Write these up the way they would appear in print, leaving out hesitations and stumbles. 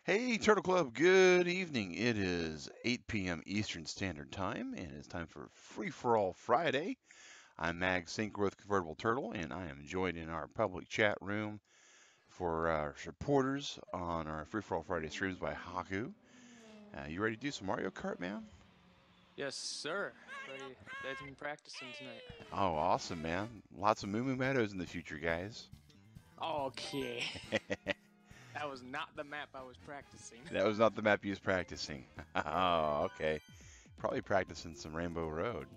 Hey, Turtle Club, good evening. It is 8 p.m. Eastern Standard Time, and it's time for Free for All Friday. I'm Mag Synchro Convertible Turtle, and I am joined in our public chat room for our supporters on our Free for All Friday streams by Haku. You ready to do some Mario Kart, man? Yes, sir. Ready? I've been practicing tonight. Oh, awesome, man. Lots of Moo Moo Meadows in the future, guys. Okay. That was not the map I was practicing. That was not the map you was practicing. Oh, okay. Probably practicing some Rainbow Road.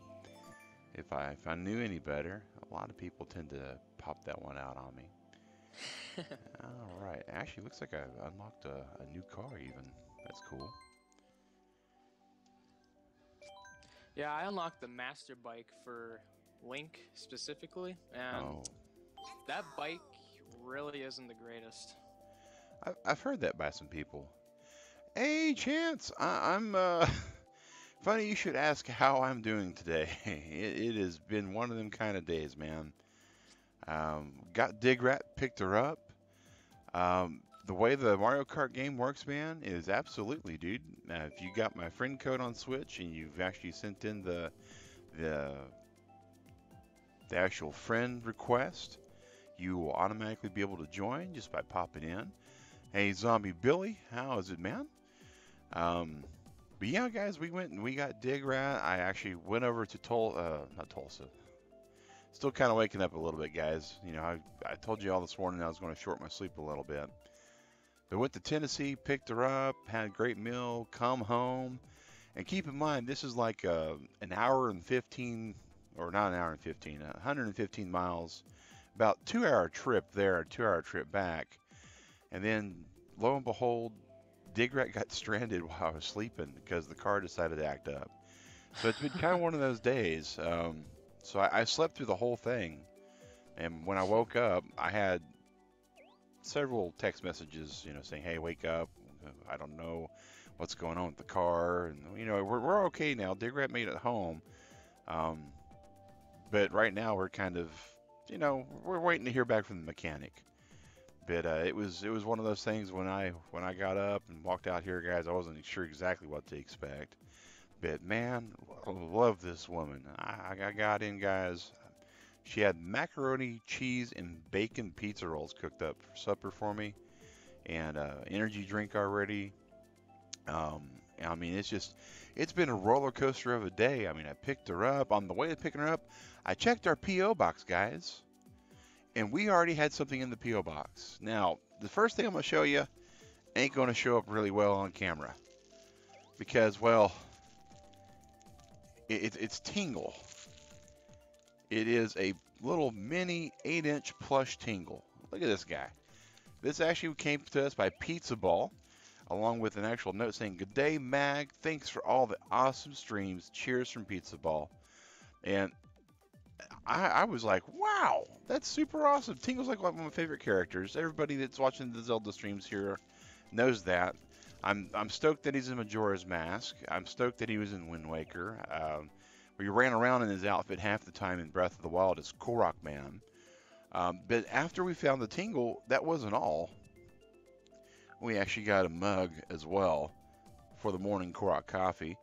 If I knew any better, a lot of people tend to pop that one out on me. All right, actually looks like I unlocked a new car even. That's cool. Yeah, I unlocked the master bike for Link specifically, and Oh, that bike really isn't the greatest. I've heard that by some people. Hey, Chance, I'm funny you should ask how I'm doing today. It has been one of them kind of days, man. Got Dig Rat, picked her up. The way the Mario Kart game works, man, is absolutely, dude. If you got my friend code on Switch and you've actually sent in the the actual friend request, you will automatically be able to join just by popping in. Hey, Zombie Billy, how is it, man? Um, but yeah, guys, we went and we got Dig Rat. I actually went over to not Tulsa. Still kind of waking up a little bit, guys. You know, I told you all this morning I was going to short my sleep a little bit. But went to Tennessee, picked her up, had a great meal, come home. And keep in mind, this is like an hour and 15, or not an hour and 15, 115 miles, about 2 hour trip there, 2 hour trip back. And then, lo and behold, Digrat got stranded while I was sleeping because the car decided to act up. So it's been kind of one of those days. So I slept through the whole thing. And when I woke up, I had several text messages, saying, "Hey, wake up! I don't know what's going on with the car, and we're okay now. Digrat made it home, um, but right now we're kind of, we're waiting to hear back from the mechanic. But it was one of those things when I got up and walked out here, guys. I wasn't sure exactly what to expect, but man, love this woman. I got in, guys. She had macaroni, cheese, and bacon pizza rolls cooked up for supper for me, and energy drink already. Um, I mean, it's been a roller coaster of a day. I mean, I picked her up. On the way to picking her up, I checked our P.O. box, guys, and we already had something in the P.O. box. Now, the first thing I'm going to show you ain't going to show up really well on camera because, well, it's Tingle. It is a little mini 8-inch plush Tingle. Look at this guy. This actually came to us by Pizza Ball, along with an actual note saying, "Good day, Mag. Thanks for all the awesome streams. Cheers from Pizza Ball." And I was like, wow, that's super awesome. Tingle's like one of my favorite characters. Everybody that's watching the Zelda streams here knows that. I'm stoked that he's in Majora's Mask. I'm stoked that he was in Wind Waker. We ran around in his outfit half the time in Breath of the Wild as Korok Man. But after we found the Tingle, that wasn't all. We actually got a mug as well for the morning Korok coffee.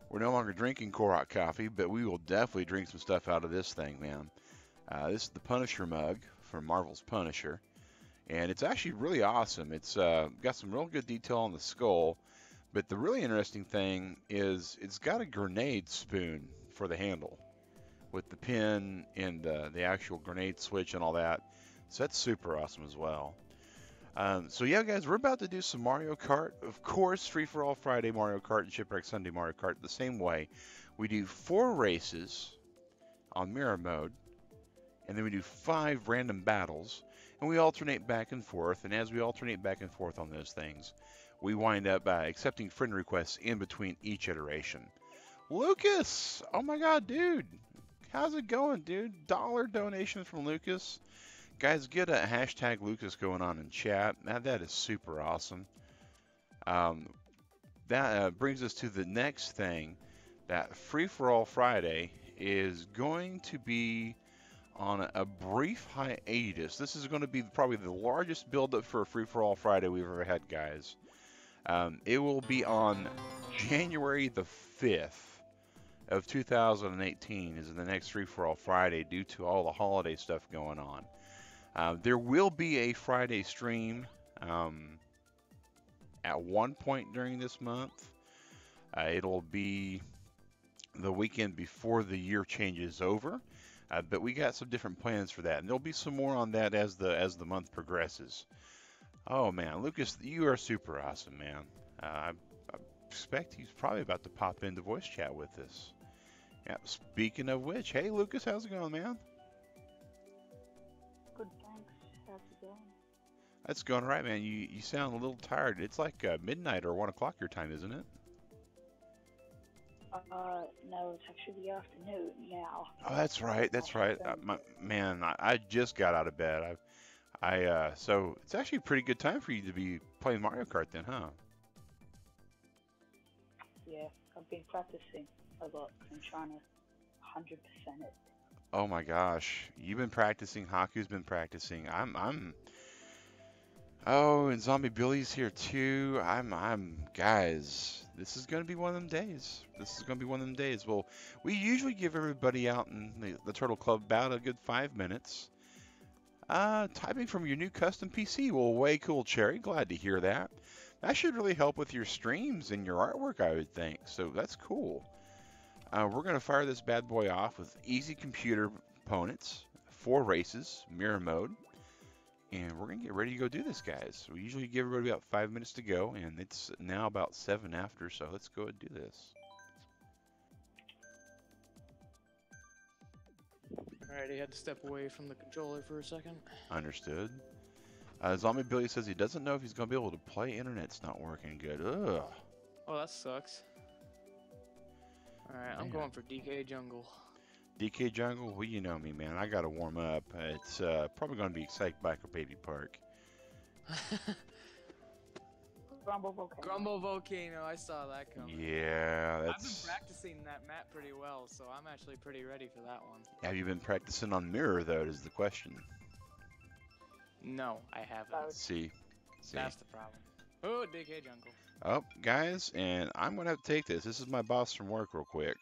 We're no longer drinking Korok coffee, but we will definitely drink some stuff out of this thing, man. This is the Punisher mug from Marvel's Punisher, and it's actually really awesome. It's got some real good detail on the skull, but the really interesting thing is it's got a grenade spoon for the handle with the pin and the actual grenade switch and all that. So that's super awesome as well. So yeah, guys, we're about to do some Mario Kart. Of course, Free for All Friday Mario Kart and Shipwreck Sunday Mario Kart the same way. We do 4 races on mirror mode, and then we do 5 random battles, and we alternate back and forth. And as we alternate back and forth on those things, we wind up accepting friend requests in between each iteration. Lucas, oh my God, dude, how's it going, dude? Dollar donation from Lucas. Guys, get a hashtag Lucas going on in chat. That is super awesome. Um, that brings us to the next thing. That Free for All Friday is going to be on a brief hiatus. This is going to be probably the largest build-up for a Free for All Friday we've ever had, guys. It will be on January the 5th of 2018 is the next Free for All Friday due to all the holiday stuff going on. There will be a Friday stream um, at one point during this month. It'll be the weekend before the year changes over, but we got some different plans for that, and there'll be some more on that as the month progresses. Oh man, Lucas, you are super awesome, man. I expect he's probably about to pop into voice chat with us. Yeah. Speaking of which, hey Lucas, how's it going, man? Good, thanks. How's it going? That's going all right, man. You sound a little tired. It's like midnight or 1 o'clock your time, isn't it? No, it's actually the afternoon now. Oh, that's right. That's right. Man, I just got out of bed. So it's actually a pretty good time for you to be playing Mario Kart then, huh? Yeah, I've been practicing a lot. I'm trying to 100% it. Oh my gosh, you've been practicing. Haku's been practicing. Oh, and Zombie Billy's here too. Guys, this is gonna be one of them days. This is gonna be one of them days. Well, we usually give everybody out in the Turtle Club about a good 5 minutes. Typing from your new custom PC. Well, way cool, Cherry. Glad to hear that. That should really help with your streams and your artwork, I would think. So that's cool. We're going to fire this bad boy off with easy computer opponents, 4 races, mirror mode, and we're going to get ready to go do this, guys. We usually give everybody about 5 minutes to go, and it's now about 7 after, so let's go and do this. Alright, he had to step away from the controller for a second. Understood. Zombie Billy says he doesn't know if he's going to be able to play. Internet's not working good. Ugh. Oh, that sucks. Alright, I'm going for DK Jungle. DK Jungle? Well, you know me, man. I got to warm up. It's probably going to be Psych Biker Baby Park. Grumble Volcano. Grumble Volcano, I saw that coming. Yeah, I've been practicing that map pretty well, so I'm actually pretty ready for that one. Have you been practicing on mirror, though, is the question. No, I haven't. See. That's the problem. Oh, DK Jungle. Oh, guys, and I'm going to have to take this. This is my boss from work real quick.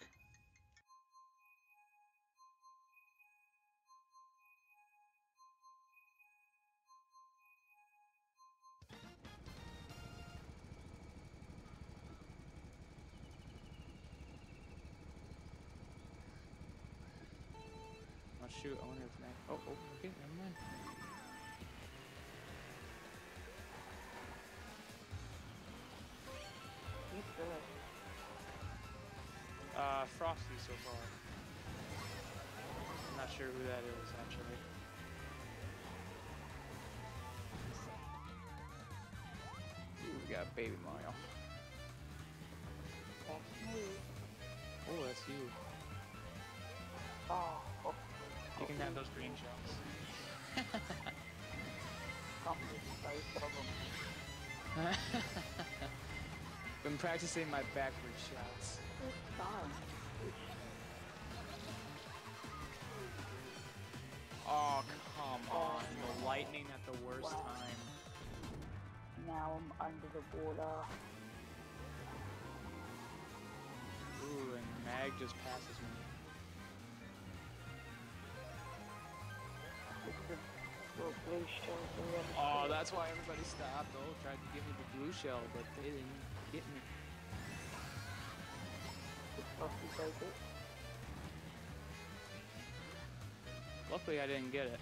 Oh shoot, I wonder if that... Oh, okay, never mind. He's good. Frosty so far. I'm not sure who that is, actually. Ooh, we got Baby Mario. That's me. Oh, that's you. Oh. You can have those green shells. Come with both of them. Been practicing my backward shots. It's fun. Oh, come on. The lightning at the worst time. Now I'm under the water. Ooh, and Mag just passes me. Little blue shells already. Oh, that's why everybody stopped. Oh, tried to give me the blue shell, but they didn't get me. Frosty take it. Luckily, I didn't get it.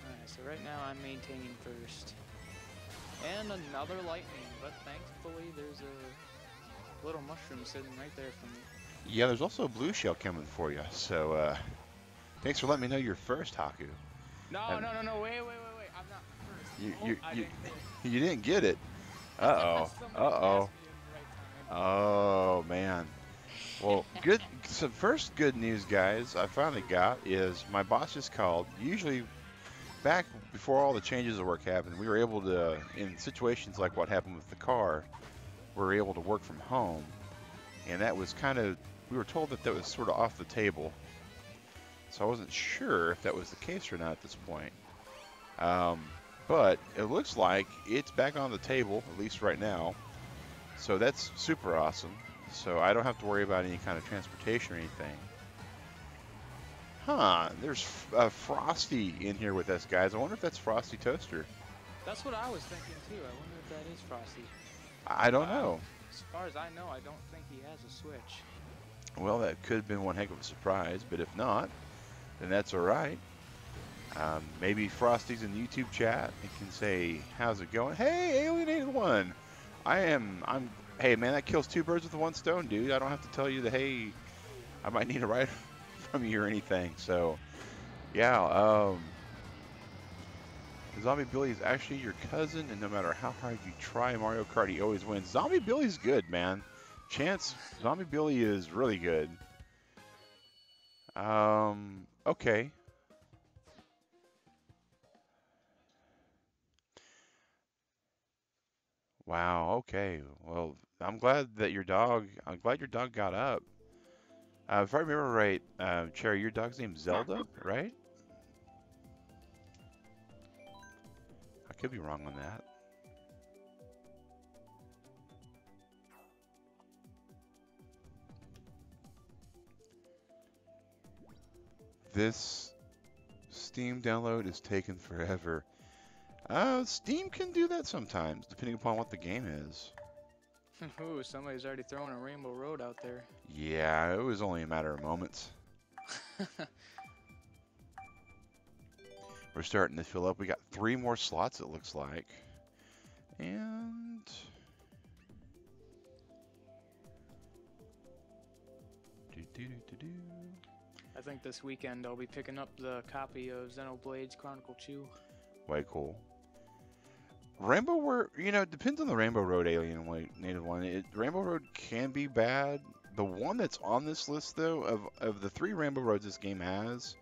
Alright, so right now I'm maintaining first. And another lightning, but thankfully there's a little mushroom sitting right there for me. Yeah, there's also a blue shell coming for you, so thanks for letting me know you're first, Haku. No, wait, I'm not first. You didn't get it. Uh-oh, uh-oh. Oh, man. Well, good. So first good news, guys, I finally got is my boss just called. Usually, back before all the changes at work happened, we were able to, in situations like what happened with the car, we were able to work from home. And that was kind of, we were told that was sort of off the table. So I wasn't sure if that was the case or not at this point. Um, but it looks like it's back on the table, at least right now. So that's super awesome. So I don't have to worry about any kind of transportation or anything. Huh, there's Frosty in here with us, guys. I wonder if that's Frosty Toaster. That's what I was thinking too. I wonder if that is Frosty. I don't Wow. know. As far as I know, I don't think he has a Switch. Well, that could have been one heck of a surprise, but if not, then that's all right. Maybe Frosty's in the YouTube chat and can say, "How's it going?" Hey, Alienated One. Hey, man, that kills two birds with one stone, dude. I don't have to tell you that. Hey, I might need a ride from you or anything. So, yeah. Zombie Billy is actually your cousin, and no matter how hard you try Mario Kart, he always wins. Zombie Billy's good, man. Chance, Zombie Billy is really good. Okay. Wow, okay. Well, I'm glad your dog got up. If I remember right, Cherry, your dog's name's Zelda, right? I could be wrong on that. This Steam download is taking forever. Steam can do that sometimes, depending upon what the game is. Ooh, somebody's already throwing a Rainbow Road out there. Yeah, it was only a matter of moments. We're starting to fill up. We got 3 more slots, it looks like. And I think this weekend I'll be picking up the copy of Xenoblade Chronicle 2. way cool. Rainbow Road, it depends on the Rainbow Road Native One. Rainbow Road can be bad. The one that's on this list, though, of the 3 Rainbow Roads this game has,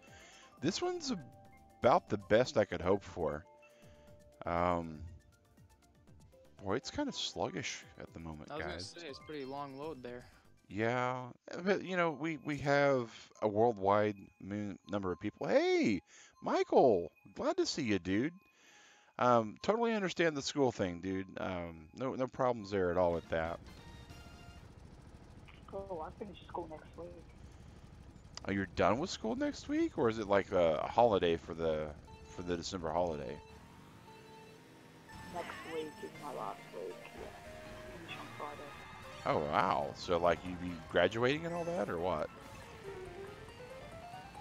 this one's about the best I could hope for. Boy, it's kind of sluggish at the moment, I was guys. gonna say it's pretty long load there. Yeah, but we have a worldwide number of people. Hey, Michael, glad to see you, dude. Totally understand the school thing, dude. No problems there at all with that. Cool, I finish school next week. Oh, you're done with school next week, or is it like a holiday for the December holiday? Next week is my last week. Yeah, finish on Friday. Oh wow, so like you be graduating and all that, or what?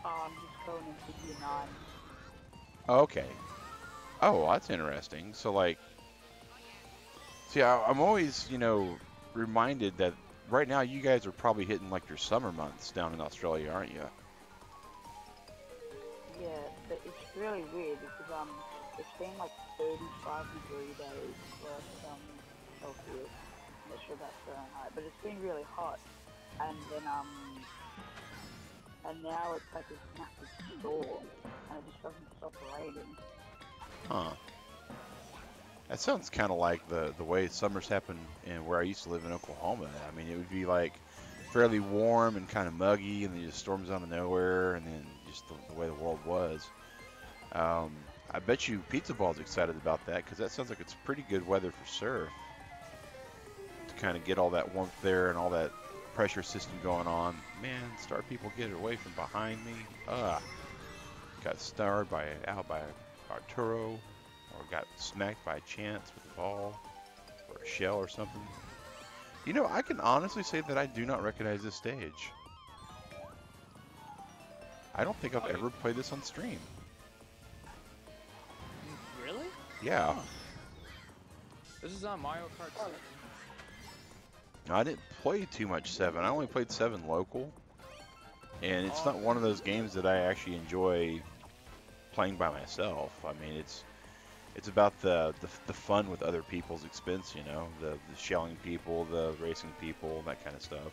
I'm just going into year 9. Okay. Oh, that's interesting. So like, see, I'm always reminded that right now you guys are probably hitting like your summer months down in Australia, aren't you? Yeah, but it's really weird because it's been like 35-degree days for Celsius. I'm not sure that's Fahrenheit, but it's been really hot. And then and now it's like this massive storm, and it just doesn't stop raining. Huh. That sounds kind of like the way summers happen in where I used to live in Oklahoma. I mean, it would be like fairly warm and kind of muggy, and then just storms out of nowhere, and then just the way the world was. I bet you Pizza Ball's excited about that because that sounds like it's pretty good weather for surf. To kind of get all that warmth there and all that pressure system going on. Man, Star People, get it away from behind me. Got starred out by Arturo, or got smacked by Chance with a ball or a shell or something. I can honestly say that I do not recognize this stage. I don't think I've ever played this on stream. Really? Yeah. Huh. This is on Mario Kart 7. I didn't play too much 7. I only played 7 local. And it's not one of those games that I actually enjoy playing by myself. I mean, it's about the fun with other people's expense, the shelling people, the racing people, that kind of stuff,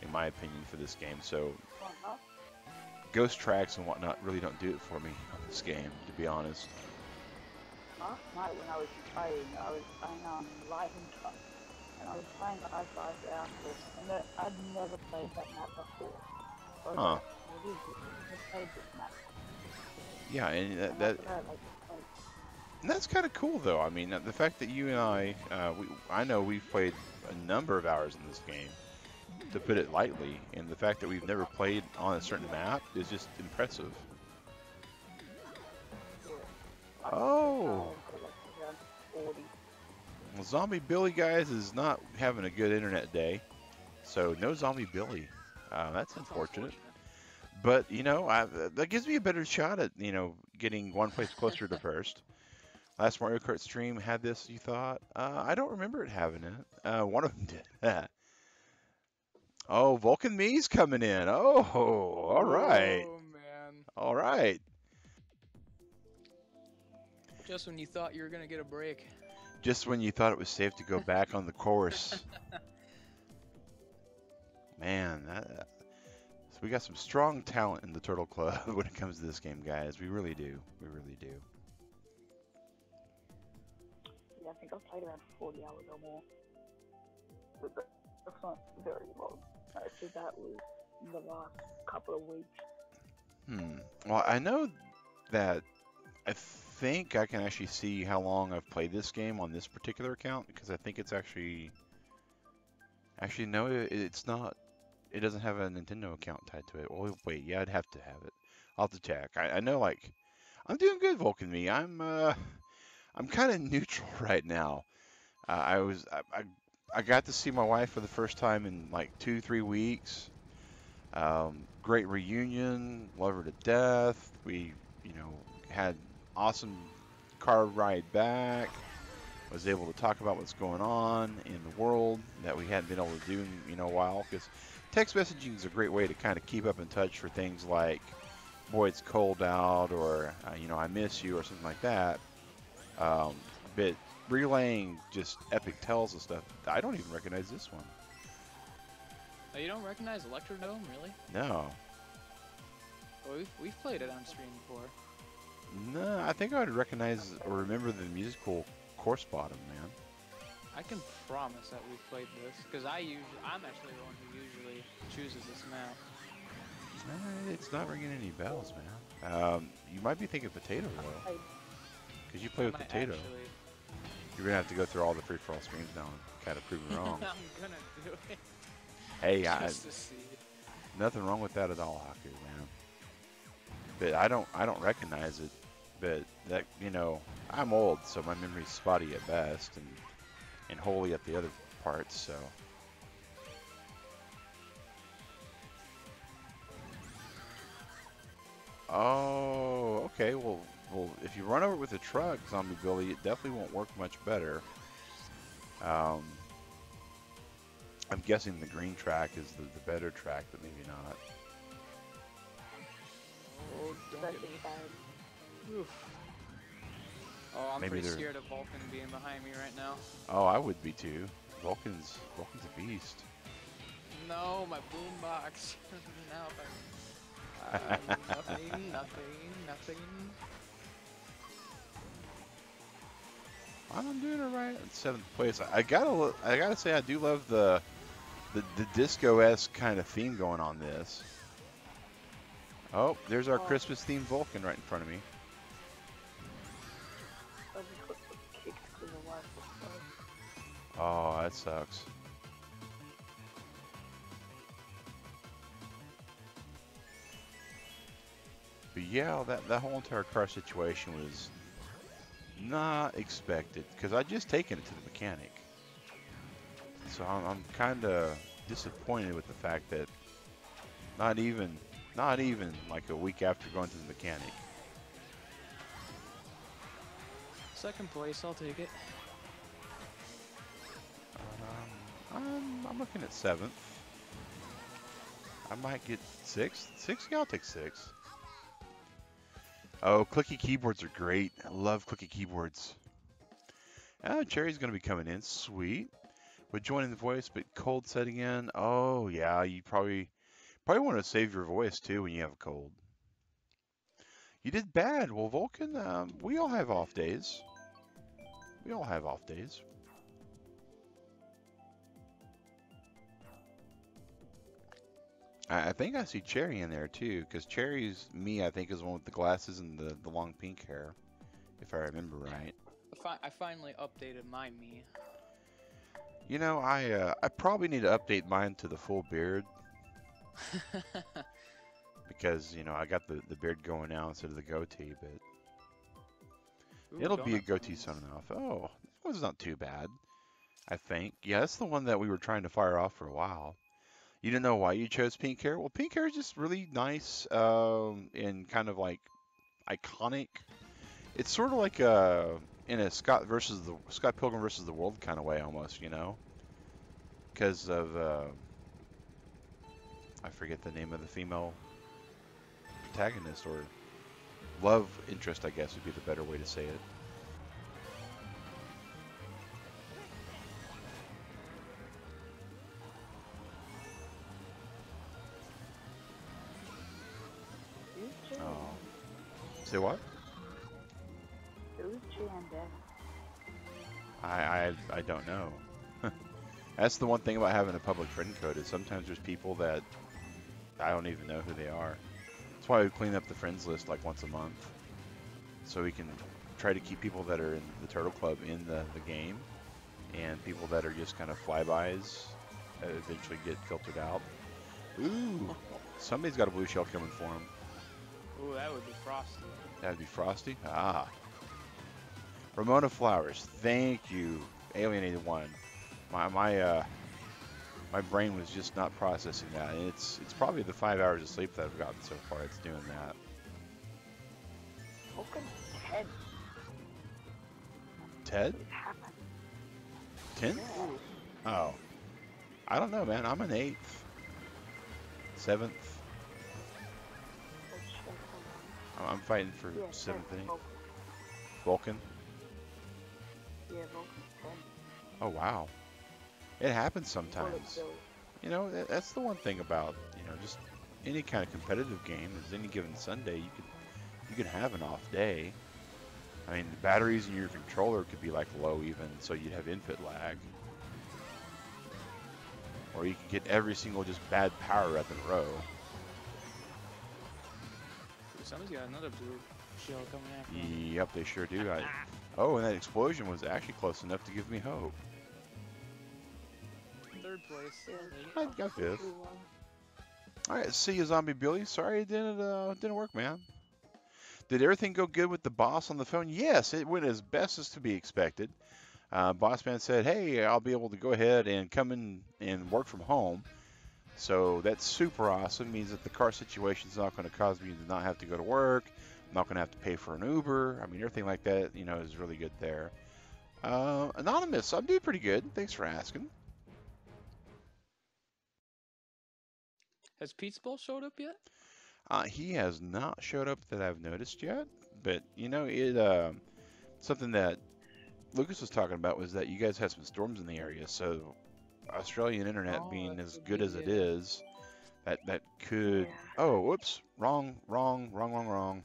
in my opinion, for this game. So ghost tracks and whatnot really don't do it for me on this game, to be honest. Last night when I was playing Lightning Truck, and I was playing the I-5 Outfit, and I'd never played that map before. Huh. What is it? I've never played this map. Yeah, and And that after that, like, And that's kind of cool, though. I mean, the fact that you and I know we've played a number of hours in this game, to put it lightly, and the fact that we've never played on a certain map is just impressive. Yeah. I Oh, until like around 40. well, Zombie Billy, guys, is not having a good internet day, so no Zombie Billy. That's That's unfortunate. unfortunate. But, that gives me a better shot at, getting one place closer to first. Last Mario Kart stream had this, you thought? I don't remember it having it. One of them did. Oh, Vulcan Me's coming in. Oh, all right. Oh man. All right. Just when you thought you were gonna get a break. Just when you thought it was safe to go back on the course. Man, so we got some strong talent in the Turtle Club when it comes to this game, guys. We really do. We really do. Yeah, I think I've played around 40 hours or more. But that's not very long. Actually, that was in the last couple of weeks. Well, I know that I think I can actually see how long I've played this game on this particular account because I think it's actually no, it's not. It doesn't have a Nintendo account tied to it. Well, wait, yeah, I'd have to have it. I'll have to check. I know, like, I'm doing good, Vulcan Me. I'm kind of neutral right now. I got to see my wife for the first time in like 2, 3 weeks. Great reunion, love her to death. We, had awesome car ride back. Was able to talk about what's going on in the world that we hadn't been able to do in a while. Because text messaging is a great way to kind of keep up in touch for things like, boy, it's cold out, or I miss you, or something like that. But relaying just epic tells and stuff, I don't even recognize this one. Oh, you don't recognize Electrodome, really? No. Well, we've played it on stream before. No, I think I would recognize or remember the musical Course Bottom, man. I can promise that we've played this, because I'm actually the one who usually chooses this map. It's not ringing any bells, man. You might be thinking Potato, though. Because you play with Potato. You're going to have to go through all the free-for-all streams now and kind of prove me wrong. I'm gonna do it. Hey, Just to see. nothing wrong with that at all, Haku, man. But I don't recognize it. But that, I'm old, so my memory's spotty at best and holy at the other parts, so. Oh, okay. Well, if you run over it with a truck, Zombie Billy, it definitely won't work much better. I'm guessing the green track is the better track, but maybe not. Oh, don't That's get me. bad. Oof. Oh, I'm Maybe pretty they're- scared of Vulcan being behind me right now. Oh, I would be too. Vulcan's a beast. No, my boombox. Now if nothing. I'm doing it right at 7th place. I gotta say I do love the disco-esque kind of theme going on this. Oh, there's our Christmas themed Vulcan right in front of me. I just got kicked because the wife was slow. Oh, that sucks. But yeah, that whole entire car situation was not expected because I'd just taken it to the mechanic. So I'm kind of disappointed with the fact that not even like a week after going to the mechanic. Second place, I'll take it. I'm looking at 7th. I might get 6th. 6th? Yeah, I'll take 6th. Oh, clicky keyboards are great. I love clicky keyboards. Cherry's going to be coming in. Sweet. With joining the voice, but cold setting in. Oh, yeah, you probably want to save your voice, too, when you have a cold. You did bad. Well, Vulcan, we all have off days. We all have off days. I think I see Cherry in there too, because Cherry's me. I think is the one with the glasses and the long pink hair. if I remember right. I finally updated my me. You know, I probably need to update mine to the full beard because you know I got the beard going now instead of the goatee, but Ooh, it'll be a donut goatee buns. soon enough. Oh, this one's not too bad, I think. Yeah, that's the one that we were trying to fire off for a while. You didn't know why you chose pink hair? Well, pink hair is just really nice and kind of like iconic. It's sort of like in a Scott Pilgrim versus the World kind of way almost, you know, because of I forget the name of the female protagonist or love interest, I guess would be the better way to say it. Who's Jan? Oh, say what? Who's Jan then? I don't know. That's the one thing about having a public friend code is sometimes there's people that I don't even know who they are. That's why we clean up the friends list like once a month, so we can try to keep people that are in the Turtle Club in the game, and people that are just kind of flybys eventually get filtered out. Ooh, somebody's got a blue shell coming for him. Ooh, that would be frosty. That'd be Frosty. Ah, Ramona Flowers. Thank you, Alienated One. My brain was just not processing that, and it's probably the 5 hours of sleep that I've gotten so far. It's doing that. Fucking Ted. Ted? What happened? 10th? Yeah. Oh, I don't know, man. I'm an 8th, 7th. Let's check on I'm fighting for Yeah, 7th Ted. inning. Vulcan. Vulcan. Yeah, Vulcan's 10. Oh wow, it happens Bullet sometimes. Bill. You know, that's the one thing about just any kind of competitive game is any given Sunday you can have an off day. I mean, the batteries in your controller could be like low even, so you'd have input lag. Or you could get every single just bad power up in a row. Ooh, somebody's got another blue shell coming after him. Yep, they sure do. Oh, and that explosion was actually close enough to give me hope. Third place. Yeah, I got this. 2-1. All right, see you, Zombie Billy. Sorry it didn't work, man. Did everything go good with the boss on the phone? Yes, it went as best as to be expected. Boss man said, "Hey, I'll be able to go ahead and come in and work from home." So that's super awesome. Means that the car situation is not going to cause me to not have to go to work. I'm not going to have to pay for an Uber. I mean, everything like that, is really good there. Anonymous, I'm doing pretty good. Thanks for asking. Has Pete's Bowl showed up yet? He has not showed up that I've noticed yet, but something that Lucas was talking about was that you guys had some storms in the area, so Australian internet Oh, being that's as what good we as it did. is, that could. Yeah. Oh, whoops! Wrong.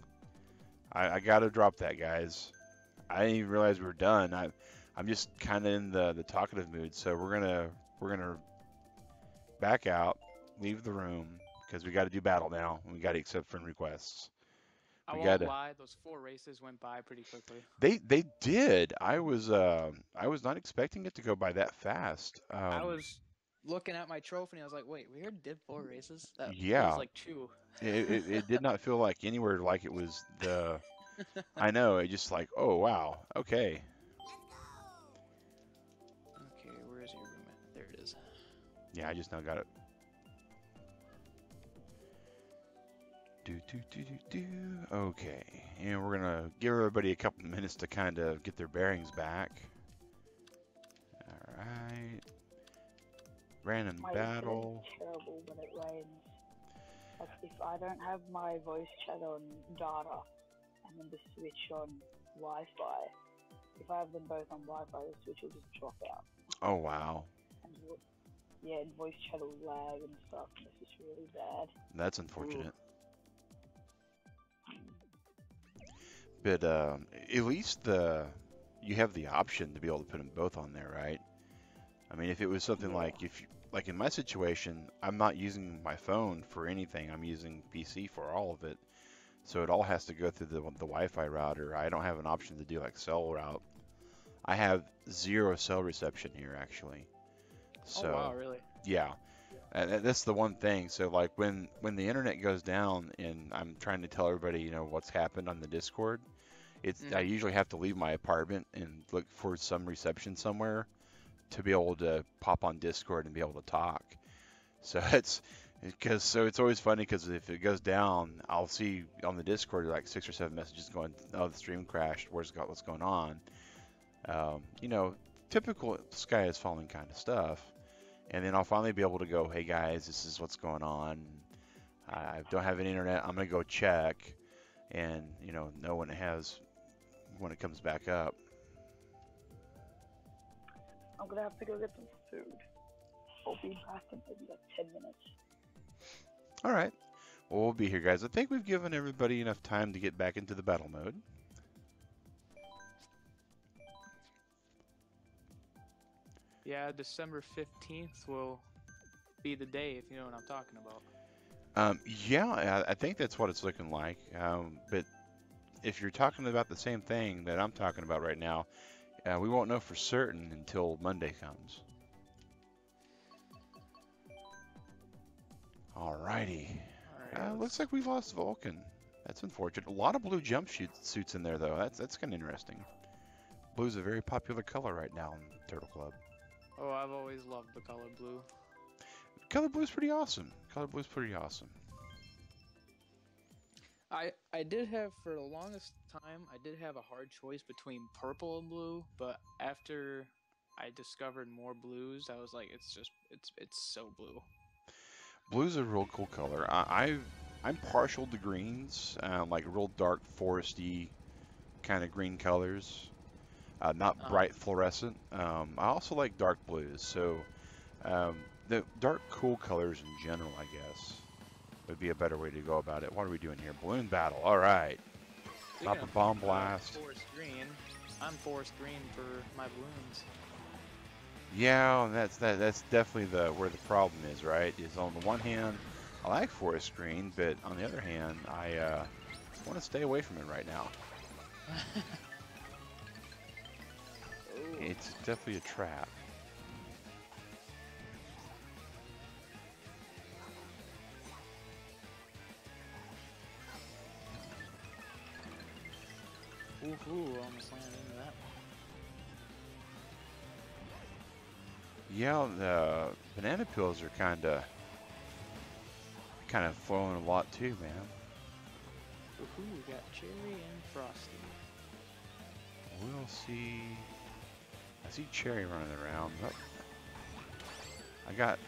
I gotta drop that, guys. I didn't even realize we were done. I'm just kind of in the talkative mood, so we're gonna back out, leave the room because we got to do battle now. And we got to accept friend requests. I We won't gotta. lie, those 4 races went by pretty quickly. They did. I was not expecting it to go by that fast. I was looking at my trophy and I was like, wait, we already did 4 races? That feels Yeah, like 2. it did not feel like anywhere like it was the. I know. It just like, oh wow, okay. Okay, where is your room at? There it is. Yeah, I just now got it. Do. Okay, and we're gonna give everybody a couple minutes to kind of get their bearings back. All right. Random My battle. internet's terrible when it rains. Like if I don't have my voice chat on data and then the switch on Wi-Fi, if I have them both on Wi-Fi, the switch will just drop out. Oh wow, And yeah, and voice chat will lag and stuff. And it's just really bad. that's unfortunate. But at least you have the option to be able to put them both on there, right? I mean, if it was something Yeah. like in my situation, I'm not using my phone for anything. I'm using PC for all of it. So it all has to go through the Wi-Fi router. I don't have an option to do like cell route. I have zero cell reception here actually. Oh wow, So really? yeah, and that's the one thing. So like when the internet goes down and I'm trying to tell everybody, what's happened on the Discord, I Mhm. usually have to leave my apartment and look for some reception somewhere to be able to pop on Discord and be able to talk. So it's always funny because if it goes down, I'll see on the Discord like 6 or 7 messages going, "Oh, the stream crashed. What's going on?" Um, you know, Typical sky is falling kind of stuff. And then I'll finally be able to go, "Hey guys, this is what's going on. I don't have an internet. I'm gonna go check," and know when it comes back up. I'm gonna have to go get some food. I'll be back in maybe like 10 minutes. All right. Well, we'll be here, guys. I think we've given everybody enough time to get back into the battle mode. Yeah, December 15th will be the day, if you know what I'm talking about. Yeah, I think that's what it's looking like. But if you're talking about the same thing that I'm talking about right now, we won't know for certain until Monday comes. Alrighty. Alright, Looks like we lost Vulcan. That's unfortunate. A lot of blue suits in there, though. That's kind of interesting. Blue's a very popular color right now in Turtle Club. Oh, I've always loved the color blue. Color blue's pretty awesome. Color blue's pretty awesome. I did have, for the longest time, I did have a hard choice between purple and blue, but after I discovered more blues, I was like, it's so blue. Blue's a real cool color. I'm partial to greens, like real dark foresty kind of green colors, not Uh-huh. bright fluorescent. I also like dark blues, so um, the dark cool colors in general, I guess, would be a better way to go about it. What are we doing here? Balloon battle. All right. Speaking Pop a of bomb blast. forest green, I'm forest green for my balloons. Yeah, and that's definitely where the problem is, right? Is on the one hand, I like forest green, but on the other hand, I want to stay away from it right now. Oh. It's definitely a trap. Ooh, almost landed into that one. Yeah, the banana peels are kind of flowing a lot too, man. Ooh, we got cherry and frosty. We'll see. I see Cherry running around.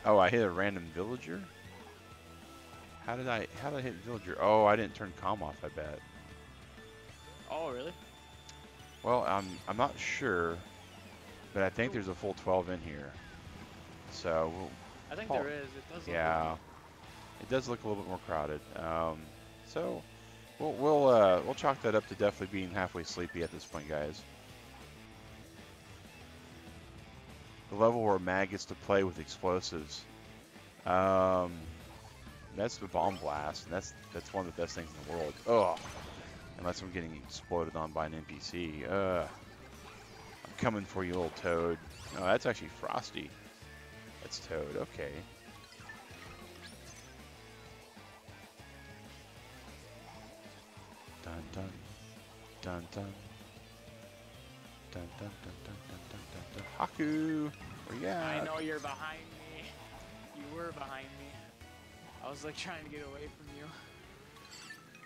Oh, I hit a random villager. How did I hit villager? Oh, I didn't turn comm off, I bet. Oh, really? Well, I'm not sure, but I think there's a full 12 in here. So I think Paul- there is. It does look yeah, like it does look a little bit more crowded. So we'll chalk that up to definitely being halfway sleepy at this point, guys. The level where Mag gets to play with explosives. That's the bomb blast, and that's one of the best things in the world. Ugh. Unless I'm getting exploded on by an NPC. I'm coming for you, little Toad. No, that's actually Frosty. That's Toad. Okay. Dun dun dun dun dun dun dun dun dun dun dun dun. Haku, where you I at? know you're behind me. You were behind me. I was like trying to get away from you.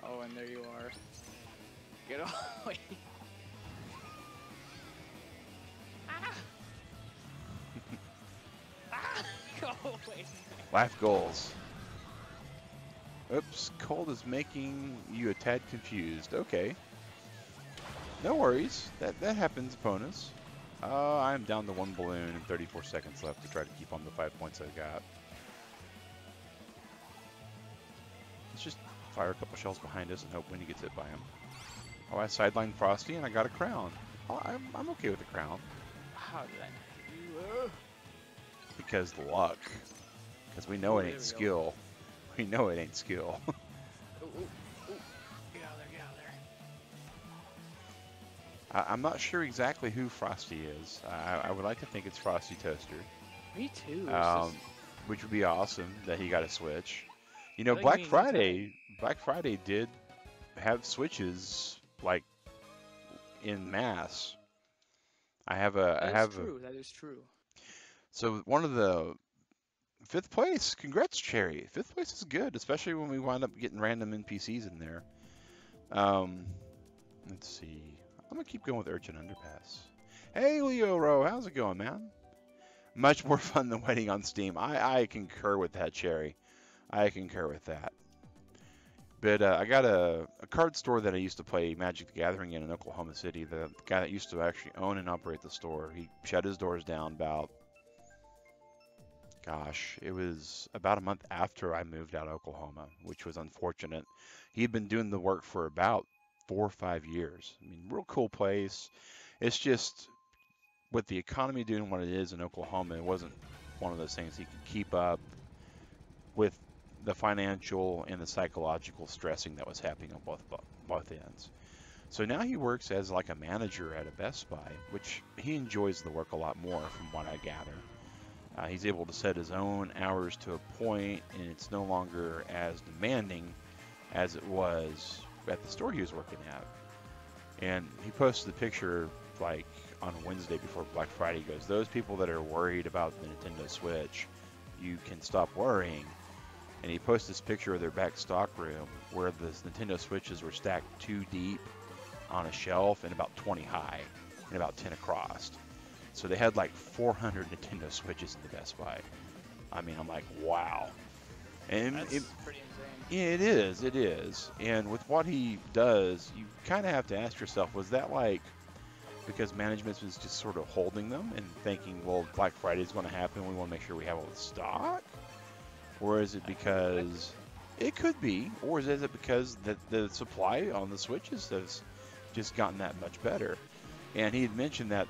Oh, and there you are. Get away. Ah! Ah! Go away. Life goals. Oops, cold is making you a tad confused. Okay. No worries. That happens, opponents. I'm down to one balloon and 34 seconds left to try to keep on the 5 points I've got. Let's just fire a couple shells behind us and hope Winnie gets hit by him. Oh, I sidelined Frosty and I got a crown. Oh, I'm okay with the crown. How did I not hit you? Because luck. Because we know Oh, it there ain't we go. skill. We know it ain't skill. Ooh, ooh, ooh. Yeah. I'm not sure exactly who Frosty is. I would like to think it's Frosty Toaster, Me too. It's just um, which would be awesome that he got a Switch. You I know, think me and you tied. Black Friday did have Switches like in mass. I That is have a, true. That is true. so one of the fifth place. Congrats, Cherry. Fifth place is good, especially when we wind up getting random NPCs in there. Um, let's see. I'm gonna keep going with Urchin Underpass. Hey, Leo Rowe, how's it going, man? Much more fun than waiting on Steam. I concur with that, Cherry. I concur with that. But I got a card store that I used to play Magic the Gathering in Oklahoma City. The guy that used to actually own and operate the store, he shut his doors down about, gosh, it was about a month after I moved out of Oklahoma, which was unfortunate. He'd been doing the work for about 4 or 5 years. I mean, real cool place. It's just with the economy doing what it is in Oklahoma, it wasn't one of those things he could keep up with the financial and the psychological stressing that was happening on both ends. So now he works as like a manager at a Best Buy, which he enjoys the work a lot more from what I gather. He's able to set his own hours to a point, and it's no longer as demanding as it was at the store he was working at. And he posted a picture like on Wednesday before Black Friday. He goes, "Those people that are worried about the Nintendo Switch, you can stop worrying." And he posted this picture of their back stock room where the Nintendo Switches were stacked 2 deep on a shelf and about 20 high and about 10 across. So they had like 400 Nintendo Switches in the Best Buy. I mean, I'm like, wow. And That's pretty insane. yeah, it is. And with what he does, you kind of have to ask yourself, was that like because management was just sort of holding them and thinking, well, Black Friday is going to happen, we want to make sure we have all the stock? Or is it because it could be, or is it because the supply on the Switches has just gotten that much better? And he had mentioned that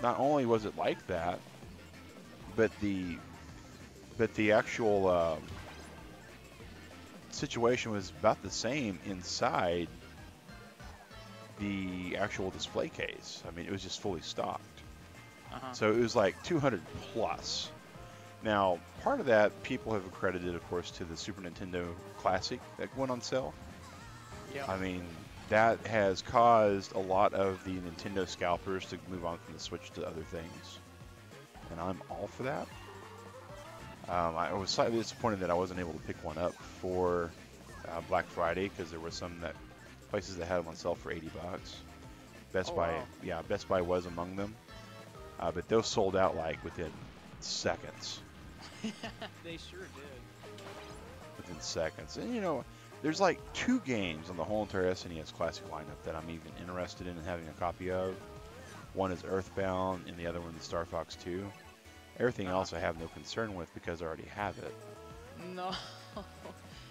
not only was it like that, but the actual situation was about the same inside the actual display case. I mean, it was just fully stocked. So it was like 200 plus. Now, part of that people have accredited, of course, to the Super Nintendo Classic that went on sale. Yeah. I mean, that has caused a lot of the Nintendo scalpers to move on from the Switch to other things. And I'm all for that. I was slightly disappointed that I wasn't able to pick one up for Black Friday because there were some places that had them on sale for $80. Best Buy, wow. yeah, Best Buy was among them. But those sold out like within seconds. They sure did. Within seconds. And you know, there's like 2 games on the whole entire SNES Classic lineup that I'm even interested in having a copy of. One is Earthbound, and the other one is Star Fox 2. Everything else I have no concern with because I already have it. No.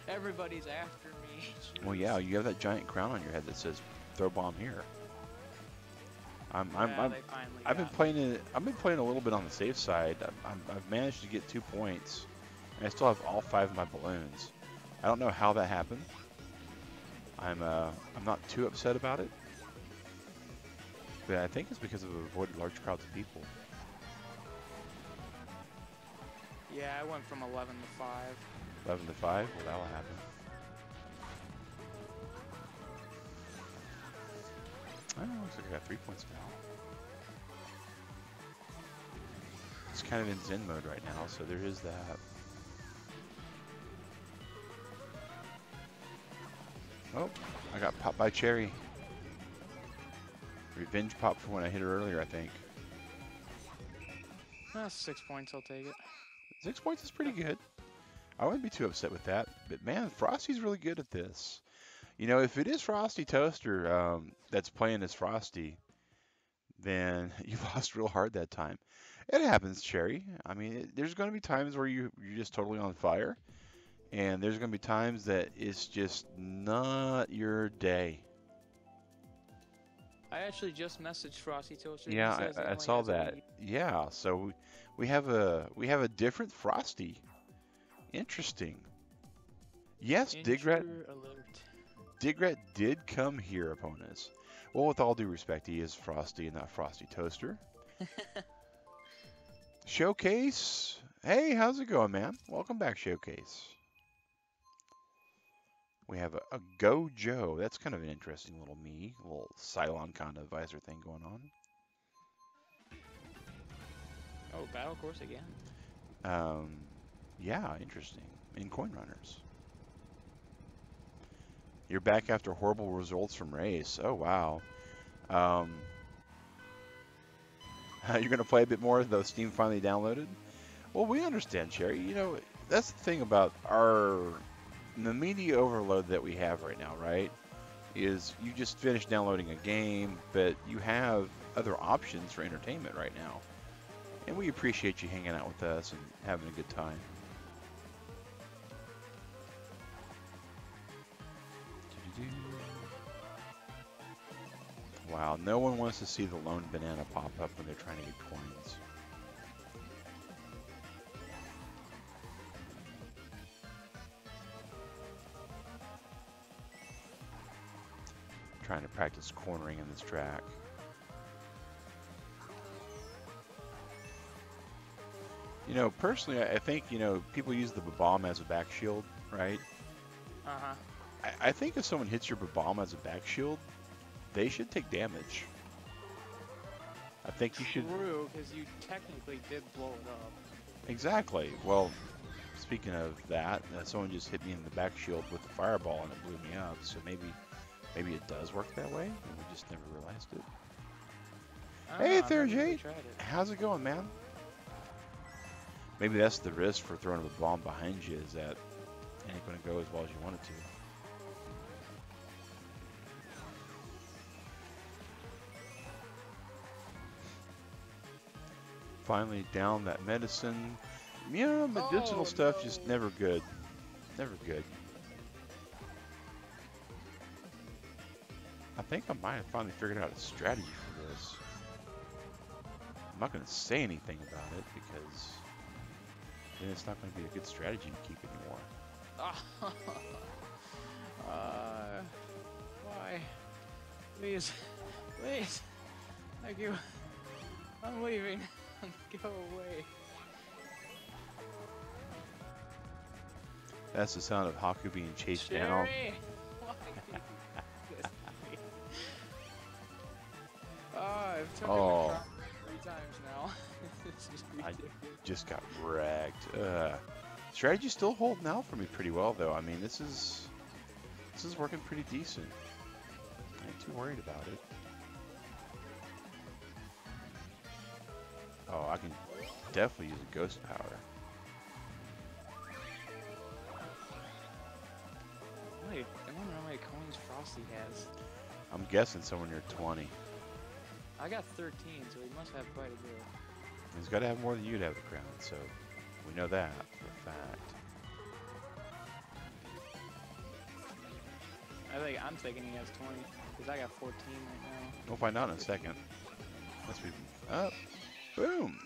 Everybody's after me. Jeez. Well, yeah, you have that giant crown on your head that says "Throw bomb here." They finally I've been got me. playing it. I've been playing a little bit on the safe side. I've managed to get 2 points, and I still have all 5 of my balloons. I don't know how that happened. I'm not too upset about it, but I think it's because I've avoided large crowds of people. Yeah, I went from 11 to 5. 11 to 5. Well, that'll happen. Oh, looks like I got 3 points now. It's kind of in Zen mode right now, so there is that. Oh, I got popped by Cherry. Revenge pop for when I hit her earlier, I think. 6 points, I'll take it. 6 points is pretty good. I wouldn't be too upset with that. But man, Frosty's really good at this. You know, if it is Frosty Toaster that's playing as Frosty, then you lost real hard that time. It happens, Cherry. I mean, there's going to be times where you're just totally on fire. And there's going to be times that it's just not your day. I actually just messaged Frosty Toaster. He Yeah, says he I only saw has a that. week. Yeah, so we have a different Frosty. Interesting. Yes, Digrat. Intruder alert. Digret did come here upon us. Well, with all due respect, he is Frosty and not Frosty Toaster. Showcase. Hey, how's it going, man? Welcome back, Showcase. We have a Go Joe. That's kind of an interesting little little Cylon kind of visor thing going on. Oh, battle course again. Yeah, interesting. In Coin Runners. You're back after horrible results from race. Oh, wow. You're going to play a bit more though Steam finally downloaded? Well, we understand, Cherry. You know, that's the thing about the media overload that we have right now, right? Is you just finished downloading a game, but you have other options for entertainment right now. And we appreciate you hanging out with us and having a good time. Wow, no one wants to see the lone banana pop up when they're trying to get coins. Trying to practice cornering in this track. You know, personally, I think, you know, people use the bomb as a back shield, right? Uh-huh. I think if someone hits your bomb as a back shield, they should take damage. I think you should... True, because you technically did blow it up. Exactly. Well, speaking of that, someone just hit me in the back shield with a fireball and it blew me up, so maybe it does work that way, and we just never realized it. Hey, Thursday! How's it going, man? Maybe that's the risk for throwing a bomb behind you, is that it ain't going to go as well as you want it to. Finally down that medicine. You know, medicinal stuff just never good. Never good. I think I might have finally figured out a strategy for this. I'm not going to say anything about it because then it's not going to be a good strategy to keep anymore. Why? Please. Please. Thank you. I'm leaving. Go away. That's the sound of Haku being chased Sherry! down. Why did you do this to me? I've took Oh. him 3 times now. This is I ridiculous. just got wrecked. Strategy's still holding out for me pretty well, though. I mean, this is working pretty decent. I ain't too worried about it. Oh, I can definitely use a ghost power. Wait, I wonder how many coins Frosty has. I'm guessing somewhere near 20. I got 13, so he must have quite a bit. He's got to have more than you to have the crown, so we know that for a fact. I'm thinking he has 20, because I got 14 right now. We'll find out in a second. Let's be up. Boom.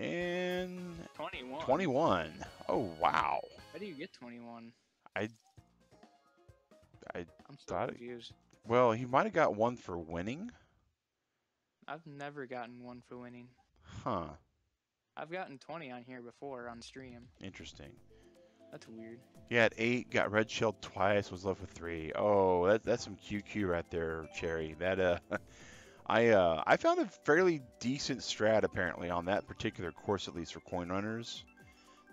And 21. 21. Oh, wow. How do you get 21? I I'm so thought it- confused. Well, he might have got one for winning. I've never gotten one for winning. Huh. I've gotten 20 on here before on stream. Interesting. That's weird. He had 8, got red shelled twice, was left with 3. Oh, that's some QQ right there, Cherry. That I found a fairly decent strat apparently on that particular course, at least for coin runners,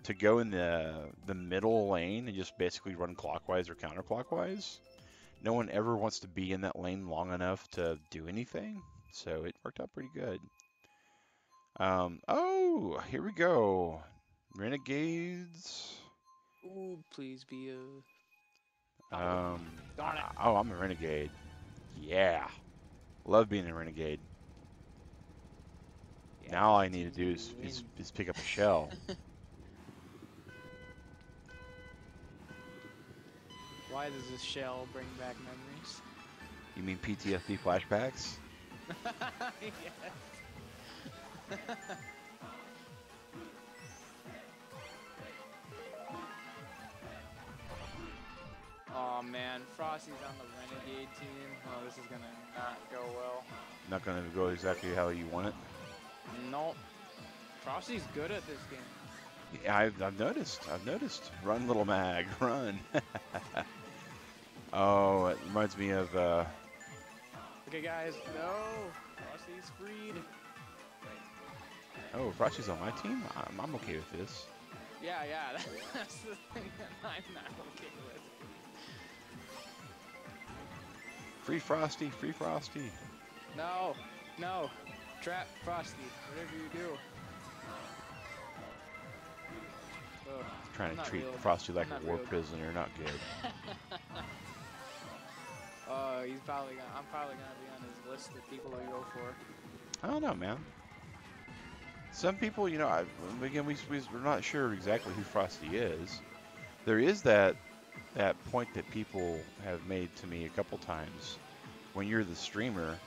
to go in the middle lane and just basically run clockwise or counterclockwise. No one ever wants to be in that lane long enough to do anything, so it worked out pretty good. Oh, here we go. Renegades. Ooh, please be a... Darn it. Oh, I'm a renegade. Yeah. Love being a renegade. Yeah, Now all I need to do easy to is win. pick up a shell. Why does this shell bring back memories? You mean PTSD flashbacks? Yes. Oh man, Frosty's on the Renegade team. Oh, this is gonna not go well. Not gonna go exactly how you want it. Nope. Frosty's good at this game. Yeah, I've noticed. I've noticed. Run, little mag, run. Oh, it reminds me of. Okay, guys, no. Frosty's freed. Oh, Frosty's on my team. I'm okay with this. Yeah, that's the thing that I'm not okay with. Free Frosty, free Frosty. No, no. Trap Frosty, whatever you do. Ugh, Trying I'm to not treat real. Frosty like I'm not a war real. prisoner, not good. I'm probably gonna be on his list of people to go for. I don't know, man. Some people, you know, again, we're not sure exactly who Frosty is. There is that point that people have made to me a couple times. When you're the streamer,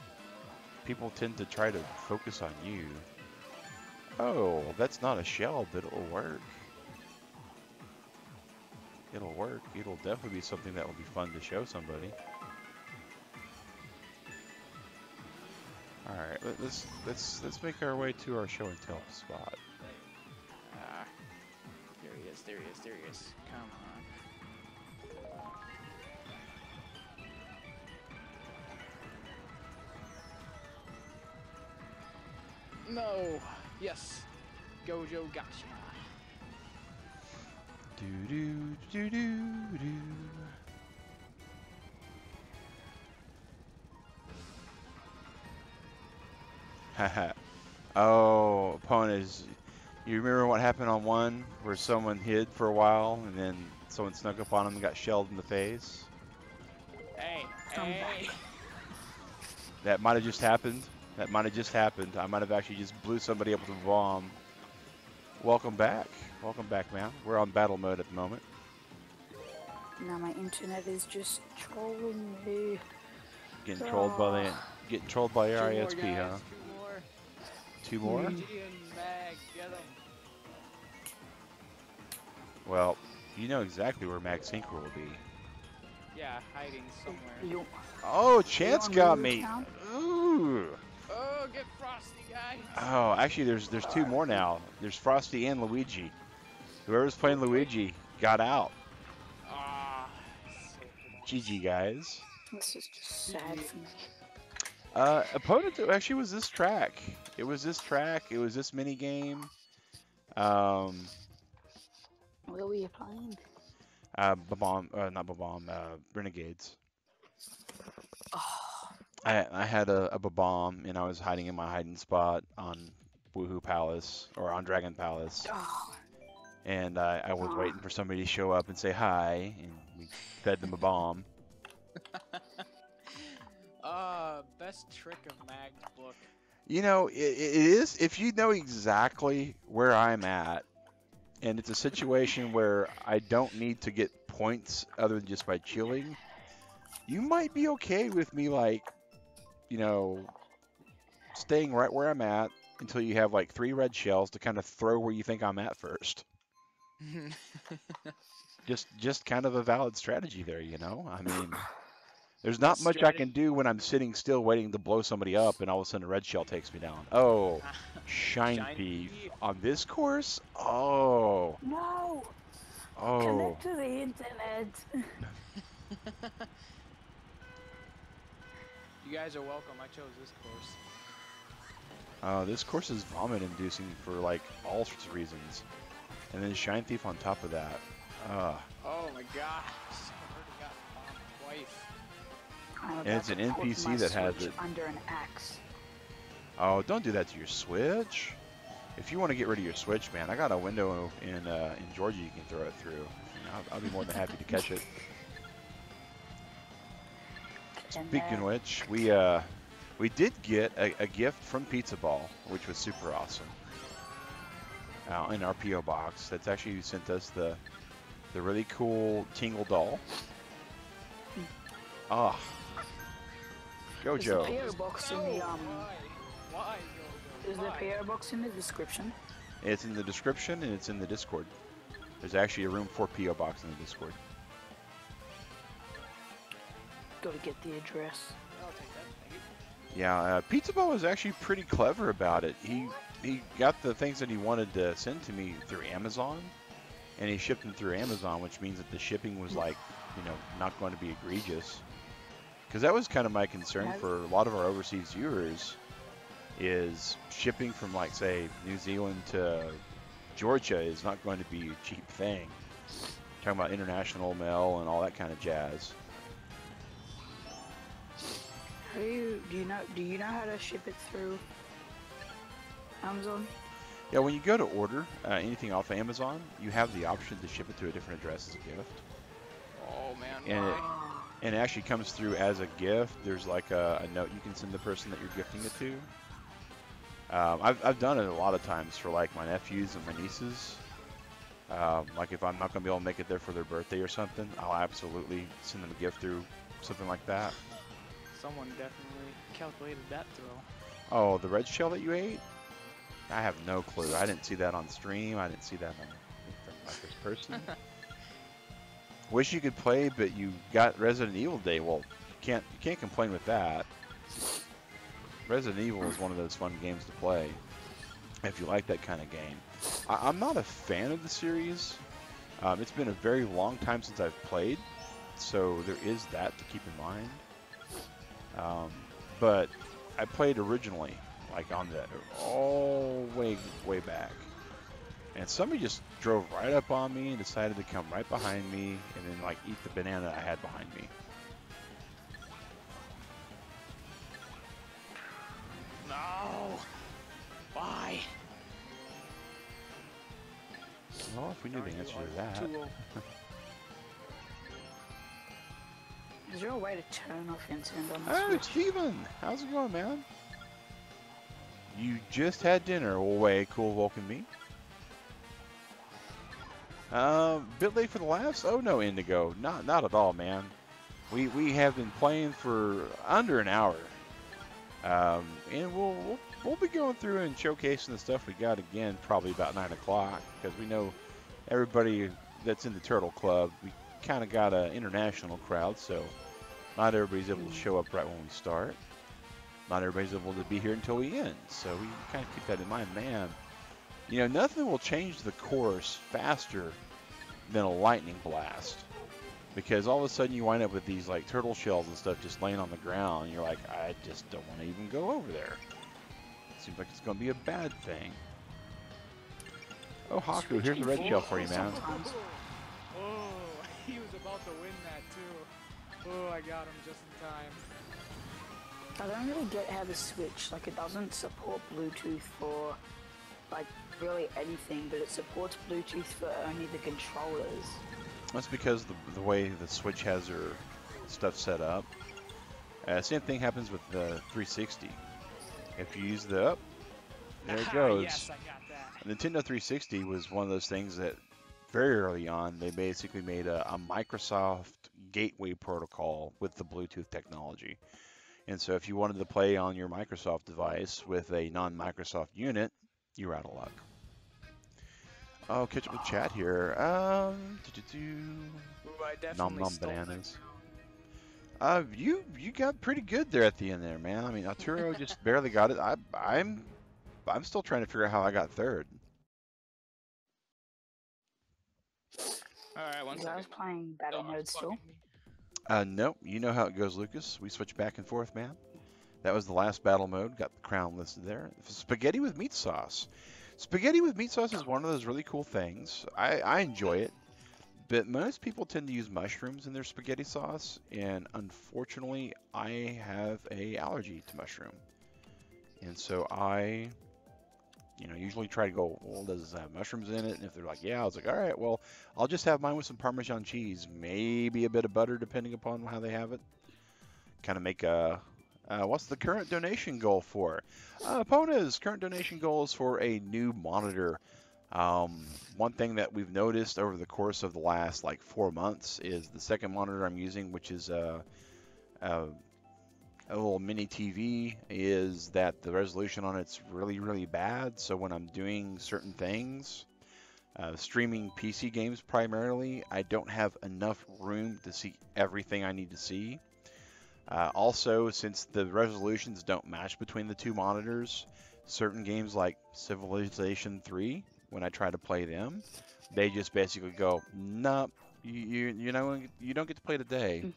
people tend to try to focus on you. Oh, that's not a shell, but it'll work. It'll work. It'll definitely be something that will be fun to show somebody. All right, let's make our way to our show and tell spot. There he is. Come on. No. Yes. Gojo gotcha. Do do do do do. Haha. Oh, opponent is. You remember what happened on one where someone hid for a while and then someone snuck up on him and got shelled in the face? Hey. That might have just happened. That might have just happened. I might have actually just blew somebody up with a bomb. Welcome back. Welcome back, man. We're on battle mode at the moment. Now my internet is just trolling me. Getting trolled by the Two more, RASP, guys, huh? Two more. Two more? G and Mag, get 'em. Well, you know exactly where Mag Synchro will be. Yeah, hiding somewhere. You, Oh, Chance on got Lulu me. account? Ooh. Oh, get Frosty, guys. Oh, actually, there's two more now. There's Frosty and Luigi. Whoever's playing Luigi got out. Ah, so close. GG, guys. this is just sad for me. Opponent actually was this track. It was this track. It was this mini game. What were you playing? Not Babam, Renegades. Oh, I had a Babam and I was hiding in my hiding spot on Woohoo Palace or on Dragon Palace. oh, And I was waiting for somebody to show up and say hi, and we fed them a bomb. Best trick of Mag's book. You know, it is, if you know exactly where I'm at, and it's a situation where I don't need to get points other than just by chilling, you might be okay with me, like, you know, staying right where I'm at until you have like 3 red shells to kind of throw where you think I'm at first. Just kind of a valid strategy there, you know? I mean, there's not much I can do when I'm sitting still waiting to blow somebody up and all of a sudden a red shell takes me down. Oh, Shine Thief. On this course? Oh. no! Oh. Connect to the internet. You guys are welcome. I chose this course. This course is vomit inducing for like all sorts of reasons. And then Shine Thief on top of that. Oh my god. I already got bombed twice. I'm And about it's an to put NPC my that has Switch it. under an axe. Oh, don't do that to your Switch. If you want to get rid of your Switch, man, I got a window in Georgia you can throw it through. I'll be more than happy to catch it. Speaking of which, we did get a gift from Pizza Ball, which was super awesome. In our PO box, that's actually who sent us the really cool Tingle doll. Ah, There's a Gojo. PO box in the Why, Gojo? Is there Why? a PO box in the description? It's in the description and it's in the Discord. There's actually a room for PO box in the Discord. Gotta get the address. I'll take that. Thank you. Yeah, Pizza Ball was actually pretty clever about it. He got the things that he wanted to send to me through Amazon, and he shipped them through Amazon, which means that the shipping was like, not going to be egregious. Because that was kind of my concern for a lot of our overseas viewers, is shipping from, like, say, New Zealand to Georgia is not going to be a cheap thing. Talking about international mail and all that kind of jazz. Do you know how to ship it through Amazon? Yeah, when you go to order anything off Amazon, you have the option to ship it to a different address as a gift. Oh man. And it actually comes through as a gift. There's like a note you can send the person that you're gifting it to. I've done it a lot of times for like my nephews and my nieces. Like if I'm not going to be able to make it there for their birthday or something, I'll absolutely send them a gift through something like that. Someone definitely calculated that throw. Oh, the red shell that you ate? I have no clue. I didn't see that on stream. I didn't see that on my first person. Wish you could play, but you got Resident Evil Day. Well, you can't complain with that. Resident Evil is one of those fun games to play if you like that kind of game. I'm not a fan of the series. It's been a very long time since I've played, so there is that to keep in mind. But I played originally, like on the all way back. And somebody just drove right up on me and decided to come right behind me and then like eat the banana I had behind me. No. Why? Well, if we knew the answer to that. Is there a way to turn off internet on the Oh, Switch? Steven! How's it going, man? You just had dinner. Well, way cool, Vulcan me. Bit late for the laughs? Oh no, Indigo, not at all, man. We have been playing for under an hour, and we'll be going through and showcasing the stuff we got again probably about 9 o'clock, because we know everybody that's in the Turtle Club. We kind of got an international crowd, so not everybody's able to show up right when we start. Not everybody's able to be here until we end, so we kind of keep that in mind, man. Nothing will change the course faster than a lightning blast, because all of a sudden you wind up with these like turtle shells and stuff just laying on the ground, and you're like, I just don't want to even go over there. Seems like it's going to be a bad thing. Oh, Haku, here's the red shell for you, man. Oh, he was about to win that too. Oh, I got him just in time. I don't really get how the Switch, like, it doesn't support Bluetooth for, like, really anything, but it supports Bluetooth for only the controllers. That's because the way the Switch has her stuff set up. Same thing happens with the 360. If you use the there it goes. Yes, I got that. Nintendo 360 was one of those things that very early on they basically made a Microsoft gateway protocol with the Bluetooth technology. And so if you wanted to play on your Microsoft device with a non-Microsoft unit, you were out of luck. Oh, catch up with chat here. Ooh, I definitely Nom nom stole that bananas. round. You got pretty good there at the end there, man. I mean, Arturo just barely got it. I'm still trying to figure out how I got third. All right, one I second. was playing battle Oh, mode it's still. bugging me. No, you know how it goes, Lucas. We switch back and forth, man. That was the last battle mode. Got the crown listed there. Spaghetti with meat sauce. Spaghetti with meat sauce is one of those really cool things. I enjoy it. But most people tend to use mushrooms in their spaghetti sauce, and unfortunately, I have a allergy to mushroom. And so I, usually try to go, well, does this have mushrooms in it? And if they're like, yeah, I was like, all right, well, I'll just have mine with some Parmesan cheese, maybe a bit of butter, depending upon how they have it. Kind of make a, what's the current donation goal for? Pona's current donation goal is for a new monitor. One thing that we've noticed over the course of the last like 4 months is the second monitor I'm using, which is a little mini TV, is that the resolution on it's really, really bad. So when I'm doing certain things, streaming PC games primarily, I don't have enough room to see everything I need to see. Also, since the resolutions don't match between the two monitors, certain games like Civilization 3, when I try to play them, they just basically go, nope, you know, you don't get to play today.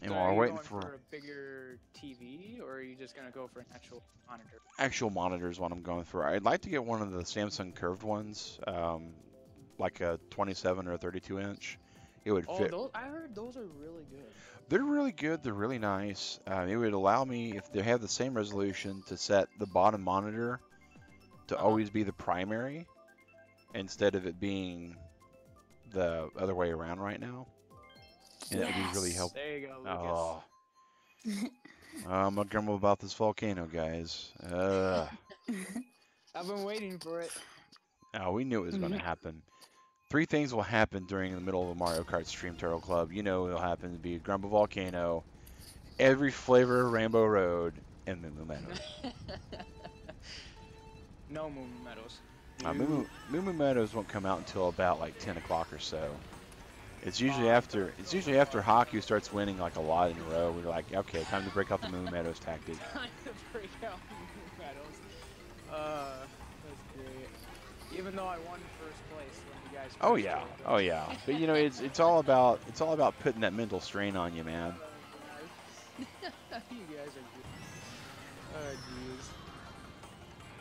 And So while are we're you waiting going for for a bigger TV, or are you just gonna go for an actual monitor? actual monitors, what I'm going for, I'd like to get one of the Samsung curved ones, like a 27 or a 32 inch. It would Oh, fit. those I heard those are really good. They're really good. They're really nice. It would allow me, if they have the same resolution, to set the bottom monitor to Uh-huh. always be the primary instead of it being the other way around right now. And that would be really helpful. There you go, Oh, Lucas. I'm gonna grumble about this volcano, guys. I've been waiting for it. Oh, we knew it was going to happen. Three things will happen during the middle of a Mario Kart stream, Turtle Club. You know it'll happen to be a Grumble Volcano, every flavor of Rainbow Road, and Moo Moo Meadows. No Moon Meadows. Moo Moo Meadows won't come out until about like 10 o'clock or so. It's usually after Haku starts winning like a lot in a row. We're like, okay, time to break out the Moo Moo Meadows tactic. Time to break out Moon Meadows. That's great. Even though I won first place when you guys. Oh yeah, oh yeah. But you know, it's all about putting that mental strain on you, man. You guys are good. Oh jeez.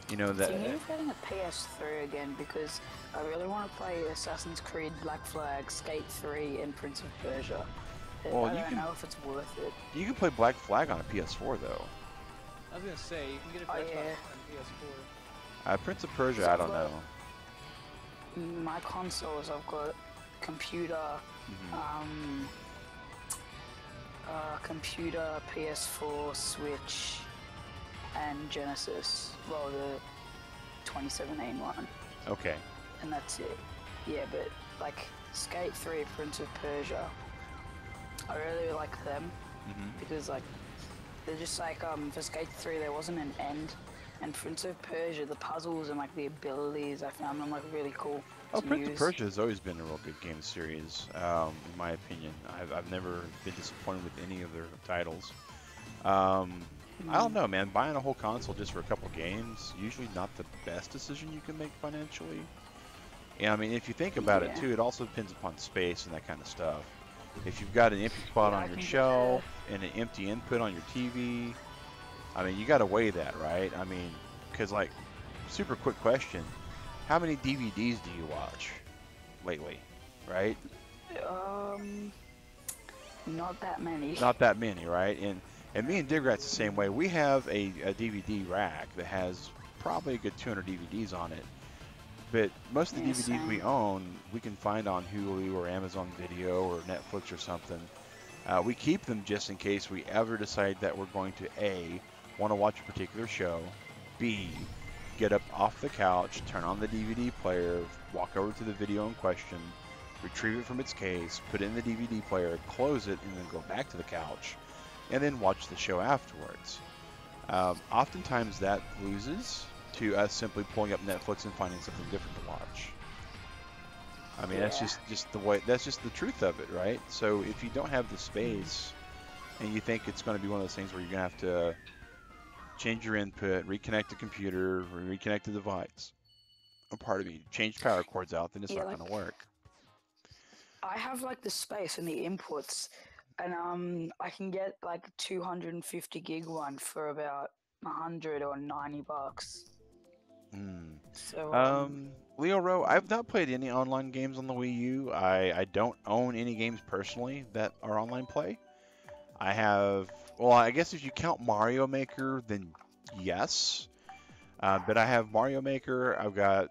You know that. Thinking of getting a PS3 again because I really want to play Assassin's Creed, Black Flag, Skate 3, and Prince of Persia. Well, I don't know if it's worth it. You can play Black Flag on a PS4 though. I was gonna say you can get it for Xbox on PS4. Prince of Persia, I don't know. My consoles, I've got computer, computer, PS4, Switch, and Genesis. Well, the 2017 one. Okay. And that's it. Yeah, but like Skate 3, Prince of Persia, I really like them because like they're just like for Skate 3 there wasn't an end, and Prince of Persia, the puzzles and like the abilities, I found them like really cool. Oh, Prince of Persia has always been a real good game series, in my opinion. I've never been disappointed with any of their titles. I don't know, man. Buying a whole console just for a couple games, usually not the best decision you can make financially. And I mean, if you think about it too, it also depends upon space and that kind of stuff. If you've got an empty spot on your shelf and an empty input on your TV, I mean, you got to weigh that, right? I mean, because like, super quick question, how many DVDs do you watch lately, right? Not that many. Not that many, right? And me and Digrat's the same way. We have a DVD rack that has probably a good 200 DVDs on it. But most of the DVDs we own, we can find on Hulu or Amazon Video or Netflix or something. We keep them just in case we ever decide that we're going to A, want to watch a particular show, B, get up off the couch, turn on the DVD player, walk over to the video in question, retrieve it from its case, put it in the DVD player, close it, and then go back to the couch, and then watch the show afterwards. Oftentimes that loses to us simply pulling up Netflix and finding something different to watch. I mean, that's just the way, that's just the truth of it, right? So if you don't have the space and you think it's going to be one of those things where you're going to have to change your input, reconnect the computer, reconnect the device, or pardon me, change power cords out, then it's not going to work. I have like the space and the inputs, and I can get like 250 gig one for about 100 or 90 bucks. So Leo Rowe, I've not played any online games on the Wii U. I don't own any games personally that are online play. I have, well, I guess if you count Mario Maker, then yes. But I have Mario Maker, I've got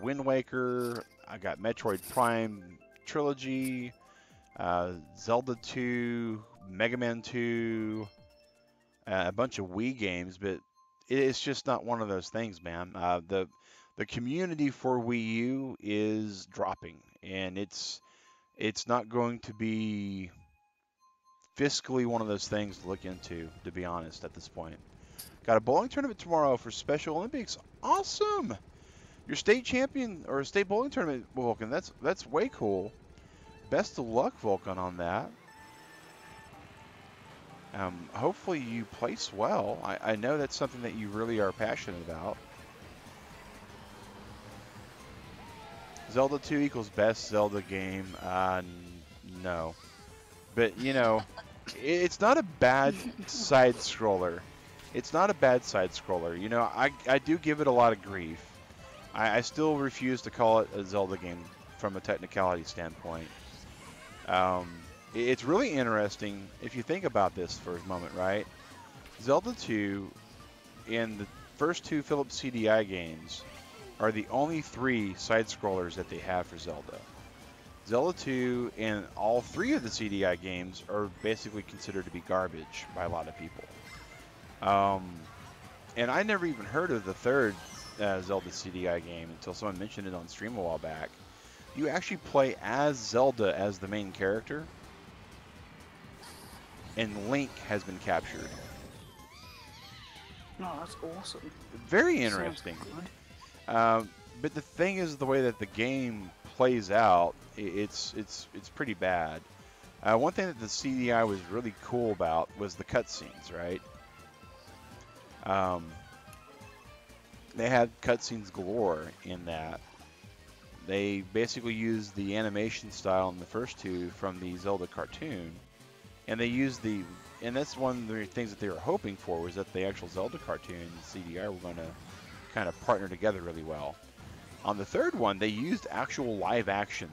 Wind Waker, I got Metroid Prime Trilogy, Zelda 2, Mega Man 2, a bunch of Wii games, but it's just not one of those things, man. The community for Wii U is dropping, and it's not going to be fiscally one of those things to look into, to be honest, at this point. Got a bowling tournament tomorrow for Special Olympics. Awesome! Your state champion or state bowling tournament, Vulcan. That's way cool. Best of luck, Vulcan, on that. Hopefully you place well. I know that's something that you really are passionate about. Zelda 2 equals best Zelda game. No. But, you know, it's not a bad side scroller. It's not a bad side scroller. You know, I do give it a lot of grief. I still refuse to call it a Zelda game from a technicality standpoint. It's really interesting if you think about this for a moment, right? Zelda 2 and the first two Philips CDI games are the only three side-scrollers that they have for Zelda. Zelda 2 and all three of the CDI games are basically considered to be garbage by a lot of people. And I never even heard of the third Zelda CDI game until someone mentioned it on stream a while back. You actually play as Zelda as the main character, and Link has been captured. No, that's awesome. Very interesting. But the thing is, the way that the game plays out, it's pretty bad. One thing that the CDI was really cool about was the cutscenes, right? They had cutscenes galore in that. They basically used the animation style in the first two from the Zelda cartoon, and they used and that's one of the things that they were hoping for, was that the actual Zelda cartoon and the CDI were going to kind of partner together really well. On the third one, they used actual live action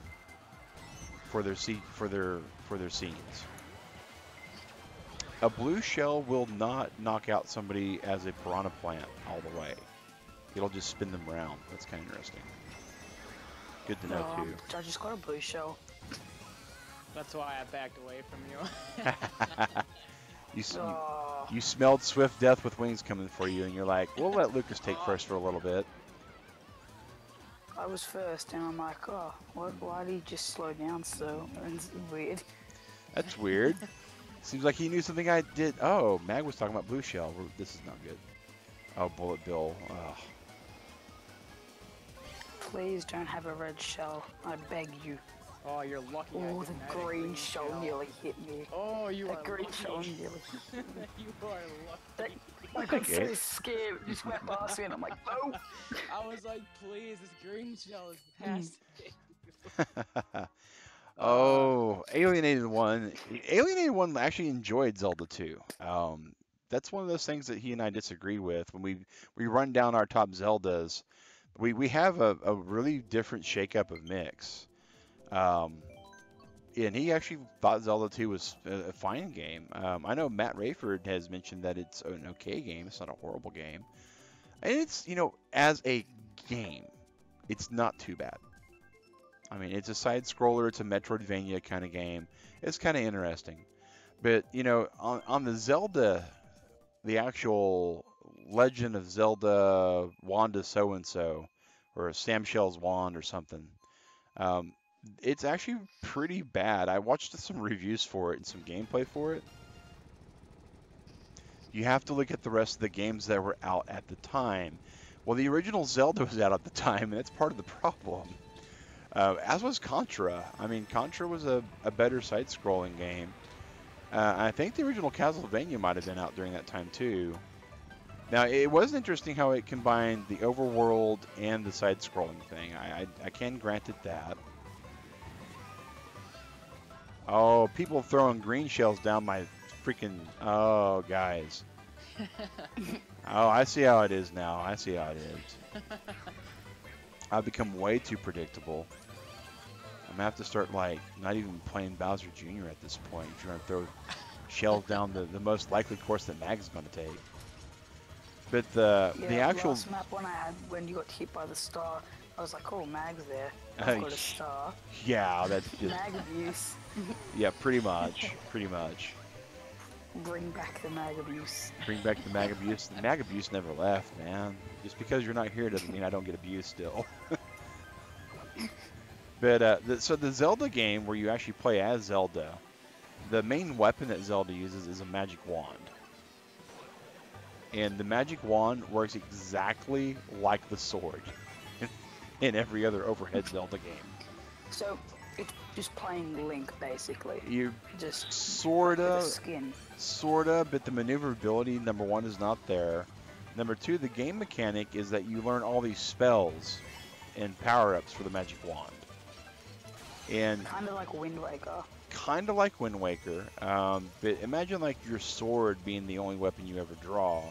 for their scenes. A blue shell will not knock out somebody as a piranha plant all the way. It'll just spin them around. That's kind of interesting. Good to know too. I just got a blue shell. That's why I backed away from you. You smelled swift death with wings coming for you, and you're like, we'll let Lucas take first for a little bit. I was first, and I'm like, oh, why did he just slow down so? It's weird. That's weird. Seems like he knew something I did. Oh, Mag was talking about blue shell. This is not good. Oh, Bullet Bill. Oh. Please don't have a red shell. I beg you. Oh, you're lucky. Oh, the green shell nearly hit me. Oh, you are green lucky. shell nearly hit me. You are lucky. I got so scared. It just went past me, and I'm like, no. I was like, please, this green shell is past. Oh, Alienated One. Alienated One actually enjoyed Zelda 2. That's one of those things that he and I disagree with. When we run down our top Zeldas, we have a really different shakeup of mix. And he actually thought Zelda 2 was a fine game. I know Matt Rayford has mentioned that it's an okay game. It's not a horrible game. And it's, you know, as a game, it's not too bad. I mean, it's a side-scroller. It's a Metroidvania kind of game. It's kind of interesting. But, you know, on the Zelda, the actual Legend of Zelda Wanda so-and-so, or Sam Shell's Wand or something, it's actually pretty bad. I watched some reviews for it and some gameplay for it. You have to look at the rest of the games that were out at the time. Well, the original Zelda was out at the time, and that's part of the problem. As was Contra. I mean, Contra was a better side-scrolling game. I think the original Castlevania might have been out during that time, too. Now, it was interesting how it combined the overworld and the side-scrolling thing. I can grant it that. Oh, people throwing green shells down my freaking... Oh, guys. Oh, I see how it is now. I see how it is. I've become way too predictable. I'm going to have to start, like, not even playing Bowser Jr. at this point. If you're going to throw shells down the most likely course that Mag's going to take. But the actual... last map when I had, when you got hit by the star, I was like, oh, Mag's there. I've got a star. Yeah, that's just... Mag abuse. Yeah, pretty much. Pretty much. Bring back the mag abuse. Bring back the mag abuse. The mag abuse never left, man. Just because you're not here doesn't mean I don't get abused still. But so the Zelda game, where you actually play as Zelda, the main weapon that Zelda uses is a magic wand. And the magic wand works exactly like the sword in every other overhead Zelda game. So It's just playing Link, basically. You Just with sorta, a skin. sorta, but the maneuverability, number one, is not there. Number two, the game mechanic is that you learn all these spells and power-ups for the magic wand. And Kind of like Wind Waker. kind of like Wind Waker, but imagine like your sword being the only weapon you ever draw.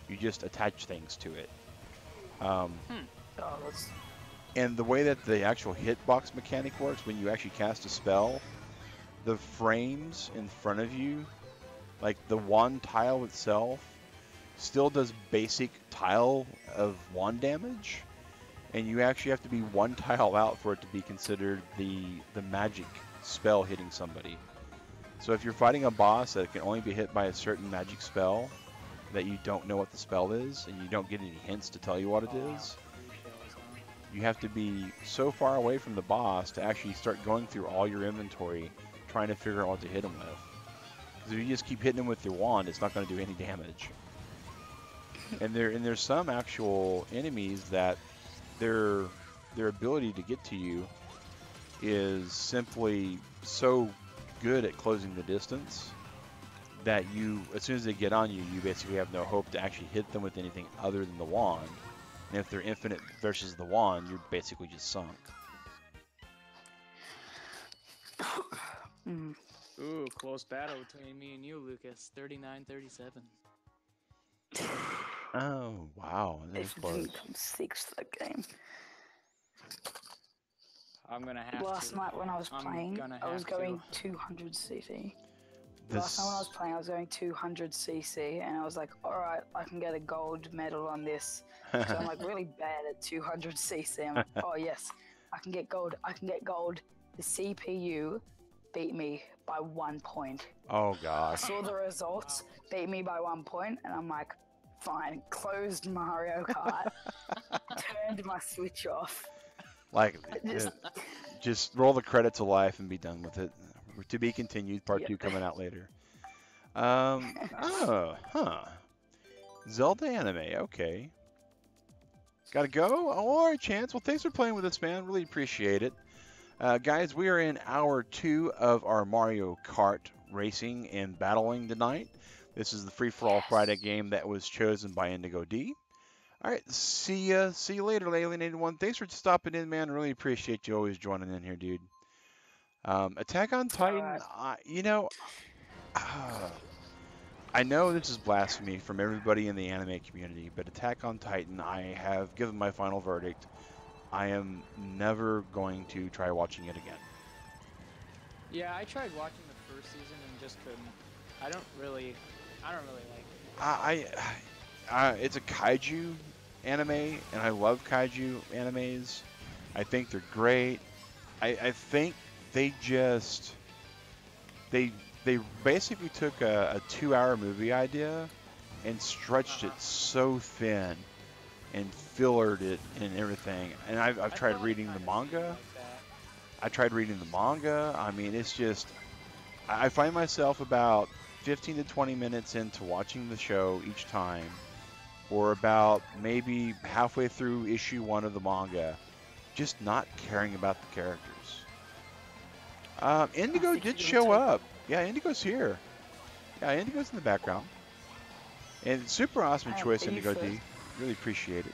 You just attach things to it. Oh, that's... And the way that the actual hitbox mechanic works, when you actually cast a spell, the frames in front of you, like the wand tile itself, still does basic tile of wand damage, and you actually have to be one tile out for it to be considered the magic spell hitting somebody. So if you're fighting a boss that can only be hit by a certain magic spell, that you don't know what the spell is, and you don't get any hints to tell you what it is, you have to be so far away from the boss to actually start going through all your inventory trying to figure out what to hit him with. Because if you just keep hitting him with your wand, it's not going to do any damage. And there's some actual enemies that their ability to get to you is simply so good at closing the distance that you, as soon as they get on you, you basically have no hope to actually hit them with anything other than the wand. And if they're infinite versus the wand, you're basically just sunk. Ooh, close battle between me and you, Lucas. 39-37. Oh, wow. That is If it close. didn't come sixth that game. I'm gonna have Last to. night when I was I'm playing, gonna I was have going to. 200 cc. This, Last time when I was playing, I was going 200 cc, and I was like, alright, I can get a gold medal on this. So I'm like really bad at 200 cc. I'm like, oh yes, I can get gold. I can get gold. The CPU beat me by 1 point. oh I gosh. saw the results, beat me by 1 point, and I'm like, fine. Closed Mario Kart, turned my Switch off. Like, Just- just roll the credit to life and be done with it. To be continued, part Yep. 2 coming out later. Oh, huh. Zelda anime, okay. Gotta go? All right, Chance. Well, thanks for playing with us, man. Really appreciate it. Guys, we are in hour 2 of our Mario Kart racing and battling tonight. This is the Free-for-All Friday game that was chosen by IndigoD. All right, see ya. See you later, Alienated One. Thanks for stopping in, man. Really appreciate you always joining in here, dude. Attack on Titan, you know, I know this is blasphemy from everybody in the anime community, but Attack on Titan, I have given my final verdict. I am never going to try watching it again. Yeah, I tried watching the first season and just couldn't. I don't really like it. It's a kaiju anime, and I love kaiju animes. I think they're great. I think they basically took a 2-hour movie idea and stretched it so thin and fillered it and everything. And I've tried reading the manga. I tried reading the manga. I mean, it's just, I find myself about 15 to 20 minutes into watching the show each time, or about maybe halfway through issue 1 of the manga, just not caring about the characters. Indigo did show up. Yeah, Indigo's here. Yeah, Indigo's in the background. And super awesome choice, Indigo D. Really appreciate it.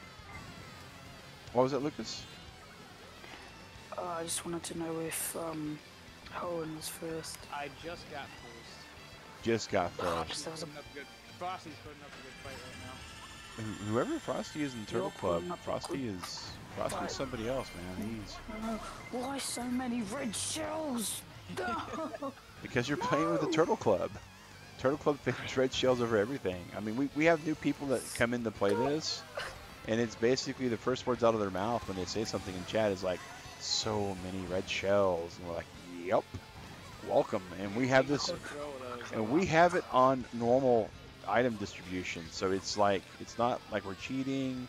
What was it, Lucas? I just wanted to know if Hoenn was first. I just got first. Just got first. Frosty's putting up a good fight right now. Whoever Frosty is in Turtle You're Club, putting up a Frosty good is fight. somebody else, man. He's Why so many red shells? No. because you're playing with the Turtle Club. Turtle Club favors red shells over everything. I mean, we have new people that come in to play this, and it's basically the first words out of their mouth when they say something in chat is like, so many red shells, and we're like, yep, welcome. And we have this, and we have it on normal item distribution, so it's like, it's not like we're cheating.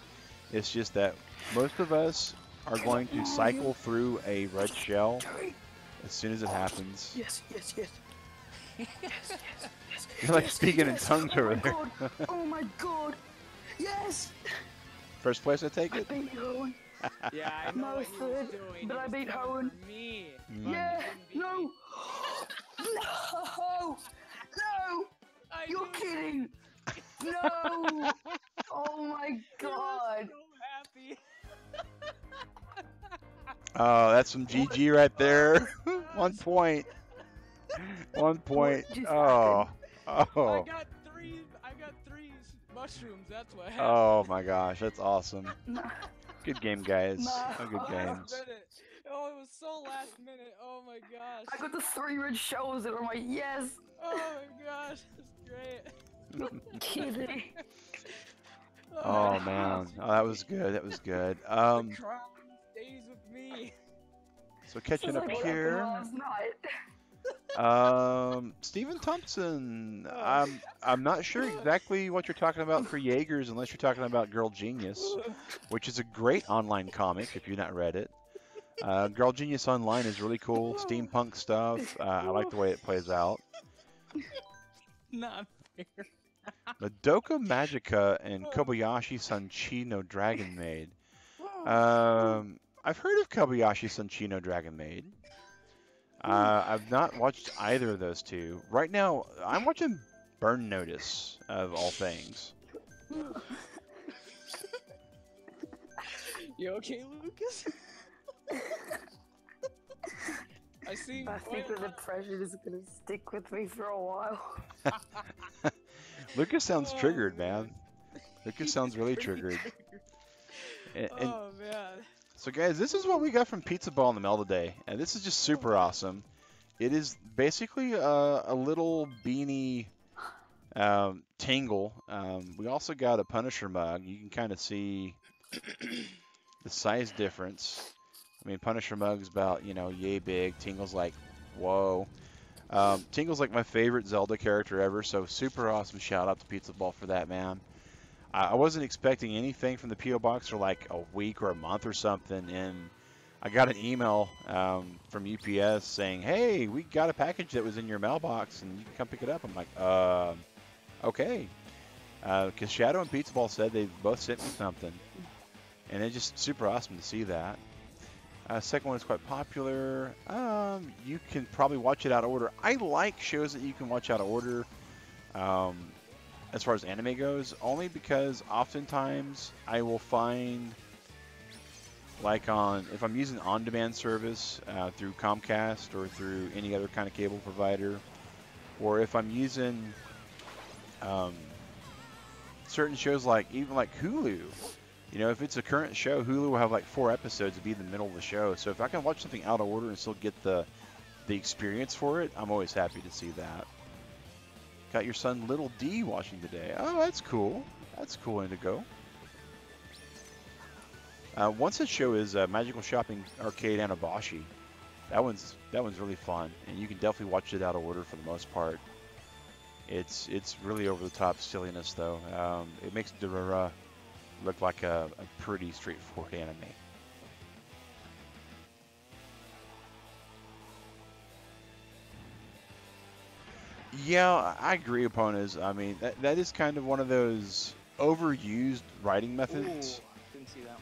It's just that most of us are going to cycle through a red shell as soon as it happens. Yes. You're like speaking in tongues over there. God. Oh my god. Yes. First place, I take I it. beat you, Hoenn. Yeah, I know No what he was third, doing. but He I was beat coming Hoenn. for me. Mm. But Yeah, he didn't beat no, me. no, no! I You're knew kidding! No! Oh my he was god! so happy. Oh, that's some What? GG right there. Oh, 1 gosh. point. 1 What point. just Oh. happened? Oh. I got three mushrooms. That's what happened. Oh my gosh, that's awesome. No. Good game, guys. No. Good Last games. minute. Oh, it was so last minute. Oh my gosh. I got the 3 red shells and I'm like, yes! Oh my gosh. That's great. You're kidding. Oh man. Oh, that was good. That was good. The crown stays with me. So This catching is up like what happened here. last night. Stephen Thompson. Oh. I'm not sure exactly what you're talking about for Jaegers unless you're talking about Girl Genius, which is a great online comic if you've not read it. Girl Genius Online is really cool, steampunk stuff. I like the way it plays out. Not fair. Madoka Magica and Kobayashi-san Chino Dragon Maid. I've heard of Kobayashi-san Chino Dragon Maid. I've not watched either of those two. Right now, I'm watching Burn Notice, of all things. You okay, Lucas? I see. I think the depression is gonna stick with me for a while. Lucas sounds Oh, triggered, man. man. Lucas sounds really triggered. And Oh man. so, guys, this is what we got from Pizza Ball in the mail today, and this is just super awesome. It is basically a little beanie tingle. We also got a Punisher mug. You can kind of see the size difference. I mean, Punisher mug's about, yay big. Tingle's like, whoa. Tingle's like my favorite Zelda character ever, so super awesome shout out to Pizza Ball for that, man. I wasn't expecting anything from the P.O. Box for like a week or a month or something, and I got an email from UPS saying, hey, we got a package that was in your mailbox, and you can come pick it up. I'm like, okay. Because Shadow and Pizza Ball said they both sent me something, and it's just super awesome to see that. Second one is quite popular. You can probably watch it out of order. I like shows that you can watch out of order. As far as anime goes, only because oftentimes I will find, like if I'm using on-demand service through Comcast or through any other kind of cable provider, or if I'm using certain shows even like Hulu, if it's a current show, Hulu will have like 4 episodes to be in the middle of the show. So if I can watch something out of order and still get the experience for it, I'm always happy to see that. Got your son Little D watching today. Oh, that's cool. That's cool, Indigo. One such show is Magical Shopping Arcade Anabashi. That one's really fun, and you can definitely watch it out of order for the most part. It's really over the top silliness though. It makes Durara look like a pretty straightforward anime. Yeah, I agree, Opponents. I mean, that is kind of one of those overused writing methods. Ooh, didn't see that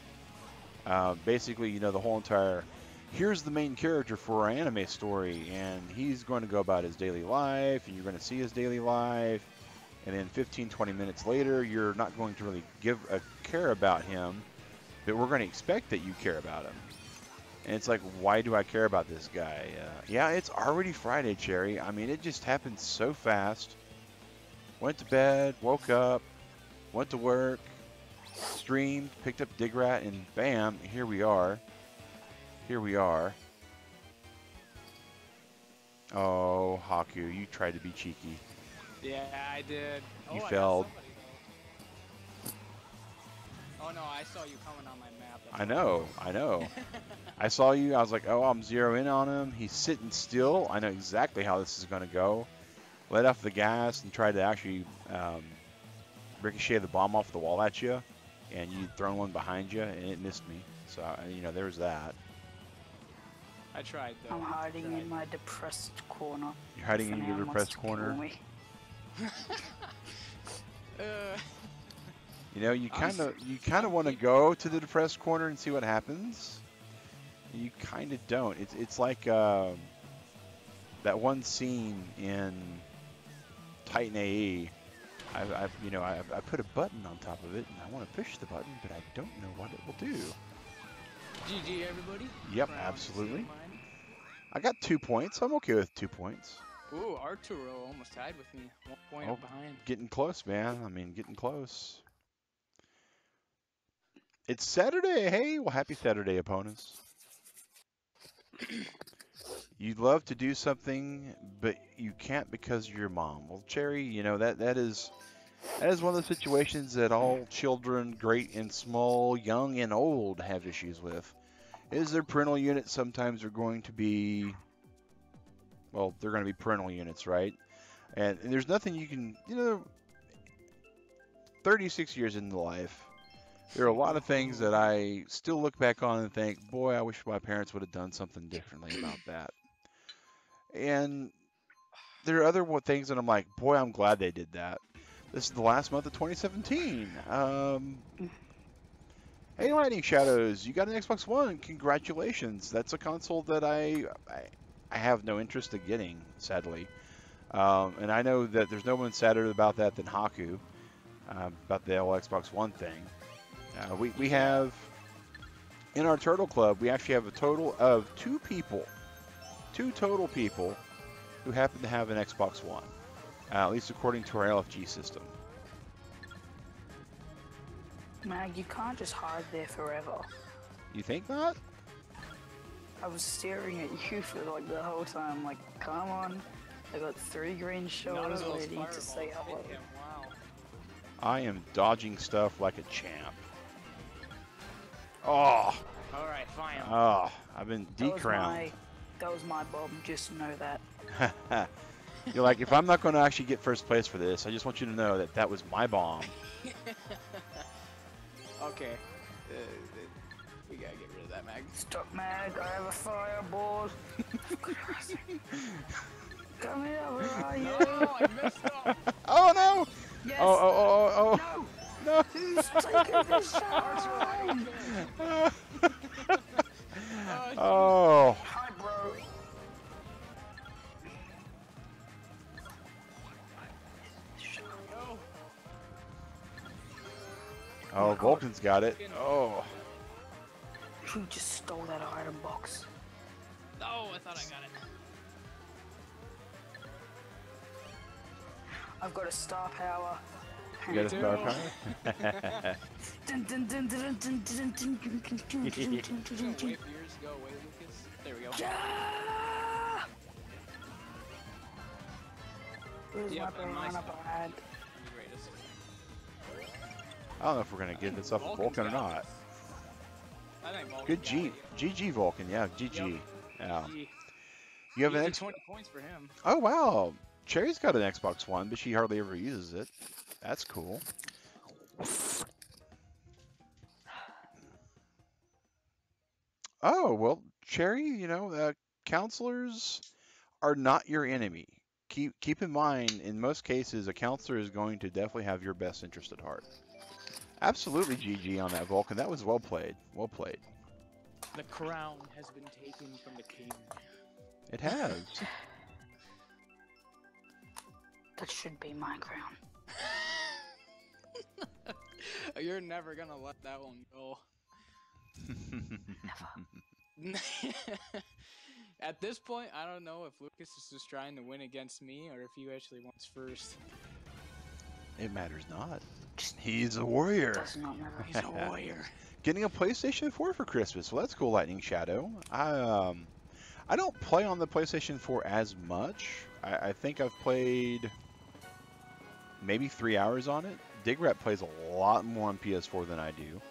one. Basically, the whole entire, here's the main character for our anime story, and he's going to go about his daily life, and you're going to see his daily life, and then 15, 20 minutes later, you're not going to really give a care about him, but we're going to expect that you care about him. And it's like, why do I care about this guy? Yeah, it's already Friday, Cherry. I mean, it just happened so fast. Went to bed, woke up, went to work, streamed, picked up Digrat, and bam, here we are. Here we are. Oh, Haku, you tried to be cheeky. Yeah, I did. You Oh, I got failed. somebody, though. Oh no, I saw you coming on my map. That's I all. know, I know. I saw you, I was like, oh, I'm zeroing in on him. He's sitting still. I know exactly how this is going to go. Let off the gas and try to actually ricochet the bomb off the wall at you. And you'd thrown one behind you, and it missed me. So, there was that. I tried though. I'm hiding Tried. in my depressed corner. You're hiding in If your anyone wants depressed to kill corner. me. Uh, You know, you I'm, kind of I'm want to keep- go to the depressed corner and see what happens. You kind of don't. It's like that one scene in Titan AE. I put a button on top of it, and I want to push the button, but I don't know what it will do. GG, everybody. Yep, Crown is still absolutely. mine. I got 2 points. I'm okay with 2 points. Ooh, Arturo almost tied with me. 1 point Oh, up behind. getting close, man. I mean, getting close. It's Saturday. Hey, well, happy Saturday, opponents. You'd love to do something, but you can't because of your mom. Well, Cherry, you know that is one of the situations that all children, great and small, young and old, have issues with. Is their parental units sometimes are going to be, well, they're going to be parental units, right? And there's nothing you can, 36 years into life, there are a lot of things that I still look back on and think, boy, I wish my parents would have done something differently about that. And there are other things that I'm like, boy, I'm glad they did that. This is the last month of 2017. Hey, Lightning Shadows, you got an Xbox One. Congratulations. That's a console that I have no interest in getting, sadly. And I know that there's no one sadder about that than Haku, about the whole Xbox One thing. We have, in our Turtle Club, we actually have a total of 2 total people, who happen to have an Xbox One, at least according to our LFG system. Mag, you can't just hide there forever. You think not? I was staring at you for like the whole time, like, come on. I got 3 green None of shoulders those ready fireballs to say hit hello. him. Wow. I am dodging stuff like a champ. Oh, Alright, fine. I've been decrowned. That was my bomb, just know that. You're like, if I'm not going to actually get first place for this, I just want you to know that that was my bomb. Okay. We gotta get rid of that mag. Stop, Mag, I have a fireball. Come here, where are you? No, I messed up. Oh no! Yes. Oh! No! No! Who's taking the shine? Oh! Hi, bro. No. Oh, Vulcan's got it. Oh. Who just stole that item box? No, I thought I got it. I've got a star power. You got a star do. power? Dun, dun, dun, dun, dun, dun, dun, dun, dun, dun, dun, Wait for dun, yours dun, to go away, Lucas. There we go. Yeah! Where's Yep, my and my banana stuff. bag? The greatest. I don't know if we're going to give this up for Vulcan's Vulcan or got not. this. I think Vulcan Good got G. it. GG Vulcan, yeah, GG. Yep. Yeah. GG. You have an Easy X. 20 points for him. Oh, wow. Cherry's got an Xbox One, but she hardly ever uses it. That's cool. Oh, well, Cherry, counselors are not your enemy. Keep in mind, in most cases, a counselor is going to definitely have your best interest at heart. Absolutely, GG on that Vulcan. That was well played. Well played. The crown has been taken from the king. It has. That should be my crown. You're never gonna let that one go. At this point, I don't know if Lucas is just trying to win against me or if he actually wants first. It matters not. He's a warrior. Does not matter. He's a warrior. Getting a PlayStation 4 for Christmas. Well, that's cool, Lightning Shadow. I don't play on the PlayStation 4 as much. I think I've played maybe 3 hours on it. Digrat plays a lot more on PS4 than I do.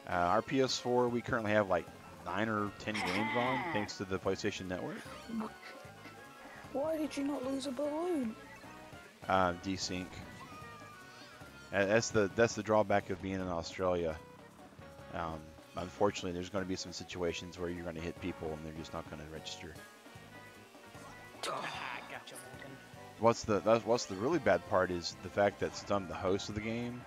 Our PS4, we currently have like 9 or 10 games on, thanks to the PlayStation Network. Why did you not lose a balloon? Desync. That's the drawback of being in Australia. Unfortunately, there's going to be some situations where you're going to hit people and they're just not going to register. Gotcha, Vulcan. What's the really bad part is the fact that Stump, the host of the game,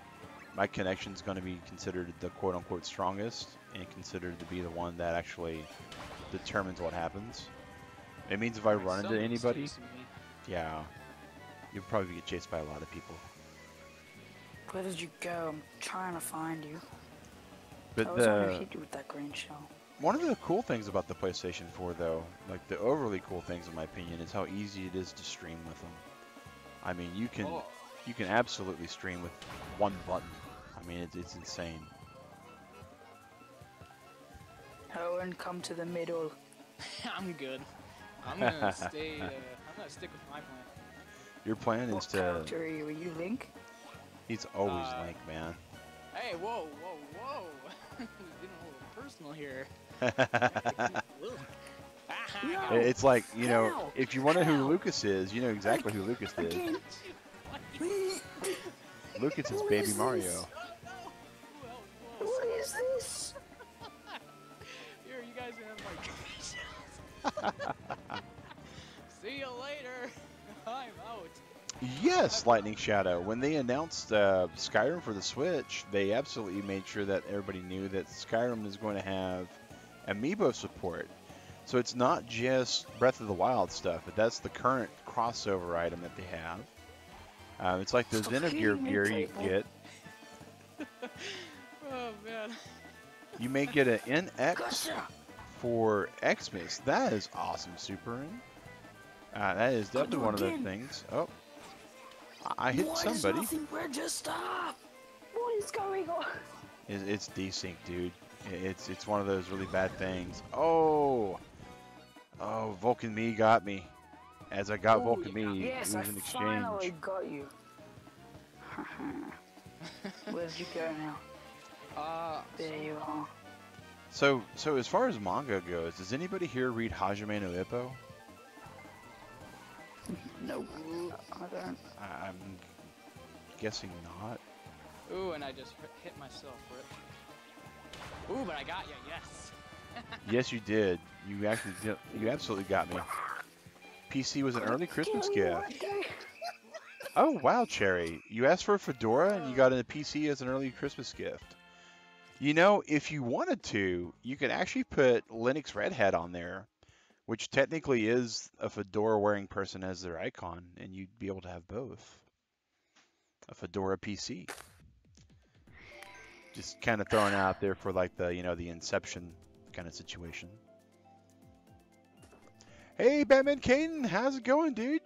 my connection's going to be considered the quote-unquote strongest and considered to be the one that actually determines what happens. It means if I run into Somebody's anybody, chasing me. yeah, you'll probably get chased by a lot of people. Where did you go? I'm trying to find you. I But was wondering if you do with that green shell. one of the cool things about the PlayStation 4, though, like the overly cool things in my opinion, is how easy it is to stream with them. I mean, you can absolutely stream with one button. I mean, it's insane. Owen, come to the middle. I'm good. I'm gonna stay. I'm gonna stick with my plan. Your plan is What to. character are you? Are you Link? He's always Link, man. Hey, whoa, whoa, whoa! Getting a little personal here. No. It's like, you know, How? if you wonder who How? Lucas is, you know exactly who Lucas is. Again. Lucas is Who Baby is Mario. this? What is this? Here, you guys can have my See you later. I'm out. Yes, Lightning Shadow. When they announced Skyrim for the Switch, they absolutely made sure that everybody knew that Skyrim is going to have amiibo support. So it's not just Breath of the Wild stuff, but that's the current crossover item that they have. It's like the Stop Xenogear hitting me, gear you people. get. Oh man. You may get an NX Gotcha. for Xmas. That is awesome, Superin. That is definitely do one of those again. things. Oh, I hit Why somebody. does nothing register? What is going on? It's desync, dude. It's one of those really bad things. Oh, Vulcan Me got me. As I got Oh, Vulcan you got Me, me. Yes, it I was an finally exchange. got you. Where did you go now? There you are. So as far as manga goes, does anybody here read Hajime no Ippo? Nope. I don't. I'm guessing not. Ooh, and I just hit myself for it. Ooh, but I got you. Yes. Yes, you did. You actually did. You absolutely got me. PC was an early Christmas Kill you gift. one day. Oh wow, Cherry! You asked for a fedora and you got a PC as an early Christmas gift. You know, if you wanted to, you could actually put Linux Red Hat on there, which technically is a fedora-wearing person as their icon, and you'd be able to have both. A Fedora PC. Just kind of throwing it out there for like the, you know, the Inception kind of situation. Hey, Batman Caden, how's it going, dude?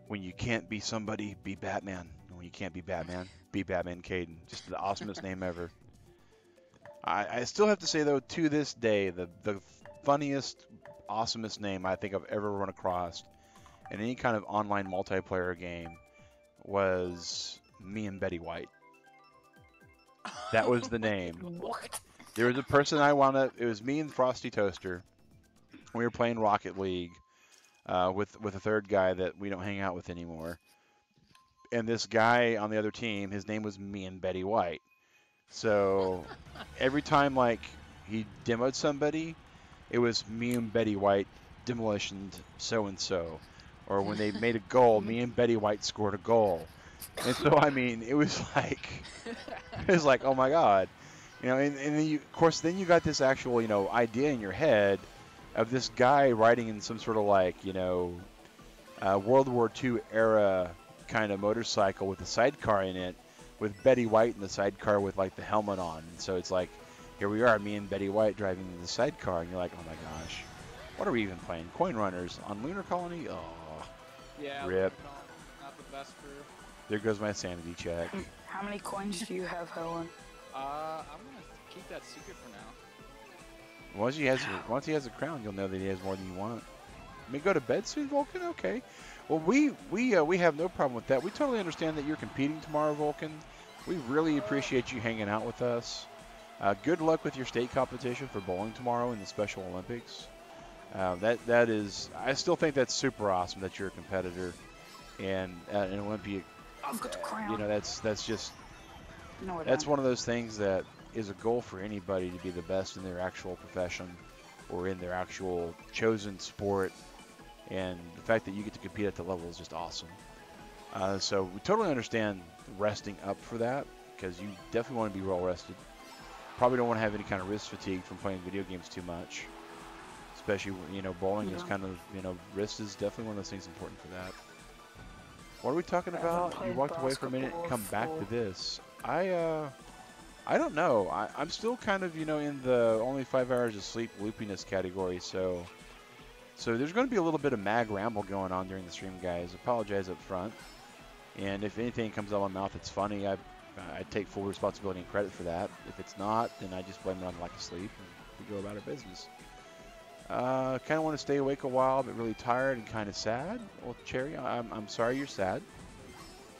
When you can't be somebody, be Batman. When you can't be Batman, be Batman Caden. Just the awesomest name ever. I still have to say, though, to this day, the funniest, awesomest name I think I've ever run across in any kind of online multiplayer game was Me and Betty White. That was the name. What? There was a person I wound up, it was me and Frosty Toaster. We were playing Rocket League with a third guy that we don't hang out with anymore. And this guy on the other team, his name was Me and Betty White. So every time like he demoed somebody, it was Me and Betty White demolitioned so and so. Or when they made a goal, Me and Betty White scored a goal. And so I mean, it was like oh my god. You know, and then you, of course, then you got this actual, you know, idea in your head of this guy riding in some sort of like, you know, World War II era kind of motorcycle with a sidecar in it, with Betty White in the sidecar with like the helmet on. And so it's like, here we are, me and Betty White driving in the sidecar, and you're like, oh my gosh, what are we even playing? Coin Runners on Lunar Colony? Oh, Yeah. Rip. Not the best for. there goes my sanity check. How many coins do you have, Helen? I'm gonna keep that secret for now. Once he has a crown, you'll know that he has more than you want. May go to bed soon, Vulcan? Okay. Well, we have no problem with that. We totally understand that you're competing tomorrow, Vulcan. We really appreciate you hanging out with us. Good luck with your state competition for bowling tomorrow in the Special Olympics. That is, I still think that's super awesome that you're a competitor and an Olympic. I've got the crown. You know, that's just No, I that's don't. one of those things that is a goal for anybody to be the best in their actual profession or in their actual chosen sport. And the fact that you get to compete at the level is just awesome. So we totally understand resting up for that. because you definitely want to be well rested. Probably don't want to have any kind of wrist fatigue from playing video games too much. Especially, you know, bowling is kind of, you know, wrist is definitely one of those things important for that. What are we talking about? You walked away for a minute and come back to this. I don't know. I'm still kind of, you know, in the only 5 hours of sleep loopiness category, so there's going to be a little bit of mag ramble going on during the stream, guys. Apologize up front. And if anything comes out of my mouth that's funny, I take full responsibility and credit for that. If it's not, then I just blame it on lack of sleep and we go about our business. Kind of want to stay awake a while, but really tired and kind of sad. Well, Cherry, I'm sorry you're sad.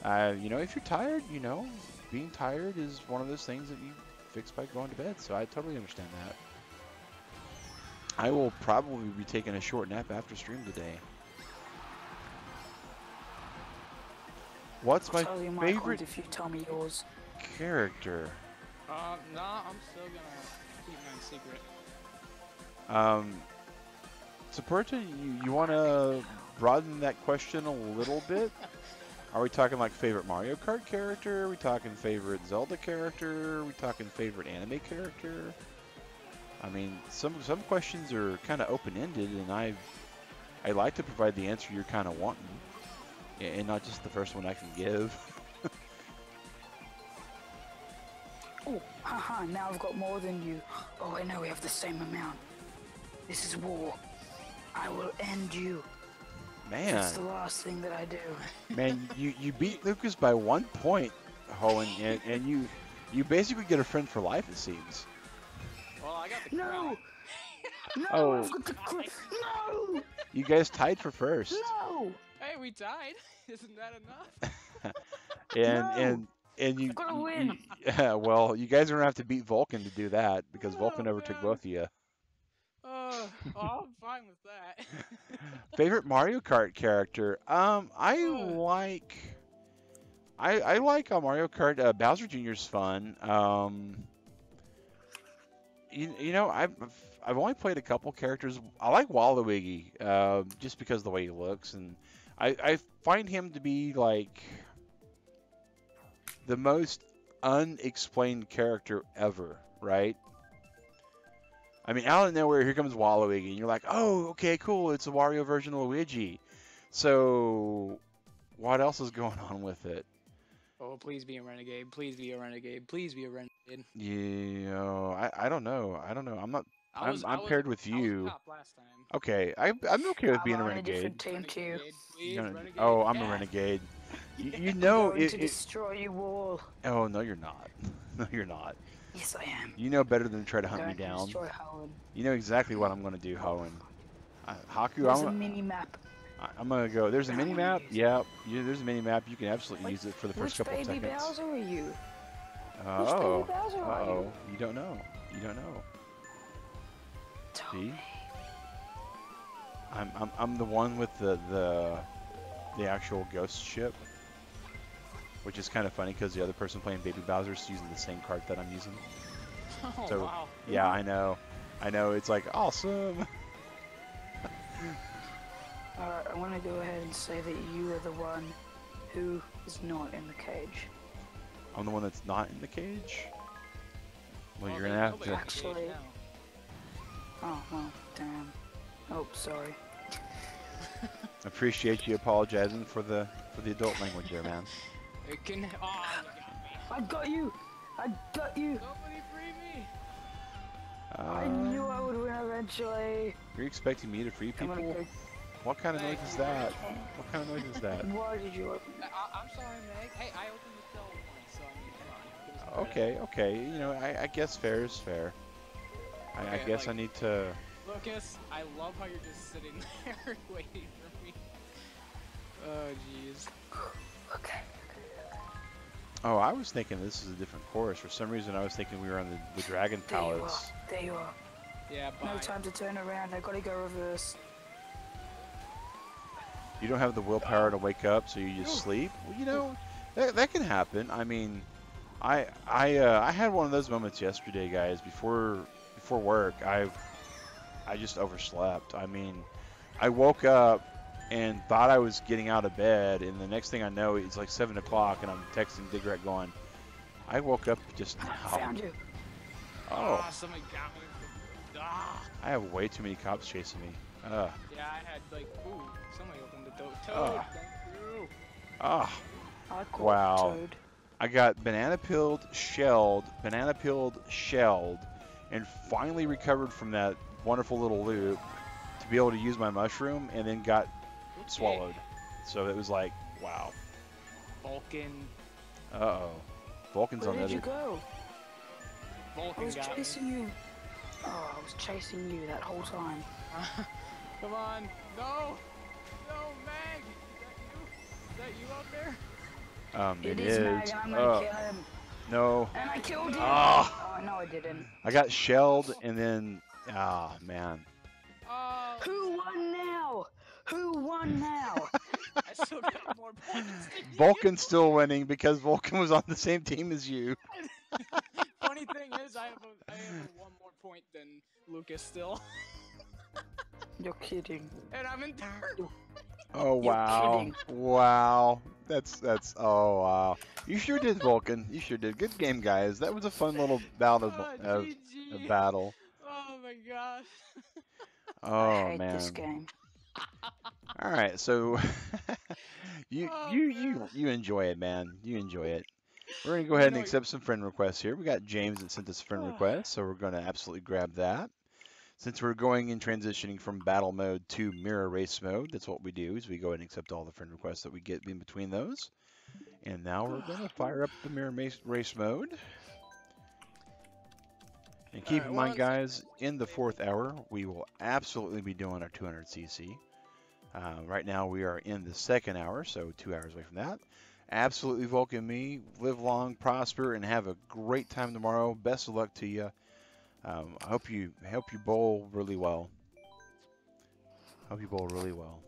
You know, if you're tired, you know, being tired is one of those things that you fix by going to bed. So I totally understand that. I will probably be taking a short nap after stream today. What's my favorite if you tell me yours. character? Nah, I'm still gonna keep mine secret. Saporta, you want to broaden that question a little bit? Are we talking like favorite Mario Kart character? Are we talking favorite Zelda character? Are we talking favorite anime character? I mean, some questions are kind of open-ended, and I like to provide the answer you're kind of wanting, and not just the first one I can give. Oh, haha, now I've got more than you. Oh, I know we have the same amount. This is war. I will end you. Man. That's the last thing that I do. Man, you beat Lucas by 1 point, Hoenn, and you basically get a friend for life, it seems. Well, I got the No! crown. No! Oh. I've got the no! You guys tied for first. No! Hey, we died. Isn't that enough? And you, I've gotta win. yeah, well, you guys are gonna have to beat Vulcan to do that because Vulcan Oh, overtook man. both of you. I'm fine with that. Favorite Mario Kart character? I like Mario Kart. Bowser Jr.'s fun. You know, I've only played a couple characters. I like Waluigi, just because of the way he looks, and I find him to be like the most unexplained character ever, right? I mean, out of nowhere, here comes Waluigi, and you're like, oh, okay, cool, it's a Wario version of Luigi. So, what else is going on with it? Oh, please be a renegade. Please be a renegade. Please be a renegade. You know, I don't know. I don't know. I'm was paired with you. I was top last time. Okay, I'm okay with being a I'm on a renegade. different team too. Please, No, renegade. oh, I'm a Yeah. renegade. You I'm know going to it. destroy you all. Oh no, you're not. No, you're not. Yes, I am. You know better than to try to I'm hunt me going to down. destroy Howard. You know exactly what I'm gonna do, Hoenn. Haku, There's a mini map. I'm gonna go. There's a mini map. Yeah, there's a mini map. You can absolutely use it for the first Which couple baby seconds. Bowser are you? Oh, Which baby Bowser are you? oh, you don't know. You don't know. Tell See? me. I'm the one with the actual ghost ship, which is kind of funny because the other person playing Baby Bowser is using the same card that I'm using. Oh, So wow. yeah, I know. It's like awesome. Alright, I want to go ahead and say that you are the one who is not in the cage. I'm the one that's not in the cage. Well, you're there's gonna have nobody to. in the cage Actually- now. Oh, well, damn. Oh, sorry. Appreciate you apologizing for the adult language there, man. It can. Oh, you got me. I got you! I got you! Nobody free me. I knew I would win eventually. You're expecting me to free I'm gonna people? go. What kind of noise is that? What kind of noise is that? Why did you open I'm sorry, Meg. Hey, I opened the cell once, so I mean, come on. Give us credit. Okay. You know, I guess fair is fair. I Okay, guess I like- need to. Lucas, I love how you're just sitting there waiting for me. Oh, jeez. Okay. Oh, I was thinking this is a different course. For some reason, I was thinking we were on the Dragon There you are. Palace. There you are. Yeah, bye. No time to turn around. I gotta go reverse. You don't have the willpower to wake up, so you just sleep. Well, you know, that can happen. I mean, I had one of those moments yesterday, guys. Before work, I just overslept. I mean, I woke up and thought I was getting out of bed, and the next thing I know, it's like 7 o'clock, and I'm texting Digret going, I woke up just I now. found you. Oh, Somebody got me. Ah. I have way too many cops chasing me. Yeah, I had like, ooh, somebody opened the door. Toad, Ah. thank you. Ah, I caught wow. Toad. I got banana peeled, shelled, and finally recovered from that wonderful little loop to be able to use my mushroom, and then got Okay. swallowed. So it was like, wow. Vulcan. Uh-oh. Vulcan's Where on did the you other. go? I Vulcan was got chasing you. Oh, I was chasing you that whole time. me. Come on. No. No, Mag. Is that you out there? It It is Mag, is. and I'm gonna kill him. No. And I killed him. Ah. Oh, no, I didn't. I got shelled, and then, man. Oh, Who won now? Who won now? I still got more points than you. Vulcan's still winning because Vulcan was on the same team as you. Funny thing is, I have one more point than Lucas still, You're kidding. and I'm in third. Oh You're wow. kidding. Wow. That's oh wow. You sure did, Vulcan. You sure did. Good game, guys. That was a fun little bout of GG. battle. Oh my gosh. I Oh hate this man. game. All right, so you Oh you man. you you enjoy it, man. You enjoy it. We're gonna go You ahead and know. accept some friend requests here. We got James that sent us a friend request, so we're gonna absolutely grab that. Since we're going and transitioning from battle mode to mirror race mode, that's what we do is we go ahead and accept all the friend requests that we get in between those. And now we're gonna fire up the mirror race mode. And keep Alright, in mind, one second. guys, in the fourth hour, we will absolutely be doing our 200cc. Right now, we are in the second hour, so 2 hours away from that. Absolutely, Vulcan me. Live long, prosper, and have a great time tomorrow. Best of luck to you. I hope you bowl really well. Hope you bowl really well.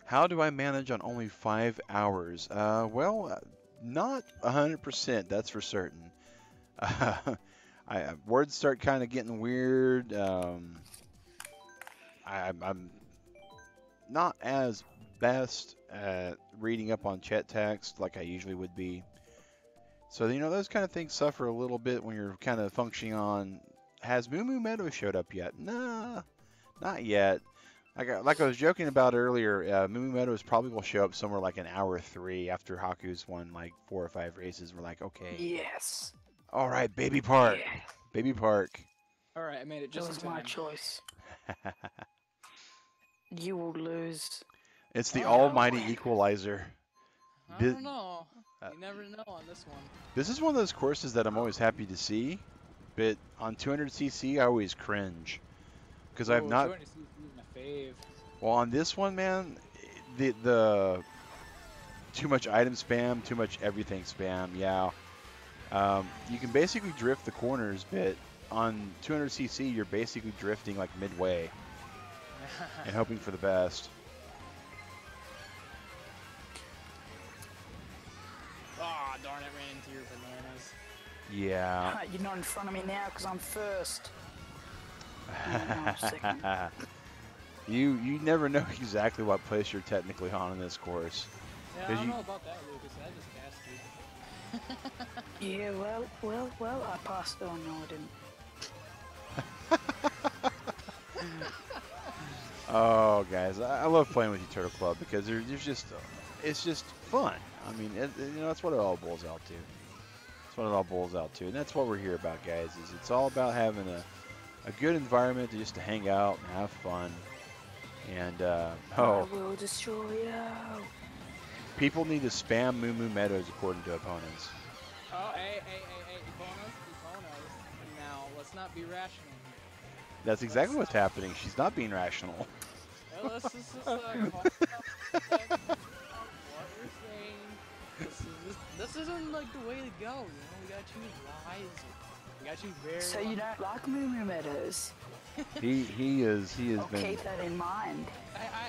How do I manage on only 5 hours? Not 100%, that's for certain. Words start kind of getting weird. I'm not as best at reading up on chat text like I usually would be. So, those kind of things suffer a little bit when you're kind of functioning on. Has Moo Moo Meadow showed up yet? Nah, not yet. Like I was joking about earlier, Moo Moo Meadows probably will show up somewhere like an hour 3 after Haku's won like 4 or 5 races. We're like, okay, Yes. all right, Baby Park, Yeah. Baby Park. Alright, I made it That just was in my time. choice. You will lose. It's the Oh, almighty win. equalizer. I don't know. You never know on this one. This is one of those courses that I'm always happy to see, but on 200cc I always cringe because I've not. 200cc is my fave. Well, on this one, man, the too much item spam, too much everything spam. Yeah, you can basically drift the corners, but on 200cc you're basically drifting like midway and hoping for the best. Oh, darn it, ran into your bananas. Yeah. You're not in front of me now because I'm first. No, I'm second. You never know exactly what place you're technically on in this course. Yeah, I don't know about that, Lucas. I just asked you. Yeah, well, I passed. Oh, no, I didn't. Oh, guys, I love playing with you, Turtle Club, because there's just, it's just fun. I mean, that's what it all boils out to. That's what it all boils out to, and that's what we're here about, guys. Is it's all about having a good environment just to hang out and have fun. And I will destroy you. people need to spam Moo Moo Meadows according to opponents. Oh, hey, Ebonos. Now, let's not be rational. That's exactly what's happening. She's not being rational. Well, let's just call out what we're saying. This isn't like the way to go, you know? We gotta choose wisely. We gotta choose very So you don't like Moo Moo Meadows? He has I'll been. keep that in mind.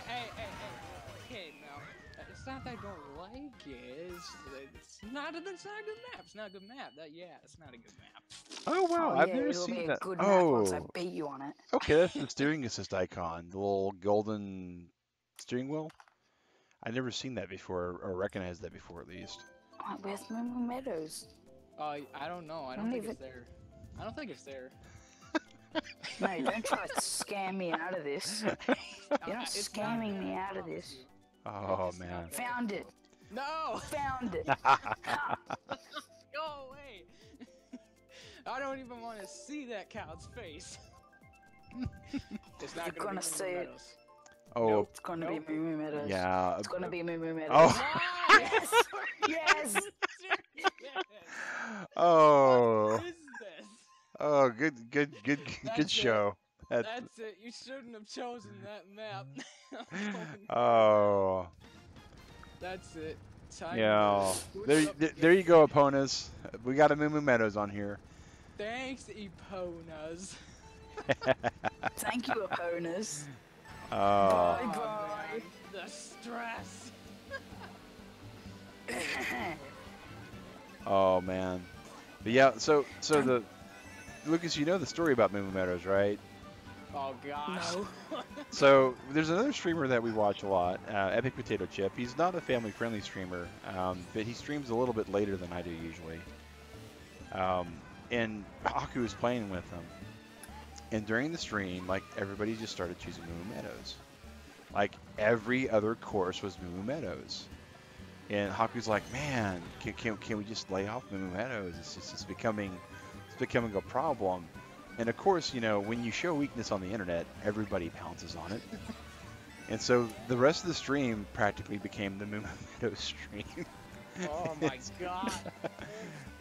Hey, okay, now, it's not that I don't like it, it's not a good map, it's not a good map, it's not a good map. Oh wow, Oh, I've yeah, never it'll seen be a that. good map once I Oh, beat you on it. okay, that's the steering assist icon, the little golden steering wheel. I've never seen that before or recognized that before, at least. Where's Moo Meadows? I don't know. I don't think it's there. I don't think it's there. No, don't try to scam me out of this. You're not It's scamming there, me I out of promise this. you. Oh It's not man. there. Found it. No! Found it. Go away! I don't even want to see that cow's face. It's not You're gonna gonna be say it. Meadows. Oh Nope. It's gonna Nope. be Moo Meadows. yeah. It's gonna be Moo Meadows. Oh. Yes! Yes! Oh. What is this? Oh, good That's show. That's it. You shouldn't have chosen that map. Oh. That's it. Time Yeah. to switch There, up the there you game. go, opponents. We got a Moo Meadows on here. Thanks, Eponas. Thank you, opponents. Oh. Bye. Man, the stress. Oh man. But yeah. So the Lucas, you know the story about Moo Meadows, right? Oh gosh. No. So there's another streamer that we watch a lot, Epic Potato Chip. He's not a family-friendly streamer, but he streams a little bit later than I do usually. And Haku was playing with him, and during the stream, like everybody just started choosing Moo Meadows. Like every other course was Moo Meadows, and Haku's like, "Man, can we just lay off Moo Meadows? It's becoming a problem." And of course, you know, when you show weakness on the internet, everybody pounces on it. And so the rest of the stream practically became the Moo Meadows stream. Oh my god.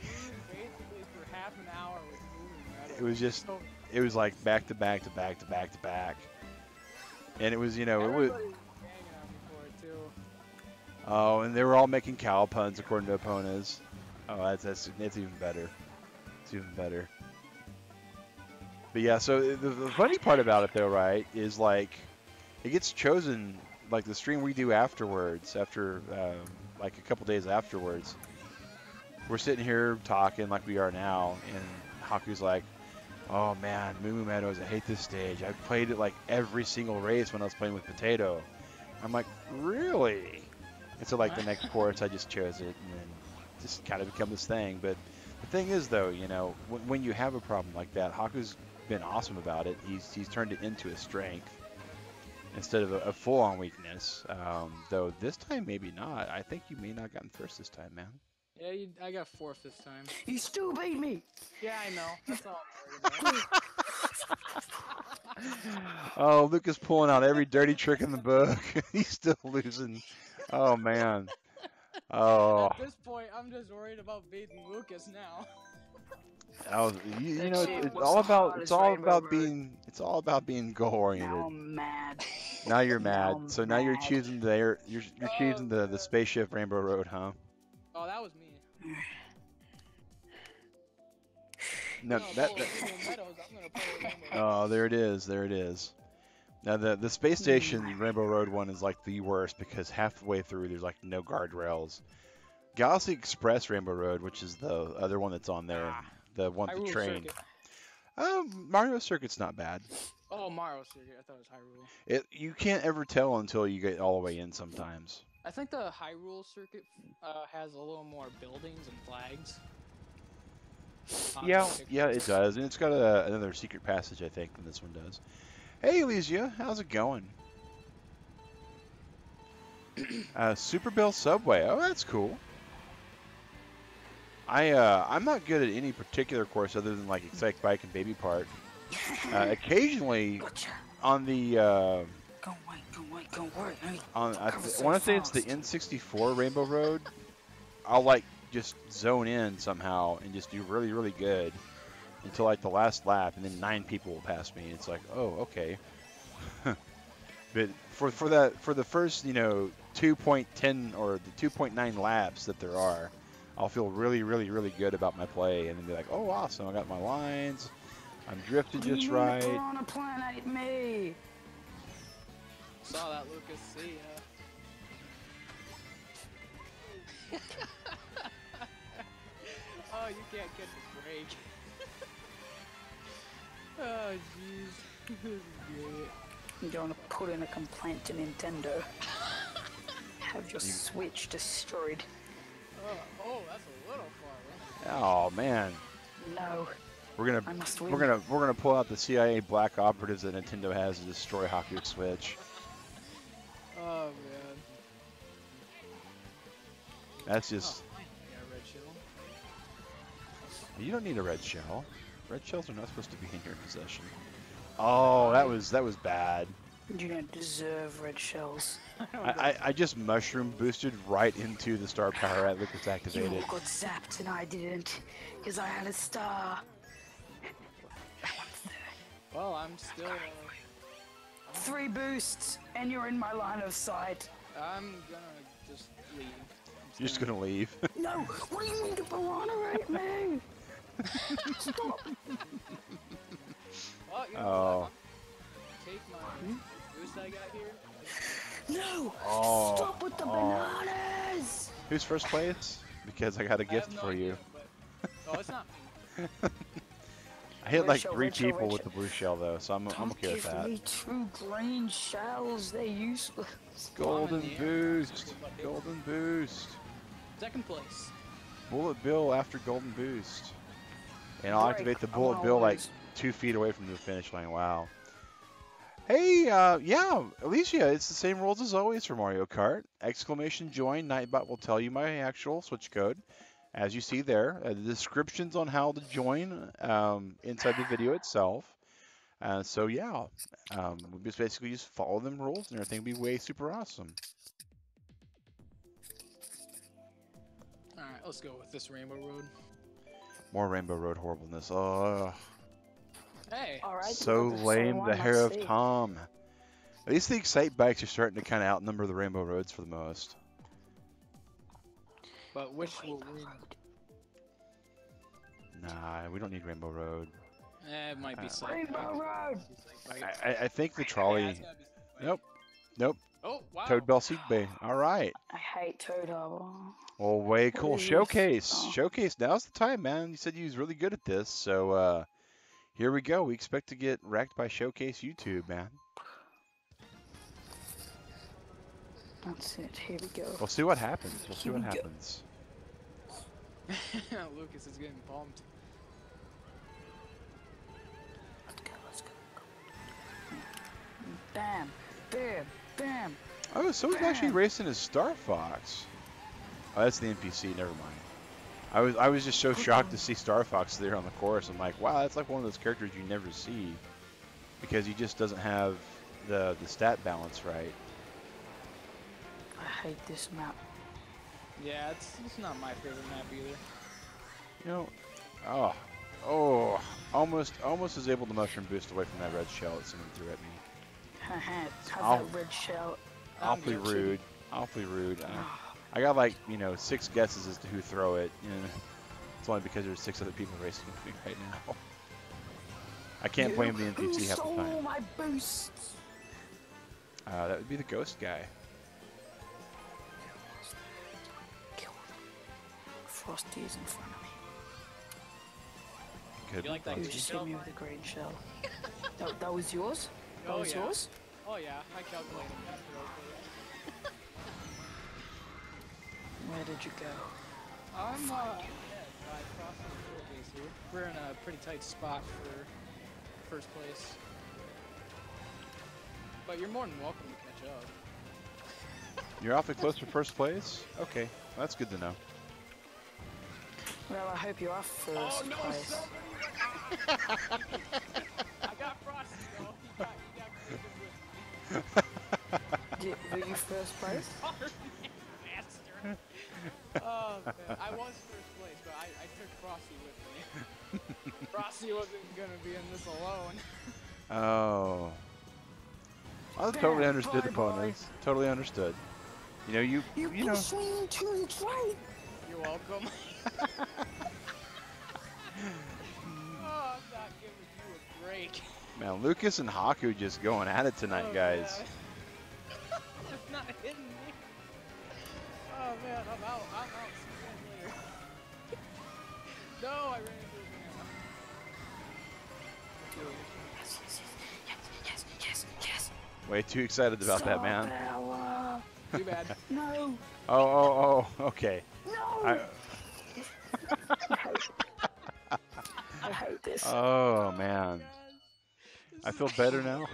Basically for half an hour with Moo It was just, So it was like back to back to back to back to back. And it was, you know, it was, everybody was banging on me for it too. oh, and they were all making cow puns according to opponents. Oh, that's even better. It's even better. But yeah, so the funny part about it though, right, is like it gets chosen like the stream we do afterwards, after like a couple days afterwards. We're sitting here talking like we are now, and Haku's like, "Oh man, Moo Meadows, I hate this stage. I played it like every single race when I was playing with Potato." I'm like, "Really?" And so like the next course, I just chose it, and then just kind of become this thing. But the thing is, though, you know, when you have a problem like that, Haku's been awesome about it. He's turned it into a strength instead of a full-on weakness. Though this time maybe not. I think you may not have gotten first this time, man. Yeah, I got fourth this time. You still beat me. Yeah, I know. That's all I'm worried about. Oh, Lucas pulling out every dirty trick in the book. He's still losing. Oh man. Oh, At this point, I'm just worried about beating Lucas now. you know, Shit, it's what's all the about hardest Rainbow Road? it's all about being goal oriented. Now I'm mad. Now you're Now mad. I'm So now you're mad. choosing you're choosing the spaceship Rainbow Road, huh? Oh, that was me. No, I'm gonna that. pull Rainbow Meadows, I'm gonna pull Rainbow Oh, there it is. There it is. Now the space station Rainbow Road one is like the worst because halfway through there's like no guardrails. Galaxy Express Rainbow Road, which is the other one that's on there, the one with the Hyrule train. Circuit. Mario Circuit's not bad. Oh, Mario Circuit. I thought it was Hyrule. You can't ever tell until you get all the way in sometimes. I think the Hyrule Circuit has a little more buildings and flags. Yeah, it does, and it's got another secret passage I think than this one does. Hey, Elysia, how's it going? Super Bell Subway. Oh, that's cool. I'm not good at any particular course other than like Excite Bike and Baby Park. Occasionally Gotcha. on the Go away. on I Cover so want to say it's the fast. N64 Rainbow Road. I'll like just zone in somehow and just do really really good until like the last lap, and then 9 people will pass me. It's like, oh, okay. But for the first 2.10 or the 2.9 laps that there are, I'll feel really really really good about my play, and then be like, oh awesome, I got my lines, I'm drifting just right. Piranha Planet me. Saw that, Lucas. See ya. Oh, you can't get the break. Oh, jeez. This is great. I'm going to put in a complaint to Nintendo. Have your Switch destroyed. Oh, Oh man, No, we're gonna I must win. we're gonna pull out the CIA black operatives that Nintendo has to destroy Haku's Switch. Oh man. That's Oh, just finally I got a red shell. you don't need a red shell. Red shells are not supposed to be in your possession. Oh, that was bad. You don't deserve red shells. I just mushroom boosted right into the star power at Lucas You activated. all got zapped and I didn't, because I had a star. Well, I'm still. 3 boosts, and you're in my line of sight. I'm gonna just leave. You're just gonna leave. No, what do you mean to piranha at me? Stop. Well, you know Oh. what? Take my boost I got here. No, Oh, stop with the bananas. Who's first place? Because I got a I gift have no for idea, you. but... Oh, it's not me. I hit Red like shell, 3 red shell, people red with the blue shell though, so I'm Don't okay with give that. me 2 green shells, they're useless. Golden the air. boost, golden boost. Second place. Bullet bill after golden boost, and I'll Break. activate the I bullet wanna bill like lose. 2 feet away from the finish line. Wow. Hey, yeah, Alicia, it's the same rules as always for Mario Kart. Exclamation join, Nightbot will tell you my actual switch code. As you see there, the descriptions on how to join inside the video itself. So yeah, we just basically just follow them rules and everything will be way super awesome. Alright, let's go with this Rainbow Road. More Rainbow Road horribleness. Oh, Hey! Alright, so well, lame, one, the hair let's of see. Tom. At least the Excite bikes are starting to kind of outnumber the Rainbow Roads for the most. But which will win? Nah, we don't need Rainbow Road. It might be Psych Rainbow Road. I think the trolley. Nope. Nope. Oh, wow. Toad Bell Seed Bay. All right. I hate Toad Harbor. Well, way cool. is this? Showcase. Oh. Showcase. Now's the time, man. You said you was really good at this, so here we go. We expect to get wrecked by Showcase YouTube, man. That's it, here we go. We'll see what happens. We'll see Here what we go. happens. Lucas is getting pumped. Let's go. Bam, bam, bam. Oh, someone's actually Bam. racing as Star Fox. Oh, that's the NPC. Never mind. I was just so shocked to see Star Fox there on the course. I'm like, wow, that's like one of those characters you never see because he just doesn't have the stat balance right. I hate this map. Yeah, it's not my favorite map either. You know, almost was able to mushroom boost away from that red shell that someone threw at me. Haha, I'll- have that red shell. Awfully good. rude. Awfully rude. I got like 6 guesses as to who throw it. You know, it's only because there's 6 other people racing with me right now. I can't blame the Who NPC half the stole time. my boosts? That would be the ghost guy. Kill him. Frosty is in front of me. Could You like that You green just shell? hit me with a green shell. that was yours? That Oh, was yeah. yours? Oh yeah, I calculated that real quick. Where did you go? I'm ahead by crossing the showcase here. We're in a pretty tight spot for first place. But you're more than welcome to catch up. You're awfully close for first place? Okay, well, that's good to know. Well, I hope you are first place. I got Frosty though. He got good with me. Were you first place? Bastard. Oh man, I was first place, but I took Frosty with me. Frosty wasn't gonna be in this alone. Oh. I totally understood, opponents. Totally understood. You know, you know. pushed me into the train. You're welcome. Oh, I'm not giving you a break. Man, Lucas and Haku just going at it tonight, Oh, guys. man. It's not hitting me. Oh man, I'm out. See you guys later. No, I ran into a Yes. Way too excited about that, man. Power. Too bad. No. Oh, okay. No. I, I hate Oh man, This I is feel better now.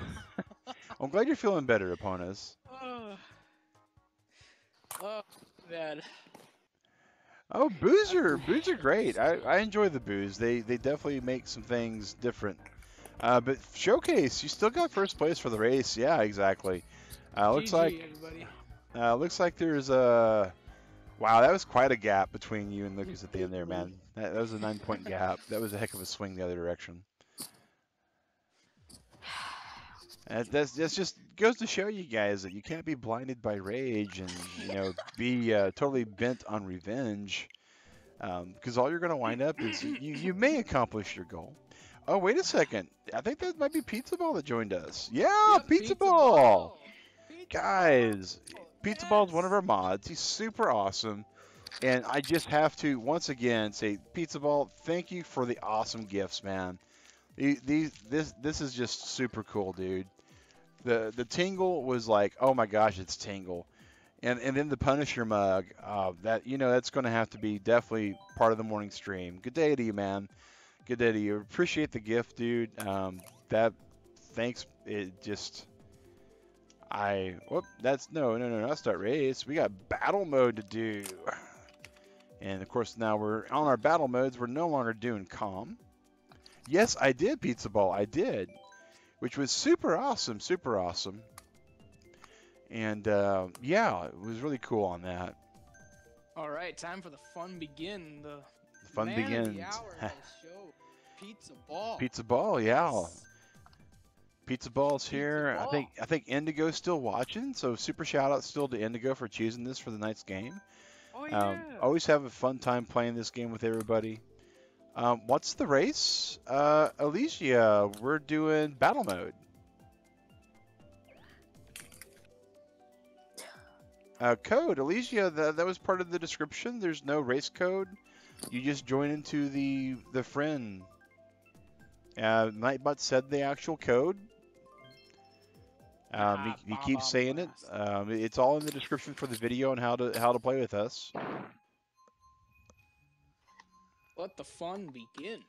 I'm glad you're feeling better, Eponus. oh, oh man. Oh, I'm booze are great. I enjoy the booze. They definitely make some things different. But showcase, you still got first place for the race. Yeah, exactly. Looks GG, like everybody. there's a wow. That was quite a gap between you and Lucas at the end there, man. That was a 9 point gap. That was a heck of a swing the other direction. That's just goes to show you guys that you can't be blinded by rage and be totally bent on revenge. Because all you're going to wind up is you may accomplish your goal. Oh, wait a second. I think that might be Pizza Ball that joined us. Yeah, Yep, Pizza pizza Ball. ball. Pizza Guys, ball. Pizza Ball is one of Yes. our mods. He's super awesome. And I just have to once again say, Pizza Ball, thank you for the awesome gifts, man. This is just super cool, dude. The Tingle was like, oh my gosh, it's Tingle. And then the Punisher mug, that's going to have to be definitely part of the morning stream. Good day to you, man. Good day to you. Appreciate the gift, dude. That thanks. It just that's no. That's not race. We got battle mode to do, and of course now we're on our battle modes. We're no longer doing calm. Yes, I did Pizza Ball. I did, which was super awesome. Super awesome. And yeah, it was really cool on that. All right, time for the fun begin. The Fun man of the begins. hour of the show, Pizza Ball. Pizza Ball, yeah. Yes. Pizza Ball's Pizza here. Ball. I think Indigo's still watching, so super shout out still to Indigo for choosing this for the night's game. Oh yeah. Always have a fun time playing this game with everybody. What's the race? Alicia, we're doing battle mode. Code, Alicia, that was part of the description. There's no race code. You just join into the friend. Nightbot said the actual code. He keeps saying it. It's all in the description for the video on how to play with us. Let the fun begin.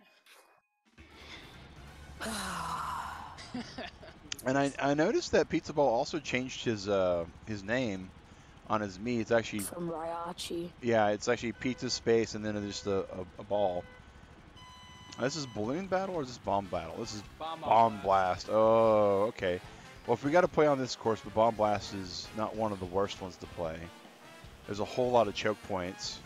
And I noticed that Pizza Ball also changed his name on his Mii. It's actually from Ryachi. Yeah, it's actually pizza space and then just a ball. This is balloon battle or is this bomb battle? This is bomb blast. Oh, okay. Well, if we got to play on this course, but bomb blast is not one of the worst ones to play. There's a whole lot of choke points.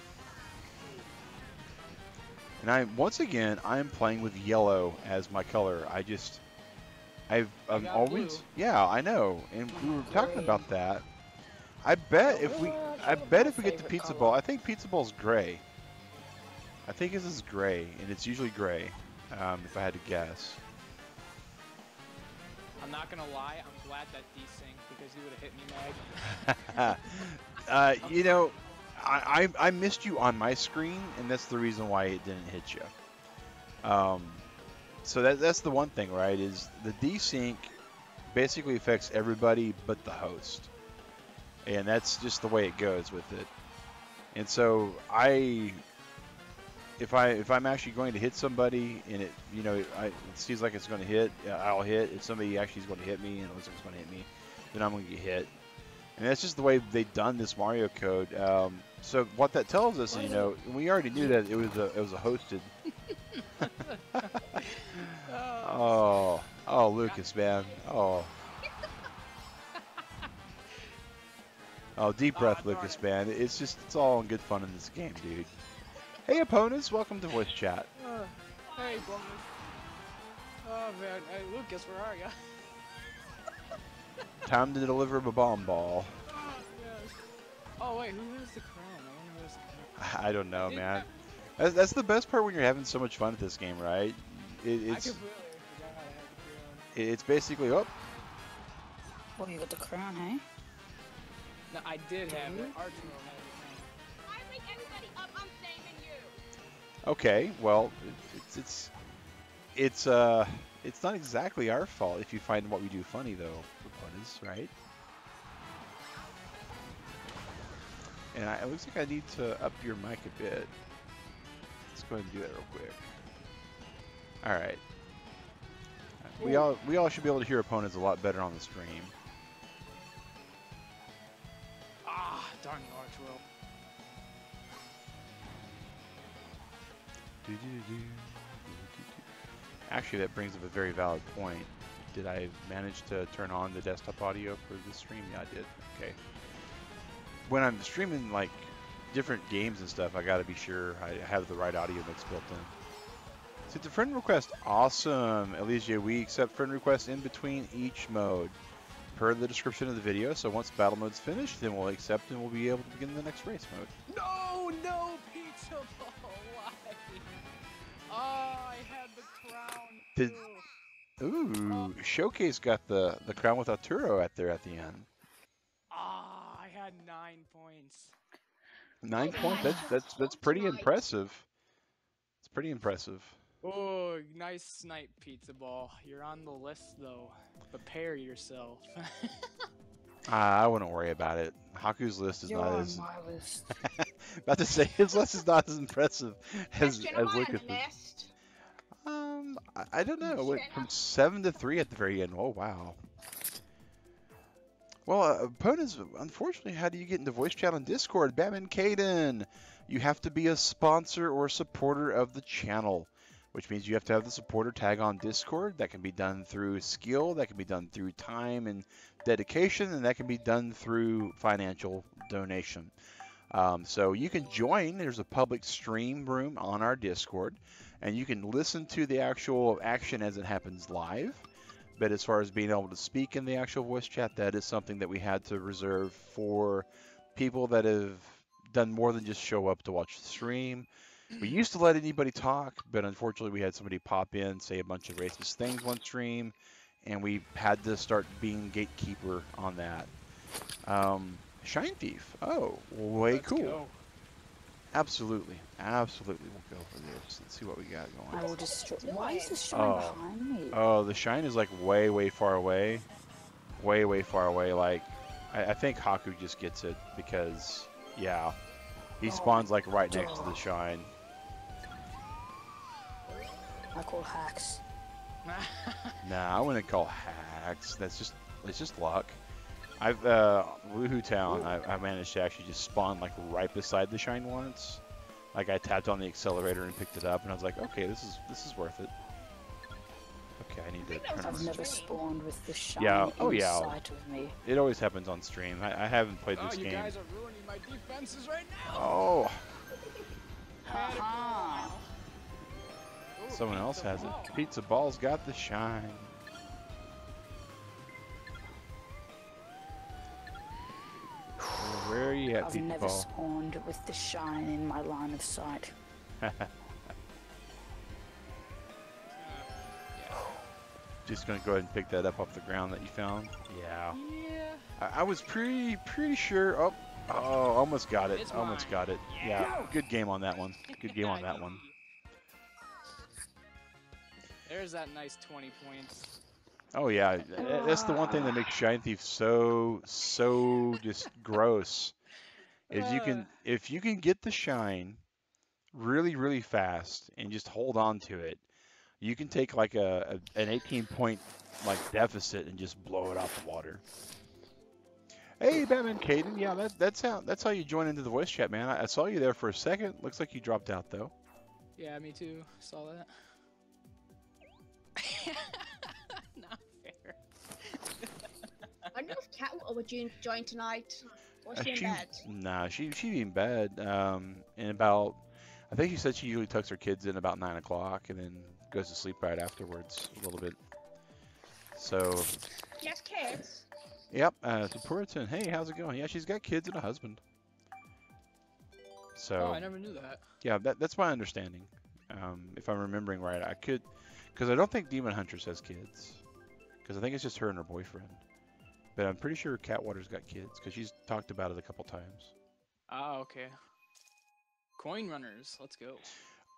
And once again, I'm playing with yellow as my color. I'm always blue. Yeah, I know. And we were talking about that. I bet if we get to Pizza Ball, I think Pizza Ball's gray. I think this is gray, and it's usually gray. If I had to guess. I'm not gonna lie, I'm glad that desynced because he would have hit me, Mag. You know, I missed you on my screen, and that's the reason why it didn't hit you. So that's the one thing, right? Is the desync basically affects everybody but the host, and that's just the way it goes with it. And so if I'm actually going to hit somebody and it seems like it's going to hit, I'll hit. If somebody actually is going to hit me and it looks like it's going to hit me, then I'm going to get hit. And that's just the way they've done this Mario code. So what that tells us, we already knew that it was a hosted. oh, Lucas, man. Oh, deep breath, Lucas, man. It's all in good fun in this game, dude. Hey, opponents, welcome to voice chat. Hey, bonus. Oh man, hey Lucas, where are ya? Time to deliver a bomb ball. Oh, yes. Oh wait, who has the crown? I wonder who has the crown. I don't know, man. That's the best part when you're having so much fun at this game, right? I completely forgot I had the crown. It's basically Oh, you got the crown, hey? No, I did have it. Archero had it. I wake everybody up, I'm saving you. okay. Well, it's not exactly our fault if you find what we do funny, though, opponents, right? And it looks like I need to up your mic a bit. Let's go ahead and do that real quick. All right. We all should be able to hear opponents a lot better on the stream. Ah, darn the arch roll. Actually, that brings up a very valid point. Did I manage to turn on the desktop audio for the stream? Yeah, I did. Okay. When I'm streaming like different games and stuff, I gotta be sure I have the right audio mix built in. So the friend request, awesome. Elysia, we accept friend requests in between each mode, per the description of the video. So once battle mode's finished, then we'll accept and we'll be able to begin the next race mode. No, pizza ball. Why? Oh, I had the crown. Did- too. Ooh, Showcase got the crown with Arturo at there at the end. Ah, I had 9 points. 9 points. That's pretty impressive. It's pretty impressive. Oh, nice snipe, pizza ball. You're on the list though. Prepare yourself. I wouldn't worry about it. Haku's list is You're not on as. my list. About to say his list is not as impressive as Question, am I on Lucas' the is. list? I don't know. Went from 7 to 3 at the very end. Oh wow. Well, opponents, unfortunately, how do you get into voice chat on Discord? Batman Caden, you have to be a sponsor or supporter of the channel, which means you have to have the supporter tag on Discord. That can be done through skill, that can be done through time and dedication, and that can be done through financial donation. So you can join. There's a public stream room on our Discord, and you can listen to the actual action as it happens live. But as far as being able to speak in the actual voice chat, that is something that we had to reserve for people that have done more than just show up to watch the stream. We used to let anybody talk, but unfortunately we had somebody pop in, say a bunch of racist things one stream, and we had to start being gatekeeper on that. Shine Thief. Oh, way Let's cool. go. Absolutely. Absolutely. We'll go for this. Let's see what we got going. I will destroy. Why is this shine Oh. behind me? Oh, the shine is like way, way far away. Way, way far away. Like, I think Haku just gets it because, yeah, he spawns like right next to the shine. I call hacks. Nah, I wouldn't call hacks. It's just luck. Woohoo Town, I managed to actually just spawn like right beside the shine once. Like I tapped on the accelerator and picked it up, and I was like, okay, this is worth it. Okay, I need to turn I've on. never spawned with the shine Yeah, oh in yeah. sight of me. It always happens on stream. I haven't played Oh, this you game. guys are ruining my defenses right now. Oh, Aha! Ooh, someone else pizza has it. ball. Pizza Ball's got the shine. Where are you at, I've Pizza never Ball? spawned with the shine in my line of sight. Just gonna go ahead and pick that up off the ground that you found. Yeah. Yeah. I was pretty sure. Oh, almost got it. It's Almost mine. got it. Yeah. Yeah. Good game on that one. Good game on that one. There's that nice 20 points. Oh yeah, that's the one thing that makes Shine Thief so just gross. Is if you can get the shine really fast and just hold on to it, you can take like an 18-point like deficit and just blow it out the water. Hey, Batman Caden, yeah, that's how you join into the voice chat, man. I saw you there for a second. Looks like you dropped out though. Yeah, me too. Saw that. Not fair. I wonder if Catwater would join tonight. Or is she in She- bed? Nah, she'd be in bed. In about, I think she said she usually tucks her kids in about 9 o'clock and then goes to sleep right afterwards a little bit. So, She has kids. yep. So Puritan, hey, how's it going? Yeah, she's got kids and a husband. So, Oh, I never knew that. yeah, that's my understanding. If I'm remembering right, I could, because I don't think Demon Huntress has kids, because I think it's just her and her boyfriend. But I'm pretty sure Catwater's got kids, because she's talked about it a couple times. Ah, okay. Coin runners, let's go.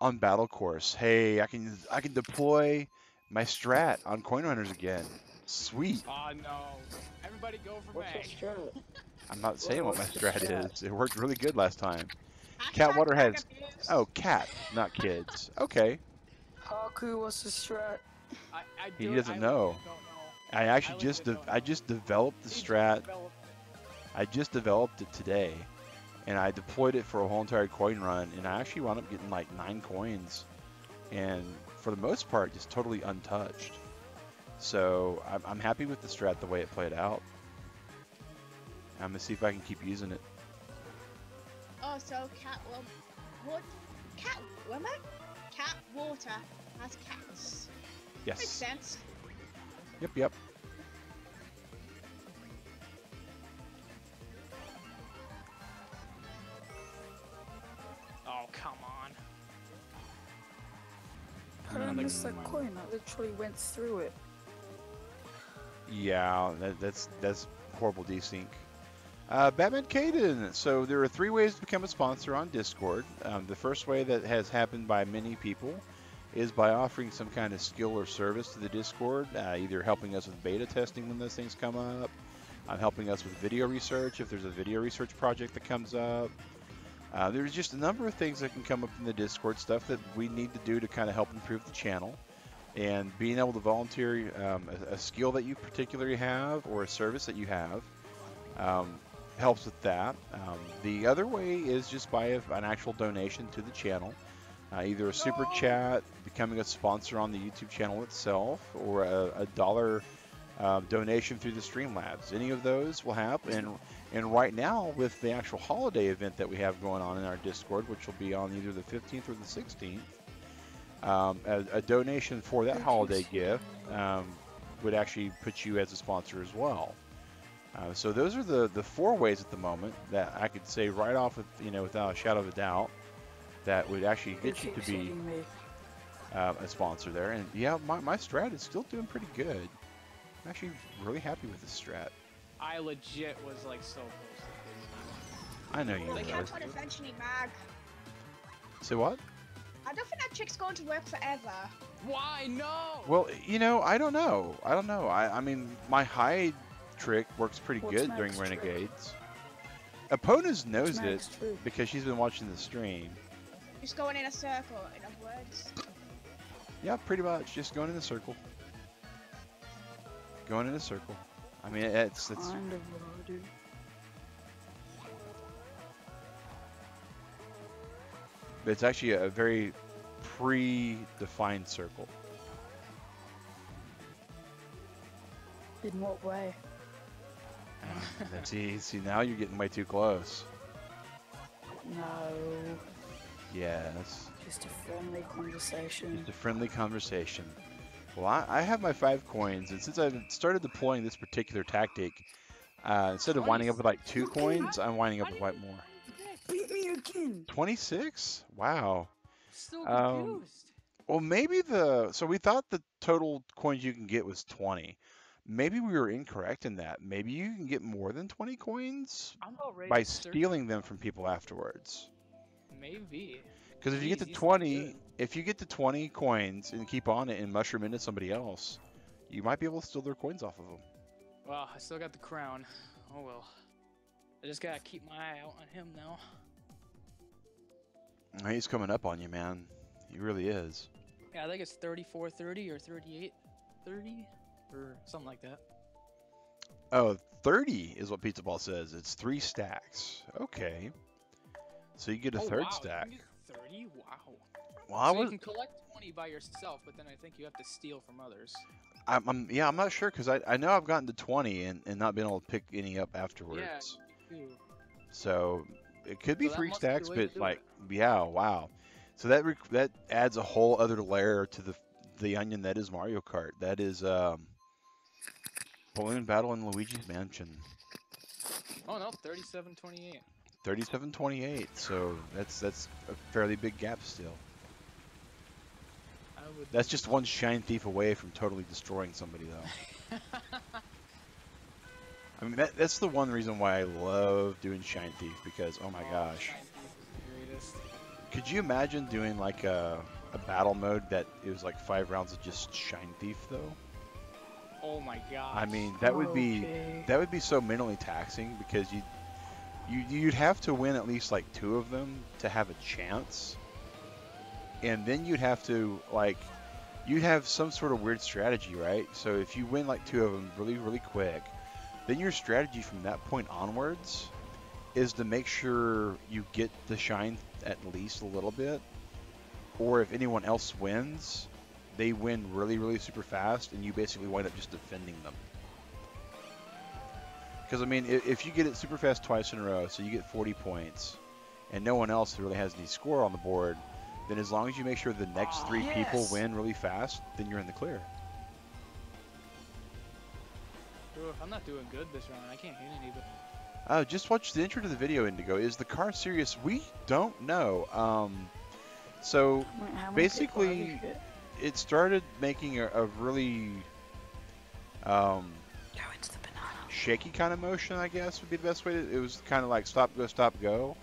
On Battle Course, hey, I can deploy my strat on Coin Runners again. Sweet. Oh no. Everybody go for What's May. your strat? I'm not saying what my what's the strat strat? is. It worked really good last time. Hashtag Catwater has. drag abuse. Oh, cat, not kids. Okay. Haku, what's the strat? He doesn't know. Don't know. I actually legit don't I know. just developed the He just strat. developed- I just developed it today, and I deployed it for a whole entire coin run, and I actually wound up getting like 9 coins, and for the most part, just totally untouched. So I'm happy with the strat the way it played out. I'm gonna see if I can keep using it. Oh, so cat water has cats. Makes Yes. sense. Yep. Oh, come on. How did I miss that coin? I literally went through it. Yeah, that's horrible desync. Batman Caden. So there are 3 ways to become a sponsor on Discord. The first way that has happened by many people is by offering some kind of skill or service to the Discord, either helping us with beta testing when those things come up, helping us with video research if there's a video research project that comes up. There's just a number of things that can come up in the Discord, stuff that we need to do to kind of help improve the channel. And being able to volunteer a skill that you particularly have or a service that you have helps with that. The other way is just by an actual donation to the channel, either a super chat, becoming a sponsor on the YouTube channel itself, or a dollar donation through the Streamlabs. Any of those will happen. And right now, with the actual holiday event that we have going on in our Discord, which will be on either the 15th or the 16th, a donation for that holiday gift would actually put you as a sponsor as well. So those are the 4 ways at the moment that I could say right off, without a shadow of a doubt, that would actually get you to be a sponsor there. And yeah, my strat is still doing pretty good. I'm actually really happy with this strat. I legit was like so close to I know you The were. cat's gonna eventually mag. Say what? I don't think that trick's going to work forever. this. Why no? Well, I don't know. I mean, my hide trick works pretty What's good during Mac's trick? Renegades. Eponas knows it Mac's trick? because she's been watching the stream. Just going in a circle, in other words. Yeah, pretty much. Just going in a circle. Going in a circle. I mean, it's Kind of what I do. it's actually a very pre-defined circle. In what way? That's easy. Now you're getting way too close. No, Yes. just a friendly conversation. Just a friendly conversation. Well, I have my 5 coins, and since I've started deploying this particular tactic, instead of winding up with like 2 coins, I'm winding up with quite more. Beat me again! 26? Wow. Still confused. Well, maybe so we thought the total coins you can get was 20. Maybe we were incorrect in that. Maybe you can get more than 20 coins I'm about ready by to search stealing them from people afterwards. Maybe. Because if you get to Jeez, these 20, sound good. if you get to 20 coins and keep on it and mushroom into somebody else, you might be able to steal their coins off of them. Well, I still got the crown. Oh well. I just gotta keep my eye out on him now. He's coming up on you, man. He really is. Yeah, I think it's 34-30 or 38-30 or something like that. Oh, 30 is what Pizza Ball says. It's 3 stacks. Okay. So you get a third wow, stack. You can get 30? Wow. Well, I So you was, can collect 20 by yourself, but then I think you have to steal from others. I'm not sure because I know I've gotten to 20 and not been able to pick any up afterwards. Ew. So it could be So that 3 must be the stacks, way to but do like, it. yeah, wow. So that adds a whole other layer to the onion that is Mario Kart. That is Balloon Battle in Luigi's Mansion. Oh no, 37-28. 37-28. So that's a fairly big gap still. I would. That's just one Shine Thief away from totally destroying somebody, though. I mean, that's the one reason why I love doing Shine Thief, because, oh my gosh. Shine Thief is the greatest. Could you imagine doing like a battle mode that it was like 5 rounds of just Shine Thief, though? Oh my gosh. I mean, that would be so mentally taxing, because you'd have to win at least like 2 of them to have a chance. and then you'd have to like you'd have some sort of weird strategy, right? So if you win like 2 of them really, really quick, then your strategy from that point onwards is to make sure you get the shine at least a little bit, or if anyone else wins, they win really, really super fast, and you basically wind up just defending them. Because, I mean, if you get it super fast twice in a row, so you get 40 points, and no one else really has any score on the board, then as long as you make sure the next 3 people win really fast, then you're in the clear. Ooh, I'm not doing good this round. I can't hit anybody. Just watch the intro to the video, Indigo. Is the car serious? We don't know. So basically, it started making a really shaky kind of motion, I guess would be the best way to. It was kind of like stop, go,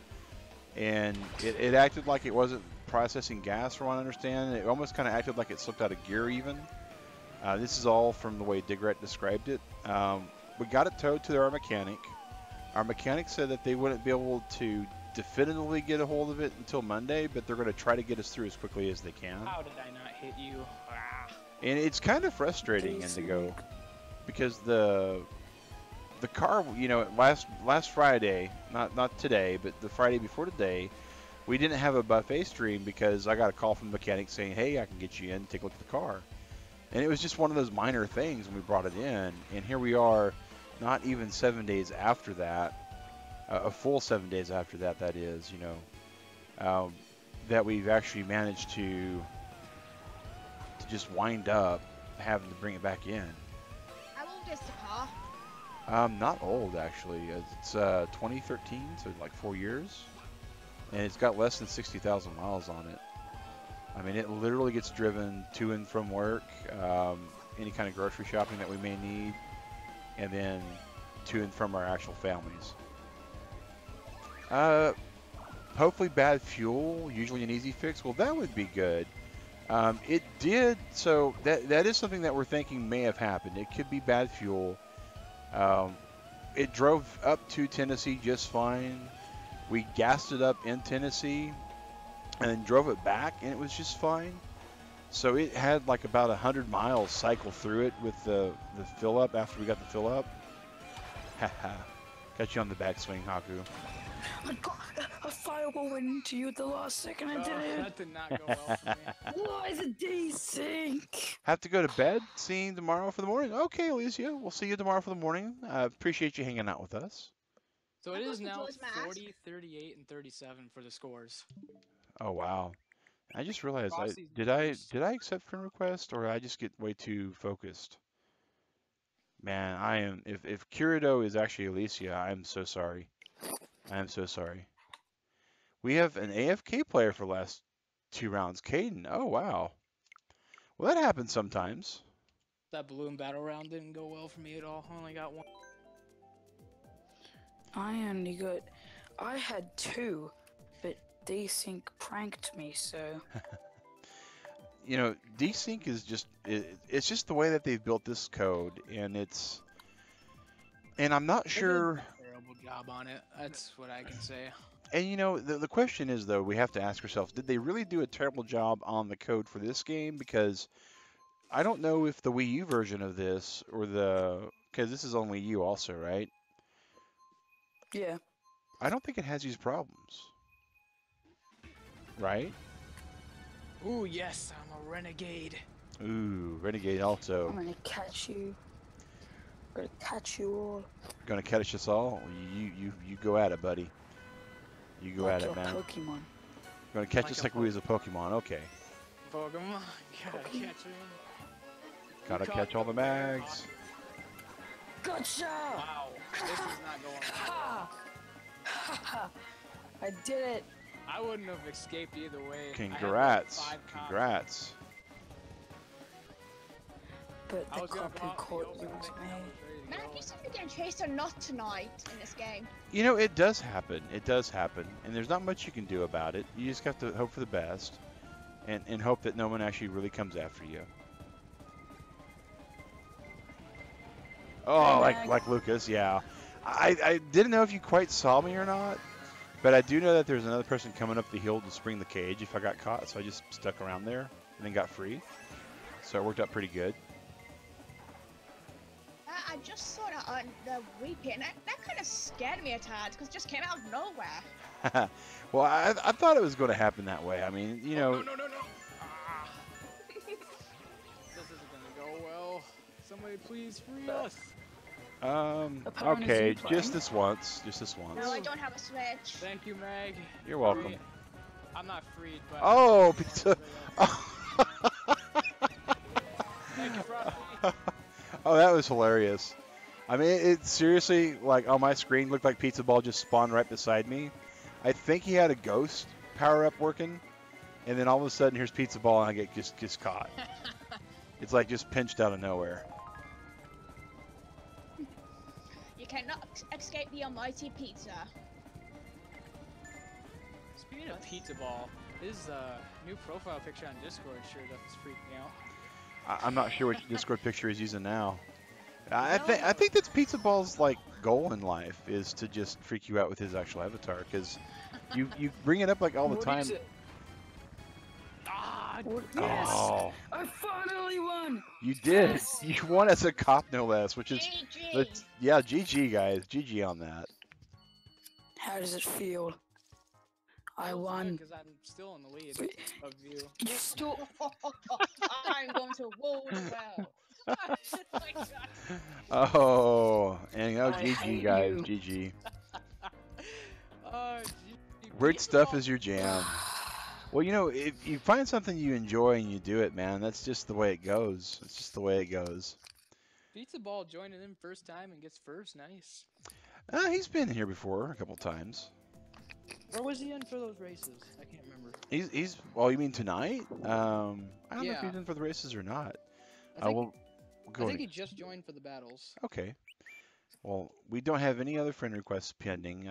and it acted like it wasn't processing gas, from what I understand. It almost kind of acted like it slipped out of gear even. This is all from the way Digret described it. We got it towed to our mechanic. Our mechanic said that they wouldn't be able to definitively get a hold of it until Monday, but they're going to try to get us through as quickly as they can. How did I not hit you? Ah. And it's kind of frustrating, Indigo, because the car, you know, last Friday, not today, but the Friday before today, we didn't have a buffet stream because I got a call from the mechanic saying, hey, I can get you in, take a look at the car. And it was just one of those minor things when we brought it in, and here we are, not even 7 days after that, a full 7 days after that, that is, you know, that we've actually managed to just wind up having to bring it back in. How old is the car? Not old, actually. It's 2013, so like 4 years. And it's got less than 60,000 miles on it. I mean, it literally gets driven to and from work, any kind of grocery shopping that we may need, and then to and from our actual families. Hopefully bad fuel, usually an easy fix. Well, that would be good. It did, so that is something that we're thinking may have happened. It could be bad fuel. It drove up to Tennessee just fine. We gassed it up in Tennessee and then drove it back, and it was just fine. So it had like about 100 miles cycle through it with the fill up after we got the fill up. Haha. Got you on the backswing, Haku. I got a fireball went into you at the last second. I did it. That did not go well for me. Why is it desync? Have to go to bed. See you tomorrow for the morning. Okay, Alicia. We'll see you tomorrow for the morning. Appreciate you hanging out with us. So I it is wasn't now Joy's mask. 40, 38, and 37 for the scores. Oh wow. I just realized Frosty's did worse. I accept friend request, or I just get way too focused? Man, I am if Kirito is actually Alicia, I'm so sorry. I am so sorry. We have an AFK player for the last 2 rounds. Caden. Oh wow. Well, that happens sometimes. That balloon battle round didn't go well for me at all. I only got one. I only got. I had 2, but desync pranked me, so. You know, desync is just it's just the way that they've built this code, and I'm not They sure. did a terrible job on it. That's what I can say. And you know, the question is though, we have to ask ourselves, did they really do a terrible job on the code for this game? Because I don't know if the Wii U version of this or because this is on Wii U also, right? Yeah. I don't think it has these problems. Right? Ooh, yes, I'm a renegade. Ooh, Renegade also. I'm gonna catch you. I'm gonna catch you all. Gonna catch us all? You go at it, buddy. You go Like at it, your man. Pokemon. Gonna catch Like us a like we was a Pokemon. Okay. Pokemon, gotta catch him. Gotta You catch caught all the the mags. Gotcha! Wow, this is not going well. Ha! Ha ha! I did it! I wouldn't have escaped either way. I had, like, Congrats. 5 cops. Congrats. But I the was gonna cop who block the caught open you was thing, me. I was ready to Man, go. you seem to be getting chased or not tonight in this game. You know, it does happen. It does happen. And there's not much you can do about it. You just have to hope for the best and hope that no one actually really comes after you. Oh, Hey, like Mag. like Lucas, yeah. I didn't know if you quite saw me or not. But I do know that there's another person coming up the hill to spring the cage if I got caught, so I just stuck around there and then got free. So it worked out pretty good. I just saw that on the repeat, and that kind of scared me a tad because it just came out of nowhere. Well, I thought it was going to happen that way. I mean, you know. No. Ah. This isn't gonna go well. Somebody please free us. Apparently Okay, you playing. just this once. Just this once. No, I don't have a Switch. Thank you, Meg. You're welcome. I'm not freed, but. Oh, pizza. Thank you, Frosty. Oh, that was hilarious. I mean, it seriously, like, on my screen looked like Pizza Ball just spawned right beside me. I think he had a ghost power-up working, and then all of a sudden, here's Pizza Ball, and I get just caught. It's like just pinched out of nowhere. You cannot escape the almighty pizza. Speaking of Pizza Ball, his new profile picture on Discord sure does freak me out. I'm not sure which Discord picture he's using now. I think that's Pizza Ball's like goal in life is to just freak you out with his actual avatar because you bring it up like all the What time. is it? Ah, Yes! Oh, I finally won! you did. Yes! You won as a cop, no less, which is GG. yeah, GG guys, GG on that. How does it feel? I won. because I'm still in the lead of you. You still. I'm going to rule the world. Oh my God. Oh, and oh, I GG hate guys, you. GG. Gee, Weird Pizza stuff Ball. is your jam. Well, you know, if you find something you enjoy and you do it, man, that's just the way it goes. It's just the way it goes. Pizza Ball joining in first time and gets first. Nice. He's been here before a couple times. Where was he in for those races? I can't remember. He's well, you mean tonight? I don't know if Yeah. he's in for the races or not. I think, We'll go I think in- he just joined for the battles. Okay. Well, we don't have any other friend requests pending.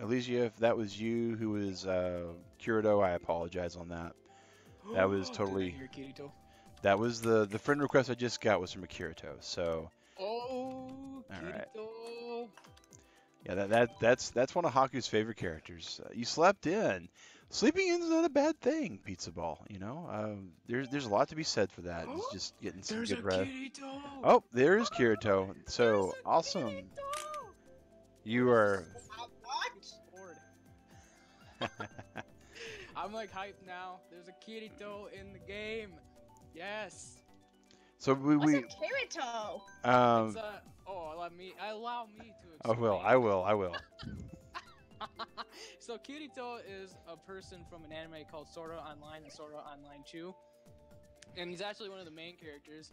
Elysia, if that was you who was Kirito, I apologize on that. That was totally. Dude, you're Kirito. That was the friend request I just got was from a Kirito. So Oh, Alright. Kirito. yeah, that's one of Haku's favorite characters. You slept in. Sleeping in is not a bad thing, Pizza Ball. You know, there's a lot to be said for that. It's just getting some There's good a rest. Kirito. Oh, there is Kirito. So awesome. You are. What? Bored. I'm like hyped now. There's a Kirito in the game. Yes. So we What's a Kirito? It's allow me to I explain. will. I will. So Kirito is a person from an anime called Sword Art Online and Sword Art Online 2. And he's actually one of the main characters.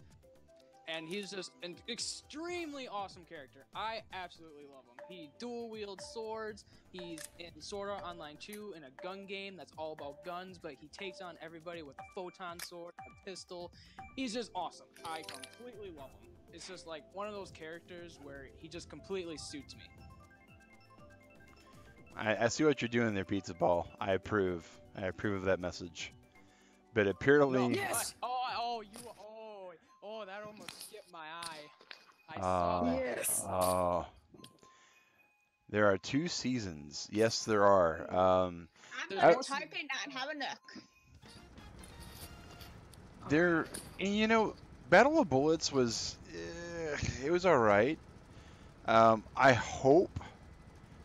And he's just an extremely awesome character. I absolutely love him. He dual wields swords. He's in Sword Art Online 2 in a gun game that's all about guns, but he takes on everybody with a photon sword, a pistol. He's just awesome. I completely love him. It's just like one of those characters where he just completely suits me. I see what you're doing there, Pizza Ball. I approve. I approve of that message. But apparently, Yes! That almost skipped my eye. I saw that. Yes! oh, there are 2 seasons. Yes, there are. I'm There's gonna more type in that and have a look. There, and you know, Battle of Bullets was, it was all right. I hope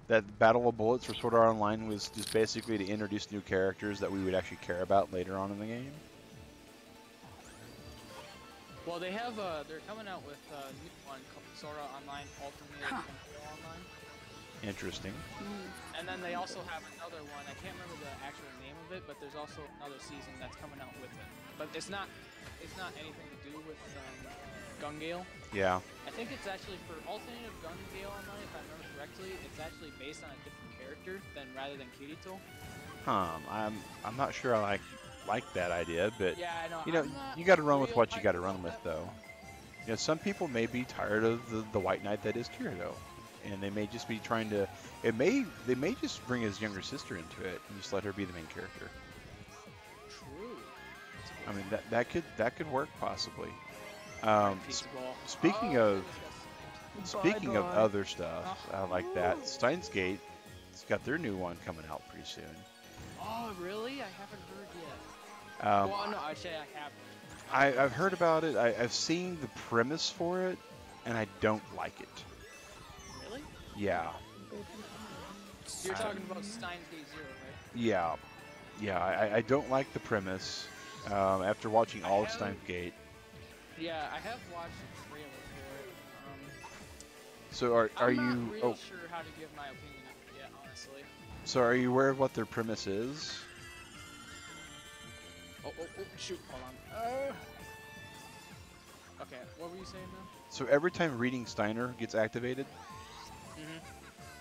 that Battle of Bullets for Sword Art Online was just basically to introduce new characters that we would actually care about later on in the game. Well, they have they're coming out with a new one called Sword Art Online Ultimate Control Online, Interesting. and then they also have another one. I can't remember the actual name of it, but there's also another season that's coming out with it. But it's not anything to do with Gun Gale. Yeah. I think it's actually for Alternative Gun Gale Online, if I remember correctly. It's actually based on a different character rather than Kirito. I'm not sure I like that idea, but Yeah, I know. you know, you got to run with what you got to run with, though. You know, some people may be tired of the White Knight that is Kirito, and they may just be trying to. They may just bring his younger sister into it and just let her be the main character. True. I mean, that could work possibly. Pizza Ball. Speaking Oh, of goodness, that's- speaking of Bye-bye. other stuff like that, Steins Gate It's got their new one coming out pretty soon. Oh, really? I haven't heard yet. Um, Well, no, I say I haven't. I've heard about it. I've seen the premise for it, and I don't like it. Really? Yeah, You're talking about Steins Gate Zero, right? yeah, yeah. I don't like the premise. After watching all of haven't- Steins Gate. Yeah, I have watched the trailer for it. So are I'm you? not real Oh, sure how to give my opinion on it yet, honestly. so are you aware of what their premise is? Oh, shoot, hold on. Okay, what were you saying now? So every time reading Steiner gets activated.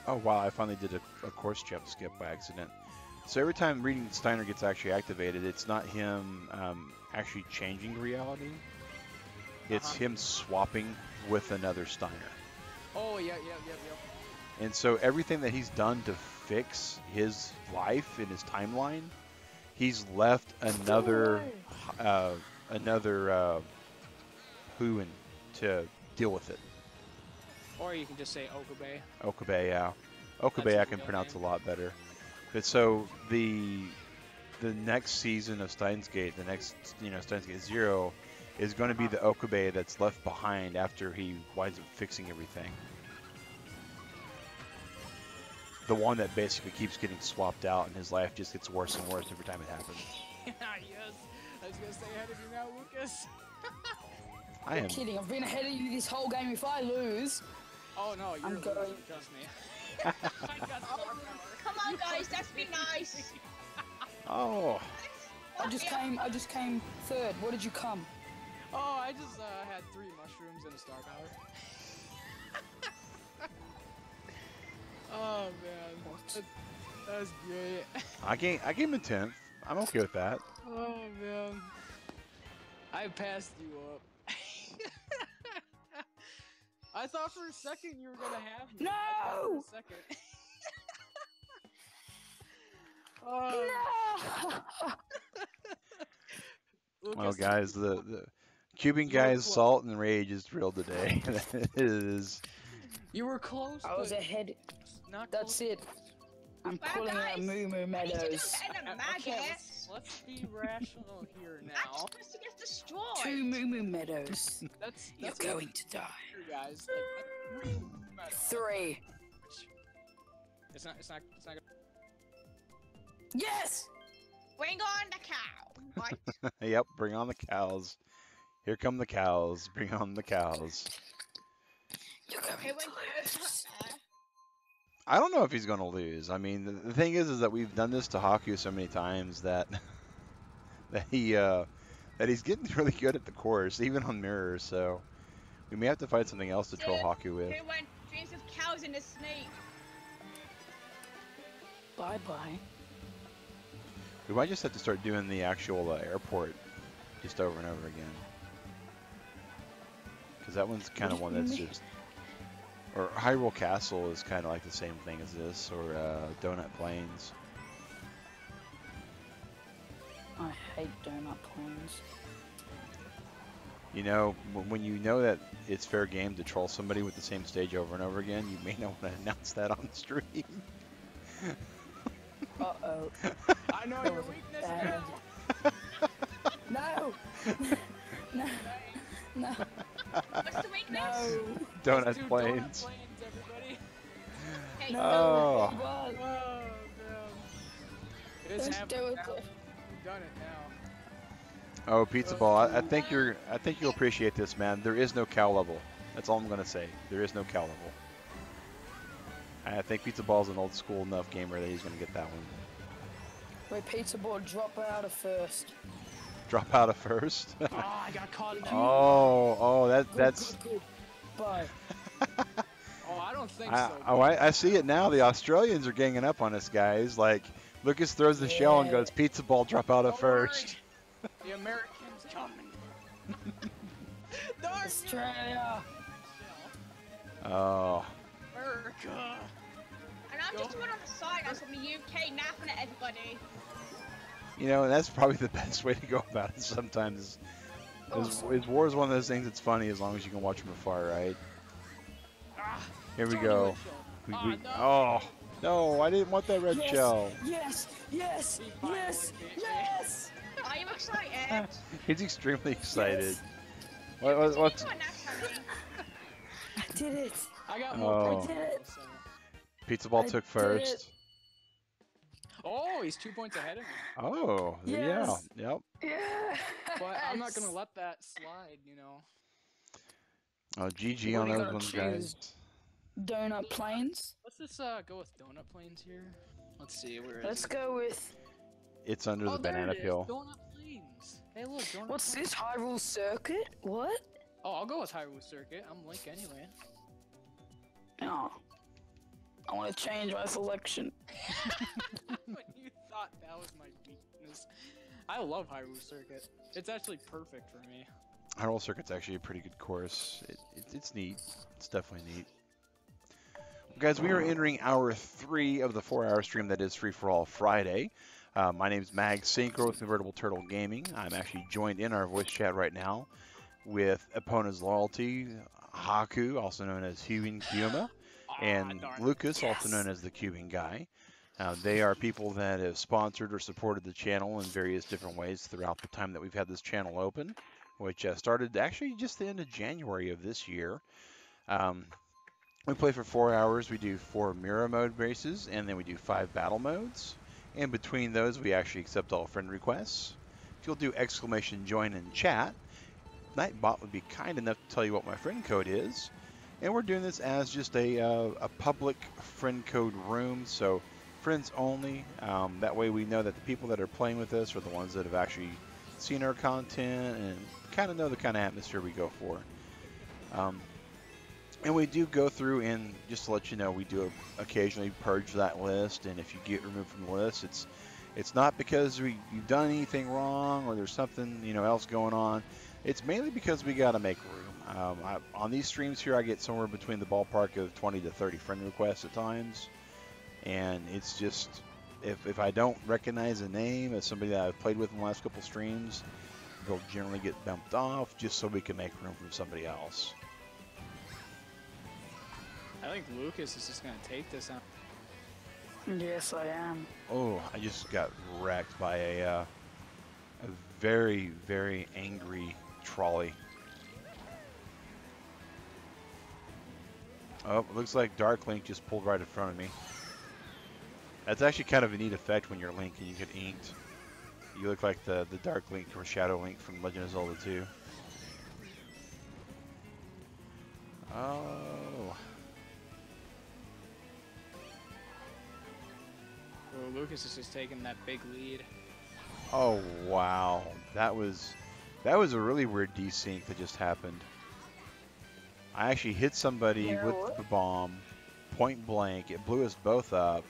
Oh wow! I finally did a course jump skip by accident. So every time reading Steiner gets actually activated, it's not him actually changing reality. It's him swapping with another Steiner. Oh, yeah. And so everything that he's done to fix his life in his timeline, he's left another Huin to deal with it. Or you can just say Okabe. Okabe, yeah. Okabe That's I his can real pronounce name. a lot better. But so the next season of Steins Gate, the next Steins Gate 0, is going to be the Okabe that's left behind after he winds up fixing everything. The one that basically keeps getting swapped out, and his life just gets worse and worse every time it happens. Yes, I was gonna say ahead of you now, Lucas. I You're am. kidding. I've been ahead of you this whole game. If I lose, Oh no, you're I'm losing, going- trust me. I got star power. Come on, guys, let's be nice. Oh, I just came third. What did you come? Oh, I just had 3 mushrooms and a star power. Oh man, that's great. I came in 10th. I'm okay with that. Oh man, I passed you up. I thought for a second you were gonna have me. I thought No! for a second. Oh, No! Oh, Lucas, guys, the Cuban You were guy's close. salt and rage is real today. It is. you were close, I was but ahead. not That's close. it. I'm Well, pulling out guys, Moo Moo I need to do Meadows. better than Okay, maggots. let's be rational here I'm now. supposed to get destroyed. 2 Moo Moo Meadows. That's You're what going to die. you guys. Like, 3 metal. 3. It's not gonna. Yes! Bring on the cow. What? Yep, bring on the cows. Here come the cows. Bring on the cows. You're going Who to went lose. I don't know if he's going to lose. I mean, the thing is that we've done this to Haku so many times that that he's getting really good at the course, even on mirrors. So we may have to find something else to troll Haku with. Who went dreams of cows and a snake? Bye-bye. We might just have to start doing the actual airport just over and over again. Because that one's kind of one that's just... Or Hyrule Castle is kind of like the same thing as this, or Donut Plains. I hate donut planes. You know, when you know that it's fair game to troll somebody with the same stage over and over again, you may not want to announce that on the stream. Uh-oh. I know That your was weakness bad. now. No! No! No! What's the weakness? No! Donut Let's do Plains. Donut Plains, everybody. Hey, No! Oh. Bye. Oh man. It is Let's happening do it. now. We've done it now. Oh, Pizza Ball, I think you'll appreciate this, man. There is no cow level. That's all I'm gonna say. There is no cow level. I think Pizza Ball's an old school enough gamer that he's gonna get that one. Wait, Pizza Ball, drop out of first. Drop out of first. Oh, I got caught in that. Oh, Good, that's. good, good. Bye. Oh, I don't think so. I see it now. The Australians are ganging up on us, guys. Like, Lucas throws the shell and Yeah. goes, Pizza Ball, drop out of Don't worry. first. The Americans coming. Darn you, Australia! Oh. America. And I'm just one on the side. I'm from the UK, napping at everybody. You know, and that's probably the best way to go about it sometimes. Is war is one of those things that's funny as long as you can watch from afar, right? Ah, Here we Tony go. Winchell. We, Ah, we, no. oh, No, I didn't want that red Yes! shell. Yes! Yes! He finally Yes! beat me. Yes! Are you excited? He's extremely excited. Yes! What's? You are not funny. I did it! I got more Oh. points than I did you, it. so. Pizza Ball I took did it. first. Oh, he's 2 points ahead of me. Oh, yeah. Yes. Yep. Yeah! But I'm not gonna let that slide, you know. Oh, GG What on are you those gonna ones, choose? guys. Donut planes? Let's just go with donut planes here. Let's see, where is Let's it? go with. It's under Oh, the there banana it is. peel. Donut planes. Hey, look, donut What's planes. this? Hyrule Circuit? What? Oh, I'll go with Hyrule Circuit. I'm Link anyway. Oh. I want to change my selection. When you thought that was my weakness. I love Hyrule Circuit. It's actually perfect for me. Hyrule Circuit's actually a pretty good course. It's neat. It's definitely neat. Guys, we are entering hour 3 of the 4-hour stream that is Free For All Friday. My name is Mag Synchro with Convertible Turtle Gaming. I'm actually joined in our voice chat right now with Epona's Loyalty, Haku, also known as Hewing Kyuma, and darn it. Lucas, also known as the Cubing Guy. They are people that have sponsored or supported the channel in various different ways throughout the time that we've had this channel open, which started actually just the end of January of this year. We play for 4 hours. We do 4 mirror mode races, and then we do 5 battle modes. In between those, we actually accept all friend requests. If you'll do exclamation join in chat, Nightbot would be kind enough to tell you what my friend code is. And we're doing this as just a public friend code room, so friends only. That way we know that the people that are playing with us are the ones that have actually seen our content and kind of know the kind of atmosphere we go for. And we do go through, and just to let you know, we do occasionally purge that list. And if you get removed from the list, it's not because you've done anything wrong or there's something else going on. It's mainly because we got to make room. On these streams here, I get somewhere between the ballpark of 20 to 30 friend requests at times, and it's just if I don't recognize a name as somebody that I've played with in the last couple streams, they'll generally get bumped off just so we can make room for somebody else. I think Lucas is just gonna take this out. Yes, I am. Oh, I just got wrecked by a very, very angry trolley. Oh, it looks like Dark Link just pulled right in front of me. That's actually kind of a neat effect when you're Link and you get inked. You look like the Dark Link or Shadow Link from Legend of Zelda 2. Oh. Oh, Lucas is just taking that big lead. Oh wow, that was a really weird desync that just happened. I actually hit somebody Yeah, with what? the bomb, point blank. It blew us both up.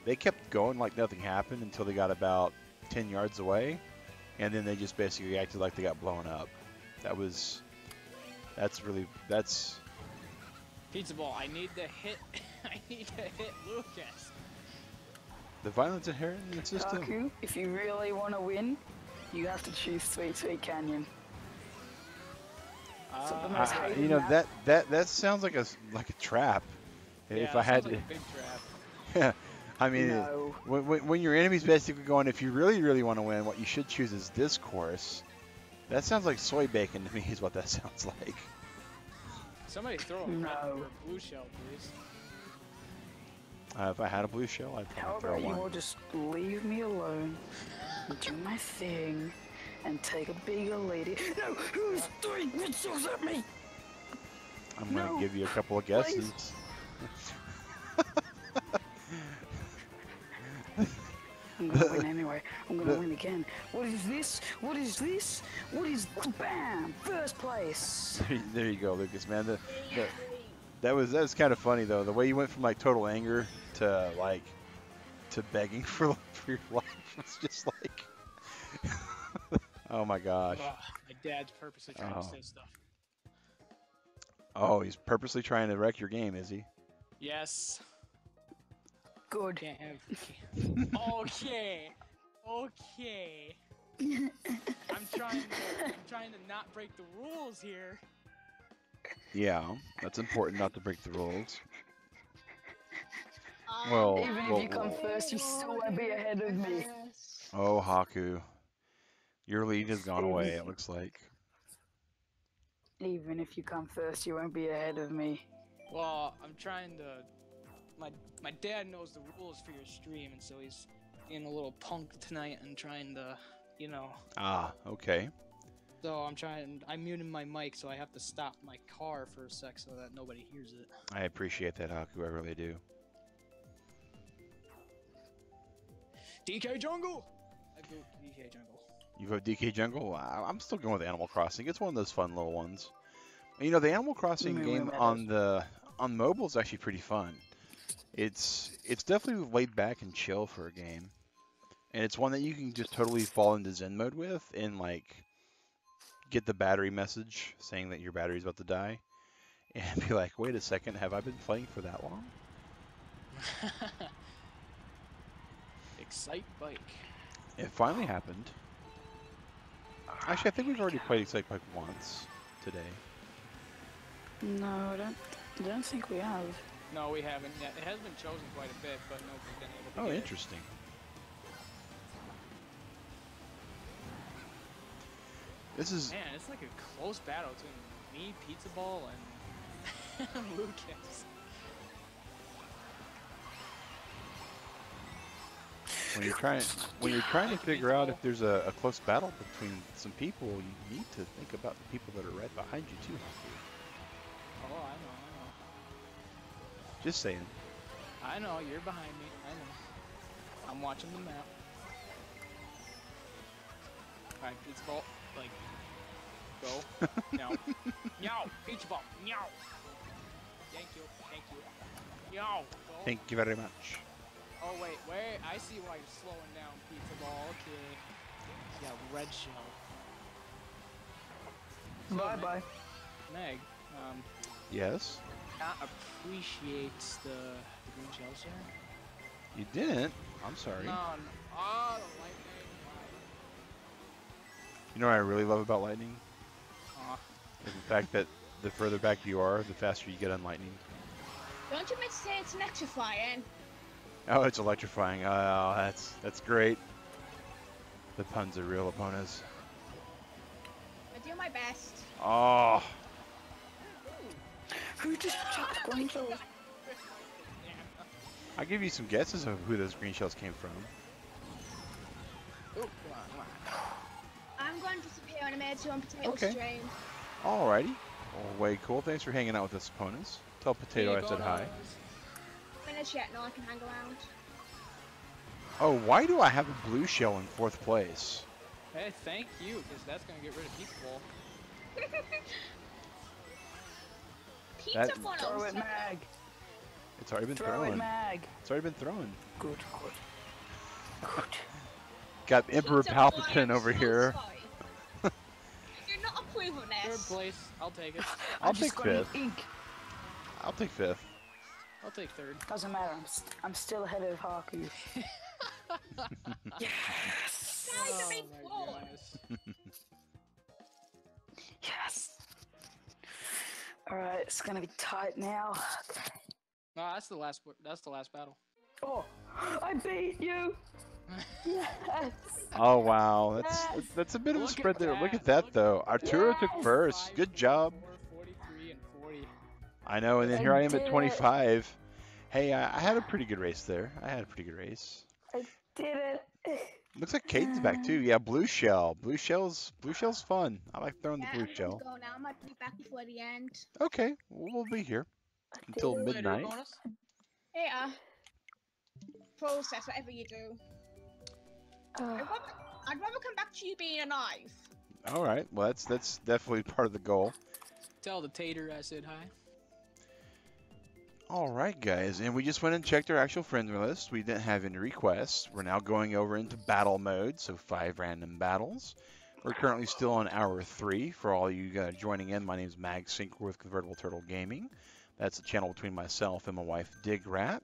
They kept going like nothing happened until they got about 10 yards away, and then they just basically acted like they got blown up. That's Pizza Ball, I need to hit. I need to hit Lucas. the violence inherent in the system. Kaku, if you really want to win, you have to choose Sweet Sweet Canyon. the most hated You know map. that sounds like a trap. Yeah, If I that had sounds to, like a big trap. yeah. I mean, No. when your enemy's basically going, if you really, really want to win, what you should choose is this course. That sounds like soy bacon to me, is what that sounds like. Somebody throw a red No. or a blue shell, please. If I had a blue shell, I'd How probably throw about you one. all just leave me alone, do my thing, and take a bigger lady? No, who's throwing missiles at me? I'm going to No, give you a couple of please. guesses. I'm gonna win anyway. I'm gonna win again. What is this? What is this? What is bam? First place. There you go, Lucas, man. That was kind of funny though. The way you went from like total anger to begging for your life was just like, oh my gosh. Ugh, my dad's purposely trying to Oh. say stuff. Oh, he's purposely trying to wreck your game, is he? Yes. Good. Can't have. Okay. Okay. I'm trying to not break the rules here. Yeah, that's important not to break the rules. Well, Even if you come first, you still won't be ahead of me. oh, Haku, your lead has gone away, Even, it looks like. even if you come first, you won't be ahead of me. Well, I'm trying to. My dad knows the rules for your stream, and so he's in a little punk tonight and trying to, you know. Ah, okay. So I'm muting my mic, so I have to stop my car for a sec so that nobody hears it. I appreciate that, Haku, I really do. DK Jungle! I vote DK Jungle. You vote DK Jungle? I'm still going with Animal Crossing. It's one of those fun little ones. You know, the Animal Crossing game on mobile is actually pretty fun. It's definitely laid back and chill for a game. And it's one that you can just totally fall into Zen mode with and like get the battery message saying that your battery's about to die and be like, wait a second, have I been playing for that long? Excite Bike. It finally happened. Actually, I think we've already played Excite Bike once today. No, I don't think we have. No, we haven't yet. It has been chosen quite a bit, but nobody's been able to Oh, get interesting. This is... Man, it's like a close battle between me, Pizza Ball, and Lucas. When you're trying to figure out if there's a close battle between some people, you need to think about the people that are right behind you too. Oh, I know. Just saying. I know, you're behind me. I know. I'm watching the map. Alright, Pizza Ball, like, go. Meow. Meow! Pizza Ball! Meow! Thank you. Meow! Go. Thank you very much. Oh, wait. I see why you're slowing down, Pizza Ball. Okay. Yeah, red shell. So, Bye-bye. Meg, Yes? not appreciates the green shells here. You didn't? I'm sorry. No, oh, the lightning. You know what I really love about lightning? Aw. Is the fact that the further back you are, the faster you get on lightning. Don't you meant to say it's electrifying? Oh, it's electrifying. Oh, that's great. The puns are real upon us. I do my best. Oh, Who just chucked green shells? I'll give you some guesses of who those green shells came from. Ooh, come on. I'm going to disappear on a Mario Kart potato Okay. stream. Alrighty. Well, way cool. Thanks for hanging out with us, opponents. Tell Potato I said hi. Finish yet, no, I can hang around. Oh, why do I have a blue shell in 4th place? Hey, thank you, because that's going to get rid of Pizza Ball. Pizza That- Ball Throw it, also. Mag. It's already been Throw thrown. it, Mag. It's already been thrown. Good. Got Emperor Pizza Ball, Palpatine I'm over so here. sorry. Do not approve of Third this. place, I'll take it. I'll I just take got an 5th. ink. I'll take 5th. I'll take third. Doesn't matter. I'm still ahead of Haku. Yes. Guys, Oh I made my 4. goodness. Yes. All right, it's gonna be tight now. No, that's the last battle. Oh, I beat you. Yes. Oh wow, Yes. that's a bit of a Look at spread there. Look that, at that look at though. that. Arturo took Yes. first. Good job. 43 and 40. I know, and then I here I am did at it. 25. Hey, I had a pretty good race there. I had a pretty good race. I did it. Looks like Caden's back too. Yeah, blue shell. Blue shell's fun. I like throwing the Yeah, blue I'm going shell. to go now. I might be back before the end. Okay, we'll be here until did it. midnight. Bonus? Yeah. Process whatever you do. I'd rather come back to you being a knife. All right. Well, that's definitely part of the goal. Tell the tater I said hi. All right, guys, and we just went and checked our actual friend list. We didn't have any requests. We're now going over into battle mode, so 5 random battles. We're currently still on hour 3. For all you joining in, my name is Mag Sync with Convertible Turtle Gaming. That's a channel between myself and my wife, Dig Rat.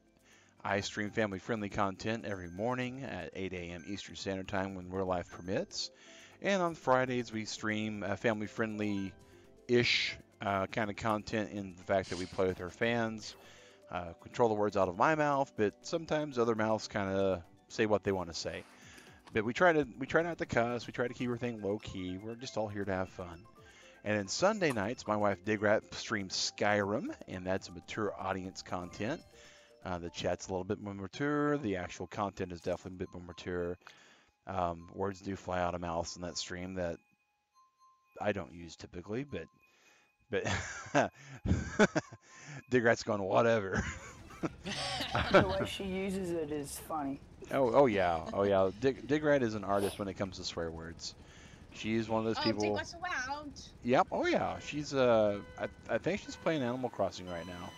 I stream family-friendly content every morning at 8 a.m. Eastern Standard Time when real life permits. And on Fridays, we stream family-friendly-ish kind of content in the fact that we play with our fans. control the words out of my mouth, but sometimes other mouths kind of say what they want to say. But we try not to cuss. We try to keep everything low key. We're just all here to have fun. And then Sunday nights, my wife Digrat streams Skyrim, and that's mature audience content. The chat's a little bit more mature. The actual content is definitely a bit more mature. Words do fly out of mouths in that stream that I don't use typically, but Digrat's going whatever. The way she uses it is funny. Oh yeah, oh yeah. Digrat is an artist when it comes to swear words. She's one of those Oh, people. Dig what's around. Yep. Oh yeah. She's I think she's playing Animal Crossing right now.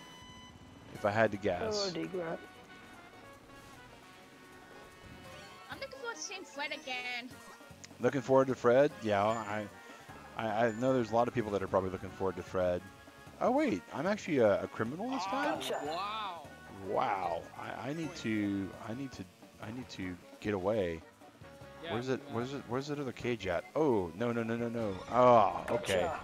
If I had to Hello, guess. Digrat. I'm looking forward to seeing Fred again. Looking forward to Fred. Yeah. I know there's a lot of people that are probably looking forward to Fred. Oh wait, I'm actually a criminal this time. Wow. Wow. I need to get away. Yeah, Where's that other cage at? Oh, no. Oh, okay. Gotcha.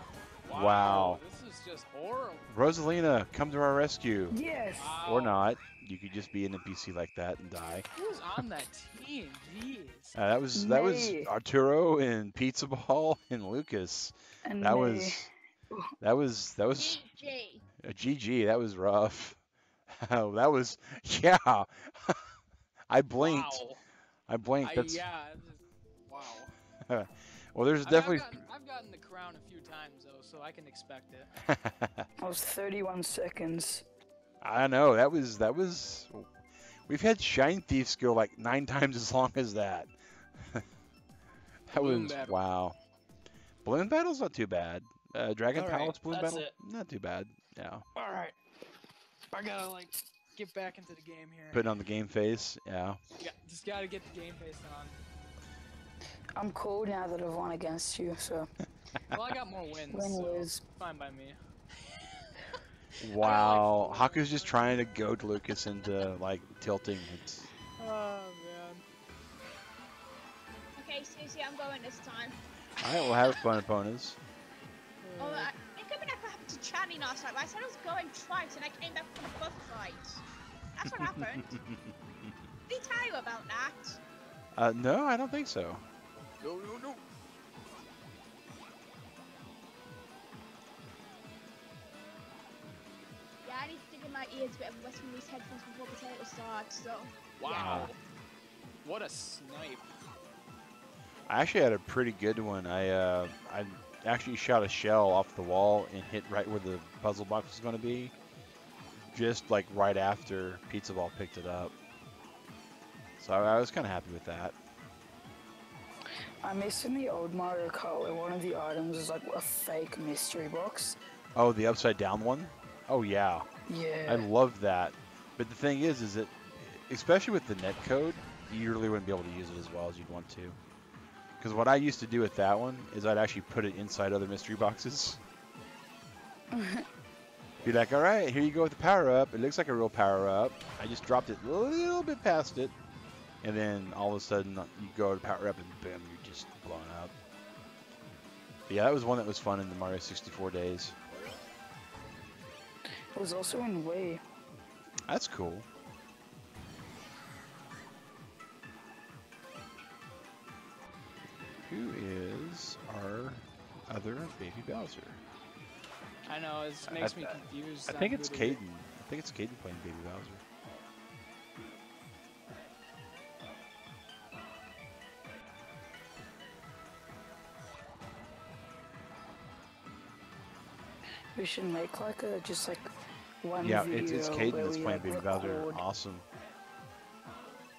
Wow. This is just horrible. Rosalina, come to our rescue. Yes. Wow. Or not. You could just be an NPC like that and die. Who's on that team? Jeez. That was Me. Arturo and Pizza Ball and Lucas. And That me. was GG. a GG. That was rough. Oh, that was yeah. I blinked. Wow. I blinked. That's Yeah. Wow. well. There's I mean, definitely. I've gotten the crown a few times though, so I can expect it. That was 31 seconds. I know that was. We've had Shine Thieves go like 9 times as long as that. That Balloon was battle. wow. Balloon battle's not too bad. Dragon All right, Palace balloon that's battle, it. not too bad. Yeah. All right. I gotta like get back into the game here. Putting on the game face. Yeah. Yeah, just gotta get the game face on. I'm cool now that I've won against you, so Well, I got more wins. win so lose. fine by me. Wow. Haku's just trying to goad Lucas into like tilting. It's Oh man. Okay, Susie, I'm going this time. all right. We'll have fun, opponents. Oh, it could be like what happened to Channy last night. I said I was going twice and I came back from a bus fight. That's what happened. Did he tell you about that? No, I don't think so. No. Yeah, I need to dig in my ears a bit of Western these headphones before potato starts, so. Wow. What a snipe. I actually had a pretty good one. I actually shot a shell off the wall and hit right where the puzzle box was going to be, just like right after Pizza Ball picked it up. So I was kind of happy with that. I miss in the old Mario Kart where one of the items is like a fake mystery box. Oh, the upside down one? Oh yeah, Yeah. I love that. But the thing is that especially with the net code, you really wouldn't be able to use it as well as you'd want to. Because what I used to do with that one is I'd actually put it inside other mystery boxes. Be like, all right, here you go with the power up. It looks like a real power up. I just dropped it a little bit past it, and then all of a sudden you go to power up and boom, you're just blown up. But yeah, that was one that was fun in the Mario 64 days. It was also in Wii. That's cool. Who is our other baby Bowser? I know, it makes me confused. I on think who it's to Caden. do. I think it's Caden playing baby Bowser. We should make like a just like one Yeah, video it's Caden where that's we, playing like, baby Bowser. record- Awesome.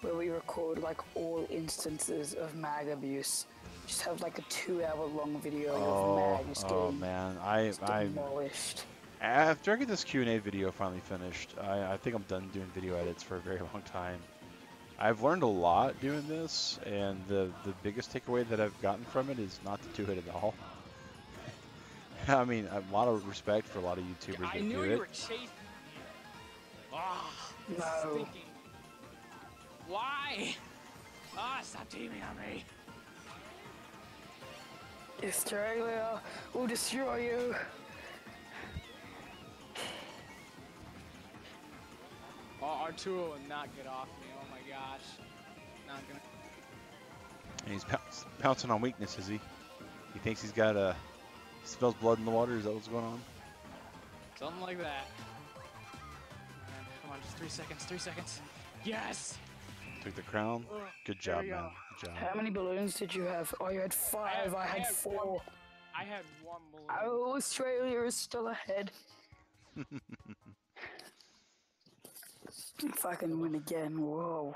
Where we record like all instances of mag abuse. Just have like a 2-hour long video of mag just Oh getting man, I demolished. after I get this Q&A video finally finished, I think I'm done doing video edits for a very long time. I've learned a lot doing this, and the biggest takeaway that I've gotten from it is not to do it at all. I mean, a lot of respect for a lot of YouTubers I that knew do you it. were chasing me. Ah, No. stinking. Why? Stop teaming on me. Australia will destroy you. Arturo will not get off me. Oh my gosh. Not gonna. And he's pouncing on weakness, is he? He thinks he's got a. He smells blood in the water. Is that what's going on? Something like that. Man, come on, just 3 seconds. 3 seconds. Yes. Took the crown. Good job, we go. man. Good job. How many balloons did you have? Oh, you had 5. I had 4. I had 1 balloon. Oh, Australia is still ahead. If I can win again, whoa.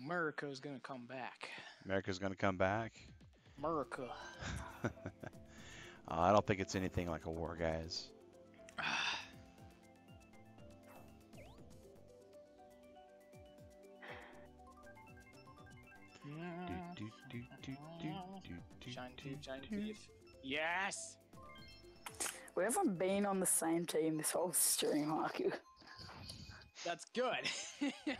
America's gonna come back. America's gonna come back. America. I don't think it's anything like a war, guys. Shine thief, shine thief. Yes! We haven't been on the same team this whole stream, Haku. That's good. Because you're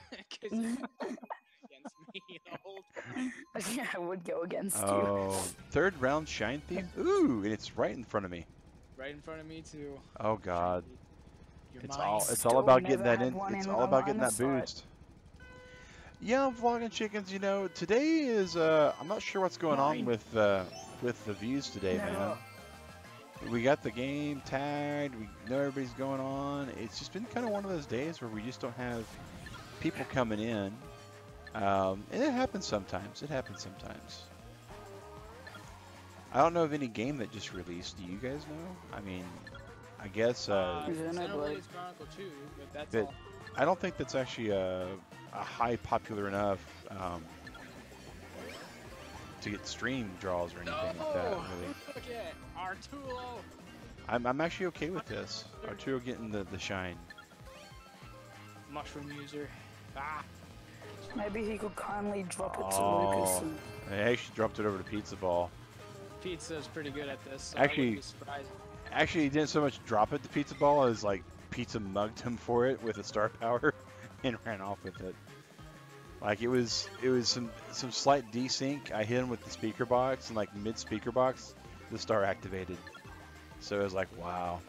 against me the whole time. Yeah, I would go against you. Oh, third round Shine Thief. Ooh, and it's right in front of me. Right in front of me too. Oh God, You're it's mine. all Still about getting never that had in. one It's in all my about getting line that of sight. boost. Yeah, I'm vlogging chickens. You know, today is I'm not sure what's going on Mine. with the views today, man. Never. We got the game tagged. We know everybody's going on. It's just been kind of one of those days where we just don't have people coming in. And it happens sometimes. It happens sometimes. I don't know of any game that just released. Do you guys know? I mean, I guess Xenoblade Chronicle 2, but that's But- all. I don't think that's actually a high popular enough to get stream draws or anything like that. Really. Look at Arturo. I'm actually okay with this. Arturo getting the shine. Mushroom user. Ah. Maybe he could kindly drop it to Oh. Lucas. And... I actually dropped it over to Pizza Ball. Pizza's pretty good at this. So Actually- I wouldn't be surprised. Actually, he didn't so much drop it to Pizza Ball as like Pizza mugged him for it with a star power and ran off with it. Like it was some slight desync. I hit him with the speaker box and like mid speaker box, the star activated. So it was like, wow.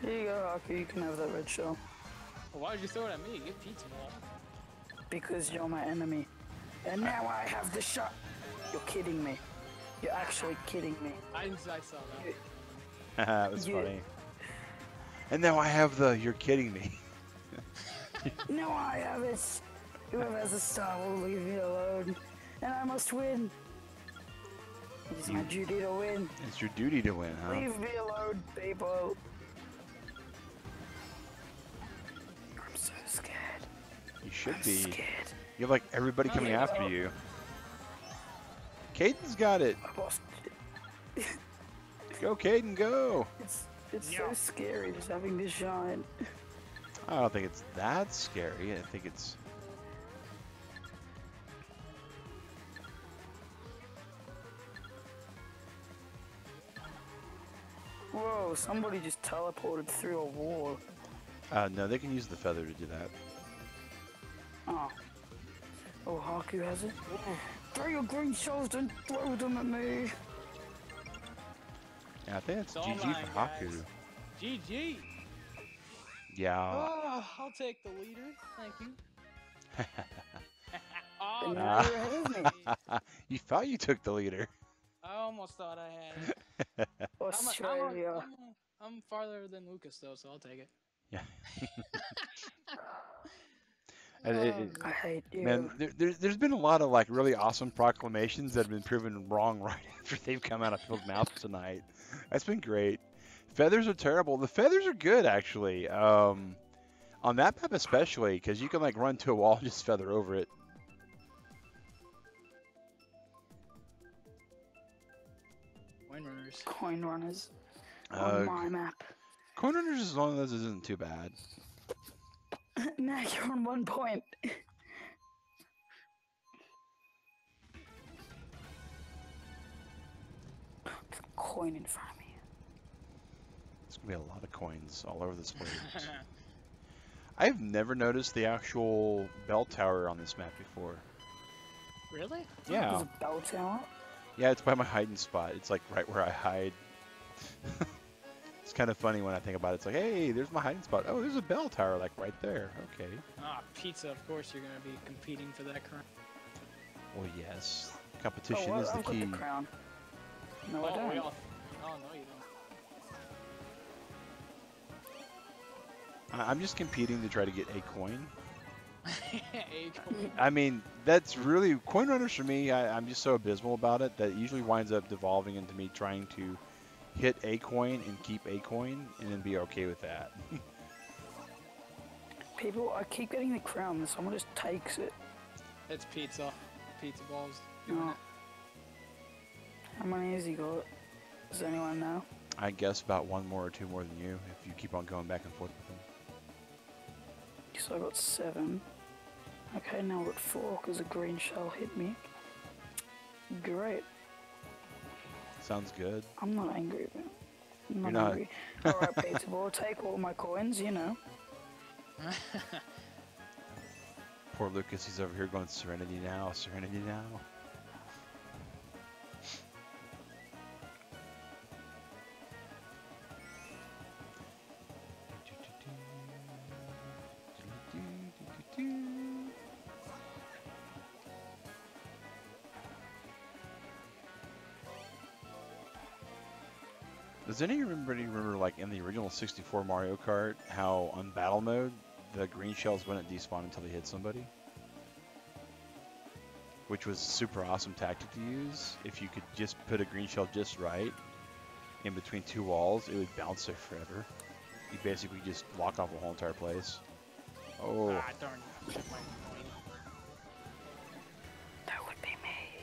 Here you go, Haku. You can have that red shell. Well, why did you throw it at me? Get pizza ball. Because you're my enemy. And now I have the shot. You're kidding me. You're actually kidding me. I saw that. That was Yeah. funny. And now I have the you're kidding me. No, I have it. Whoever has a star will leave me alone. And I must win. It is my duty to win. It's your duty to win, huh? Leave me alone, people. I'm so scared. You should I'm be. scared. You have like everybody coming after you. Caden's got it. I lost. Go, Caden, go. It's so scary just having this shine. I don't think it's that scary. I think it's. Whoa, somebody just teleported through a wall. No, they can use the feather to do that. Oh. Oh, Haku has it. Throw your green shells and throw them at me. Yeah, I think it's It's all GG mine, for Haku. guys. GG. Yeah. Oh, I'll take the leader. Thank you. Oh, And Ah. now you're ahead of me. You thought you took the leader. I almost thought I had it. Australia. I'm farther than Lucas though, so I'll take it. Yeah. Oh, I hate you. Man, there's been a lot of like really awesome proclamations that have been proven wrong right after they've come out of people's mouths tonight. That's been great. Feathers are terrible. The feathers are good actually. On that map especially, because you can like run to a wall and just feather over it. Coin runners. Coin runners on my map. Coin runners is one of those that isn't too bad. Now you're on 1 point. Coin in front of me. It's gonna be a lot of coins all over this place. I've never noticed the actual bell tower on this map before. Really? There's Yeah, a bell tower. yeah, it's by my hiding spot. It's like right where I hide. It's kind of funny when I think about it. It's like, hey, there's my hiding spot. Oh, there's a bell tower, like right there. Okay. Ah, pizza. Of course, you're gonna be competing for that crown. Well, yes. Competition Oh, is the I've got key. the crown. No, Oh, I don't. we all. Oh no, you I'm just competing to try to get a coin. don't. Age. I mean, that's really coin runners for me. I'm just so abysmal about it that it usually winds up devolving into me trying to hit a coin and keep a coin and then be okay with that. People, I keep getting the crown and someone just takes it. It's pizza. Pizza balls. Doing Oh. it. How many has he got? Does anyone know? I guess about one more or two more than you if you keep on going back and forth with them. So I got 7. Okay, now I've got 4 because a green shell hit me. Great. Sounds good. I'm not angry about it. I'm You're not not. angry. Alright, Pizza Ball, take all my coins, you know. Poor Lucas, he's over here going, Serenity now, Serenity now. Does anybody remember, like, in the original 64 Mario Kart, how on battle mode, the green shells wouldn't despawn until they hit somebody? Which was a super awesome tactic to use. If you could just put a green shell just right in between two walls, it would bounce there forever. You basically just lock off the whole entire place. Oh, Ah, darn it. Took my coin. That would be me.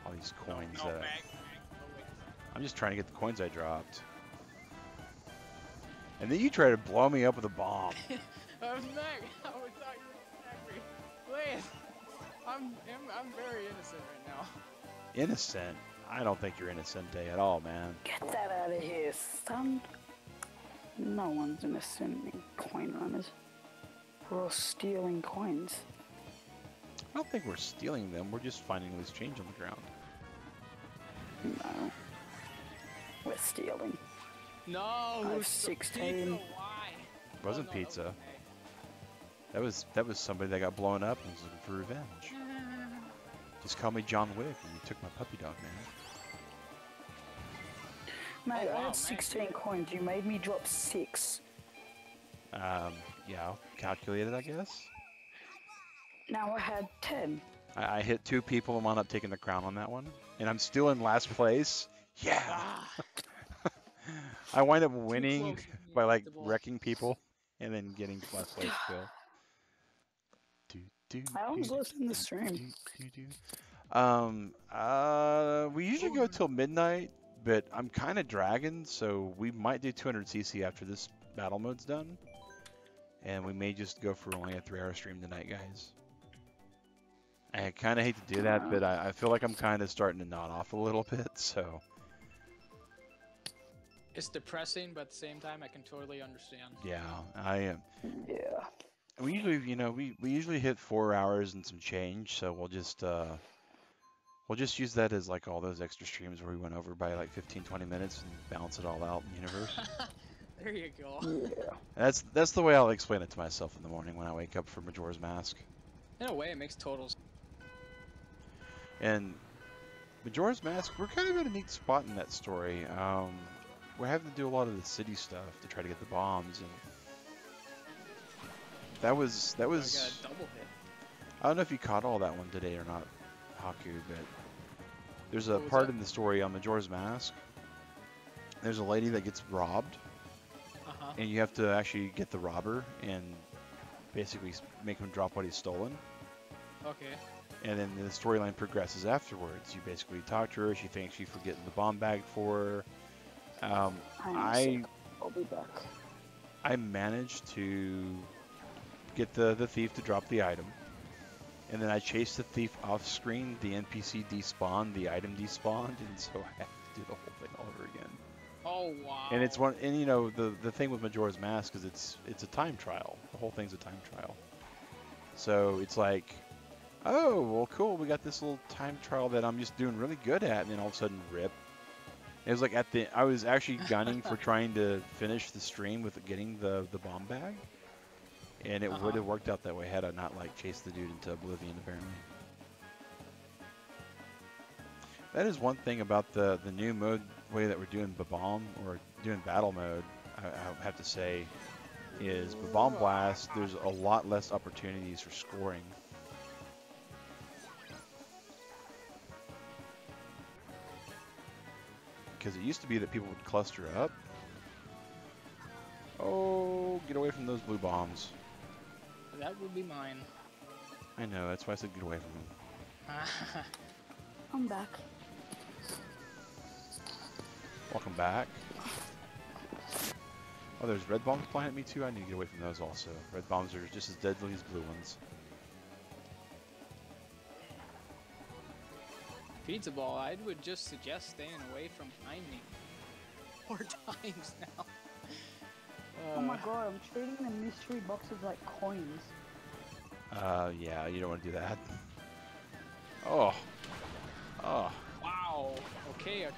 all these coins. No, back. Oh, wait. I'm just trying to get the coins I dropped. And then you try to blow me up with a bomb. I was back. I was thought you were angry. Please. I'm very innocent right now. Innocent? I don't think you're innocent at all, man. Get that out of here, son. No one's innocent in coin runners. We're all stealing coins. I don't think we're stealing them. We're just finding loose change on the ground. No. We're stealing. No, I have who's the 16. pizza? Why? It wasn't Oh, no, pizza. okay. That was somebody that got blown up and was looking for revenge. Just call me John Wick and you took my puppy dog, man. Mate, Oh, I wow, had 16 coins. You made me drop 6. Yeah, I'll calculate it, I guess. Now I had 10. I hit 2 people and wound up taking the crown on that one. And I'm still in last place. Yeah! Ah, I wind up too winning close. by like The ball. wrecking people and then getting last place still. I almost listened to the stream. We usually go till midnight, but I'm kind of dragging, so we might do 200cc after this battle mode's done. And we may just go for only a 3-hour stream tonight, guys. I kind of hate to do that, but I feel like I'm kind of starting to nod off a little bit, so... It's depressing, but at the same time, I can totally understand. Yeah, I am. Yeah. We usually, we usually hit 4 hours and some change, so we'll just use that as like all those extra streams where we went over by like 15-20 minutes and balance it all out in the universe. There you go. Yeah. That's the way I'll explain it to myself in the morning when I wake up for Majora's Mask. In a way, it makes total sense. And Majora's Mask, we're kind of at a neat spot in that story. We're having to do a lot of the city stuff to try to get the bombs, and that was. I got a double hit. I don't know if you caught all that one today or not, Haku, but there's a What was part that? in the story on Majora's Mask. There's a lady that gets robbed, Uh-huh. and you have to actually get the robber and basically make him drop what he's stolen. Okay. And then the storyline progresses afterwards. You basically talk to her. She thanks you for getting the bomb bag for her. I'll be back. I managed to get the thief to drop the item. And then I chased the thief off screen. The NPC despawned, the item despawned, and so I have to do the whole thing all over again. Oh wow. And it's one, and you know, the thing with Majora's Mask is it's a time trial. The whole thing's a time trial. So it's like Oh, well, cool. We got this little time trial that I'm just doing really good at, and then all of a sudden, rip. It was like I was actually gunning for trying to finish the stream with getting the bomb bag, and it would have worked out that way had I not like chased the dude into oblivion. Apparently, that is one thing about the new mode way that we're doing bomb or doing battle mode. I have to say, is bomb blast. There's a lot less opportunities for scoring. Because it used to be that people would cluster up. Oh, get away from those blue bombs. That would be mine. I know, that's why I said get away from them. I'm back. Welcome back. Oh, there's red bombs flying at me too. I need to get away from those also. Red bombs are just as deadly as blue ones. Pizza Ball, I would just suggest staying away from behind me. 4 times now. Oh my god, I'm trading the mystery boxes like coins. Yeah, you don't want to do that. Oh. Oh. Wow. Okay, a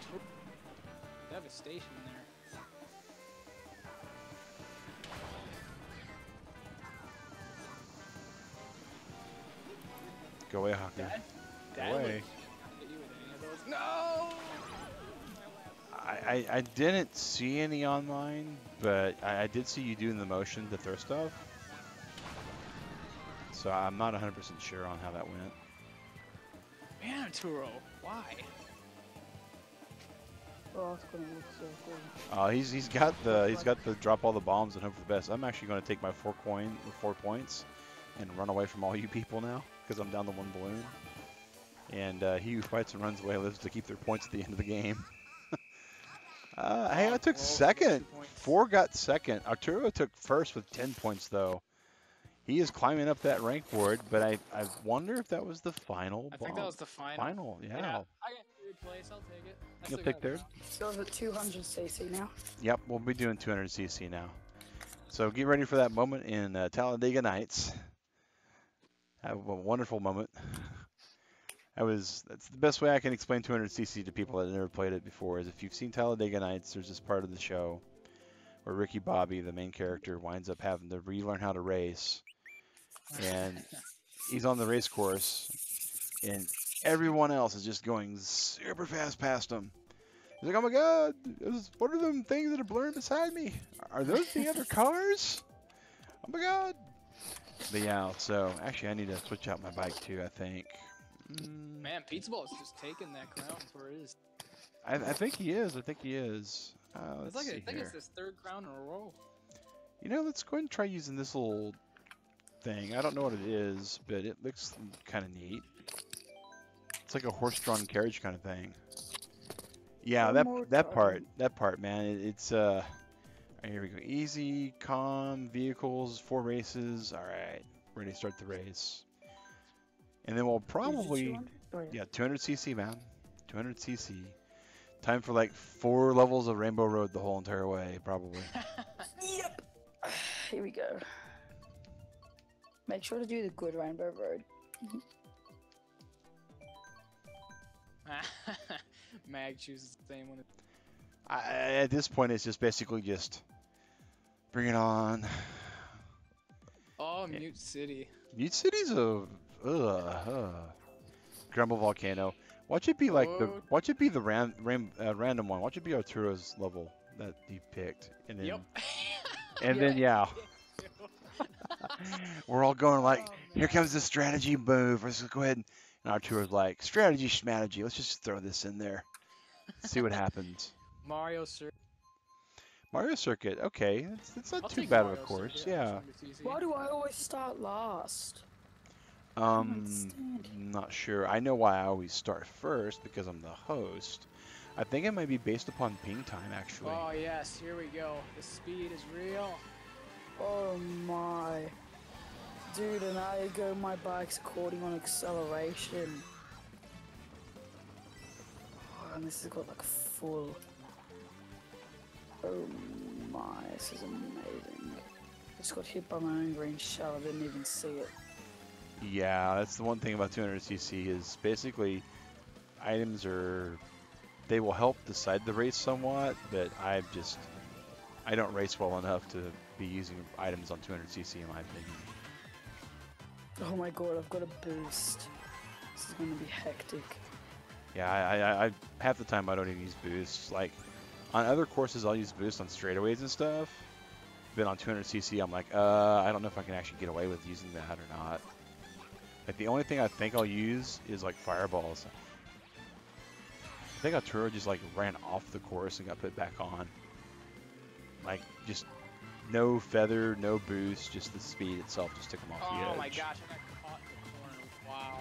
devastation there. Go away, Hawker. Go away. No! I didn't see any online, but I did see you doing the motion to throw stuff. So I'm not 100% sure on how that went. Manaturo, why? Oh, it's gonna look so cool. He's got the drop all the bombs and hope for the best. I'm actually going to take my 4 points and run away from all you people now because I'm down to 1 balloon. And he who fights and runs away lives to keep their points at the end of the game. Hey, I took second. 4 got second. Arturo took first with 10 points though. He is climbing up that rank board, but I wonder if that was the final. I think that was the final. Final, yeah. I got 3rd place. I'll take it. You'll take 3rd? So it's at 200cc now. Yep, we'll be doing 200cc now. So get ready for that moment in Talladega Nights. Have a wonderful moment. That's the best way I can explain 200cc to people that have never played it before. Is if you've seen Talladega Nights, there's this part of the show where Ricky Bobby, the main character, winds up having to relearn how to race, and he's on the race course, and everyone else is just going super fast past him. He's like, "Oh my God, what are them things that are blurring beside me? Are those the other cars? Oh my God!" But yeah, so actually, I need to switch out my bike too. I think. Man, Pizza Ball is just taking that crown for it is. I think he is. I think he is. It's like I think it's his 3rd crown in a row. You know, let's go ahead and try using this little thing. I don't know what it is, but it looks kind of neat. It's like a horse-drawn carriage kind of thing. Yeah, that part, man. It's here we go. Easy, calm, vehicles, 4 races. All right, ready to start the race. And then we'll probably, yeah, 200cc, man. 200cc. Time for like 4 levels of Rainbow Road the whole entire way, probably. Yep. Here we go. Make sure to do the good Rainbow Road. Mag chooses the same one. At this point, it's just basically just bring it on. Oh, Mute City. Mute City's a Grumble Volcano. Watch it be like the random one. Watch it be Arturo's level that he picked, and then Yep. then yeah, we're all going like, here comes the strategy move. Let's go ahead and Arturo's like, strategy. Let's just throw this in there, see what happens. Mario Circuit. Mario Circuit. Okay, it's not I'll too take bad of Mario a course. Circuit. Yeah. Why do I always start last? Not sure. I know why I always start first, because I'm the host. I think it might be based upon ping time, actually. Oh yes, here we go. The speed is real. Oh my. Dude, and I go my bike's according on acceleration. Oh, and this has got like full. Oh my, this is amazing. I just got hit by my own green shell, I didn't even see it. Yeah, that's the one thing about 200cc is basically items are they will help decide the race somewhat, but I don't race well enough to be using items on 200cc in my opinion. Oh my god, I've got a boost. This is gonna be hectic. Yeah, I half the time I don't even use boosts. Like on other courses, I'll use boosts on straightaways and stuff. But on 200cc, I'm like, I don't know if I can actually get away with using that or not. Like the only thing I think I'll use is like fireballs. I think Arturo just like ran off the course and got put back on. Like just no feather, no boost, just the speed itself just took him off the edge. Oh my gosh, I got caught in the corner. Wow.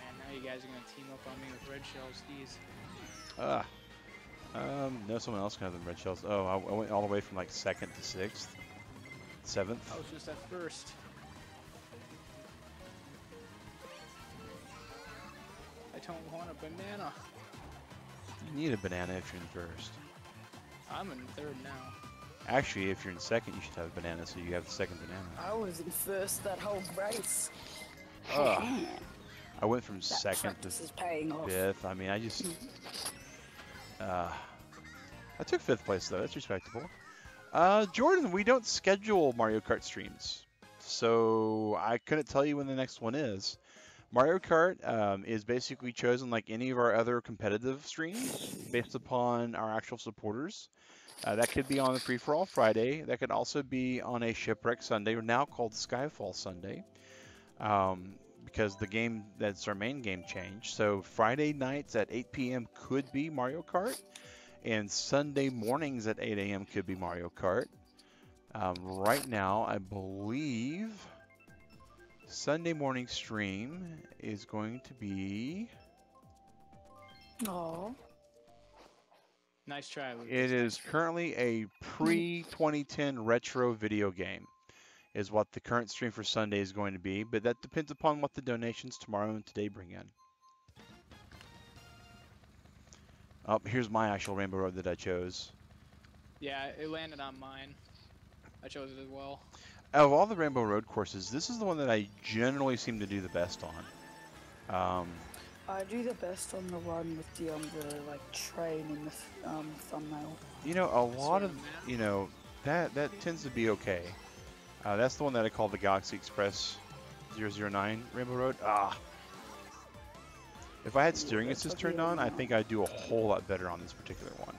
And now you guys are gonna team up on me with red shells. These. No, someone else can have them red shells. Oh, I went all the way from like 2nd to 6th, 7th. I was just at first. I don't want a banana. You need a banana if you're in first. I'm in third now. Actually, if you're in second, you should have a banana so you have the second banana. I was in first that whole race. Ugh. I went from That second to practice is paying off. 5th. I mean, I just... I took 5th place, though. That's respectable. Jordan, we don't schedule Mario Kart streams. So I couldn't tell you when the next one is. Mario Kart is basically chosen like any of our other competitive streams based upon our actual supporters. That could be on the Free For All Friday. That could also be on a Shipwreck Sunday, or now called Skyfall Sunday, because the game that's our main game changed. So Friday nights at 8 p.m. could be Mario Kart, and Sunday mornings at 8 a.m. could be Mario Kart. Right now, I believe Sunday morning stream is going to be... Aww. Nice try, Lucas. It is currently a pre-2010 retro video game, is what the current stream for Sunday is going to be, but that depends upon what the donations tomorrow and today bring in. Oh, here's my actual Rainbow Road that I chose. Yeah, it landed on mine. I chose it as well. Out of all the Rainbow Road courses, this is the one that I generally seem to do the best on. I do the best on the one with the like train in the thumbnail. You know, a lot of, you know, that tends to be okay. That's the one that I call the Galaxy Express 009 Rainbow Road. If I had steering assist turned on, I think I'd do a whole lot better on this particular one.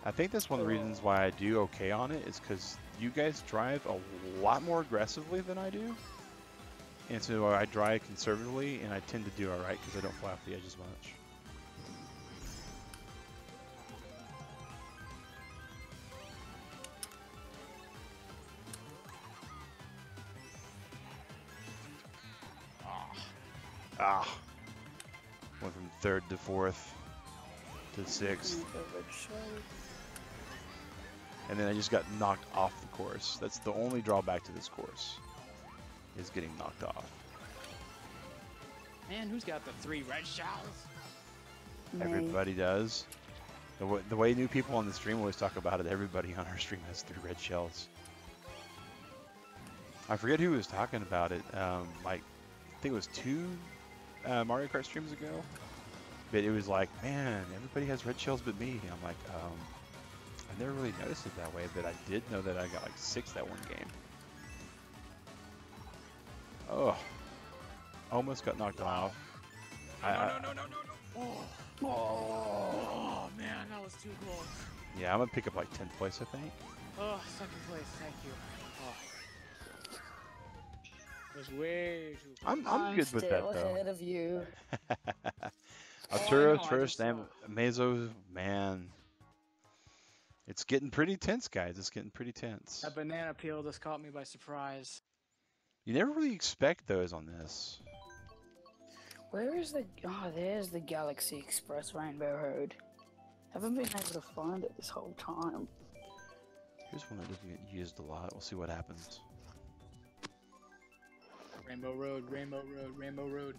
I think that's one of the reasons why I do okay on it, is because you guys drive a lot more aggressively than I do. And so I drive conservatively, and I tend to do alright because I don't fly off the edge as much. Went from 3rd to 4th to 6th. And then I just got knocked off the course. That's the only drawback to this course, is getting knocked off. Man, who's got the 3 red shells? Everybody does. The way new people on the stream always talk about it, everybody on our stream has 3 red shells. I forget who was talking about it. Like, I think it was 2 Mario Kart streams ago. But it was like, man, everybody has red shells but me. I'm like, I never really noticed it that way, but I did know that I got like 6 that one game. Oh, almost got knocked off. No. Oh, man, that was too close. Yeah, I'm gonna pick up like 10th place, I think. Oh, 2nd place, thank you. Oh. It was way too close. I'm good with that still though. ahead of you. Arturo's I first just and Mazo, man. It's getting pretty tense, guys. It's getting pretty tense. That banana peel just caught me by surprise. You never really expect those on this. Where is the... Oh, there's the Galaxy Express Rainbow Road. Haven't been able to find it this whole time. Here's one that doesn't get used a lot. We'll see what happens. Rainbow Road, Rainbow Road, Rainbow Road.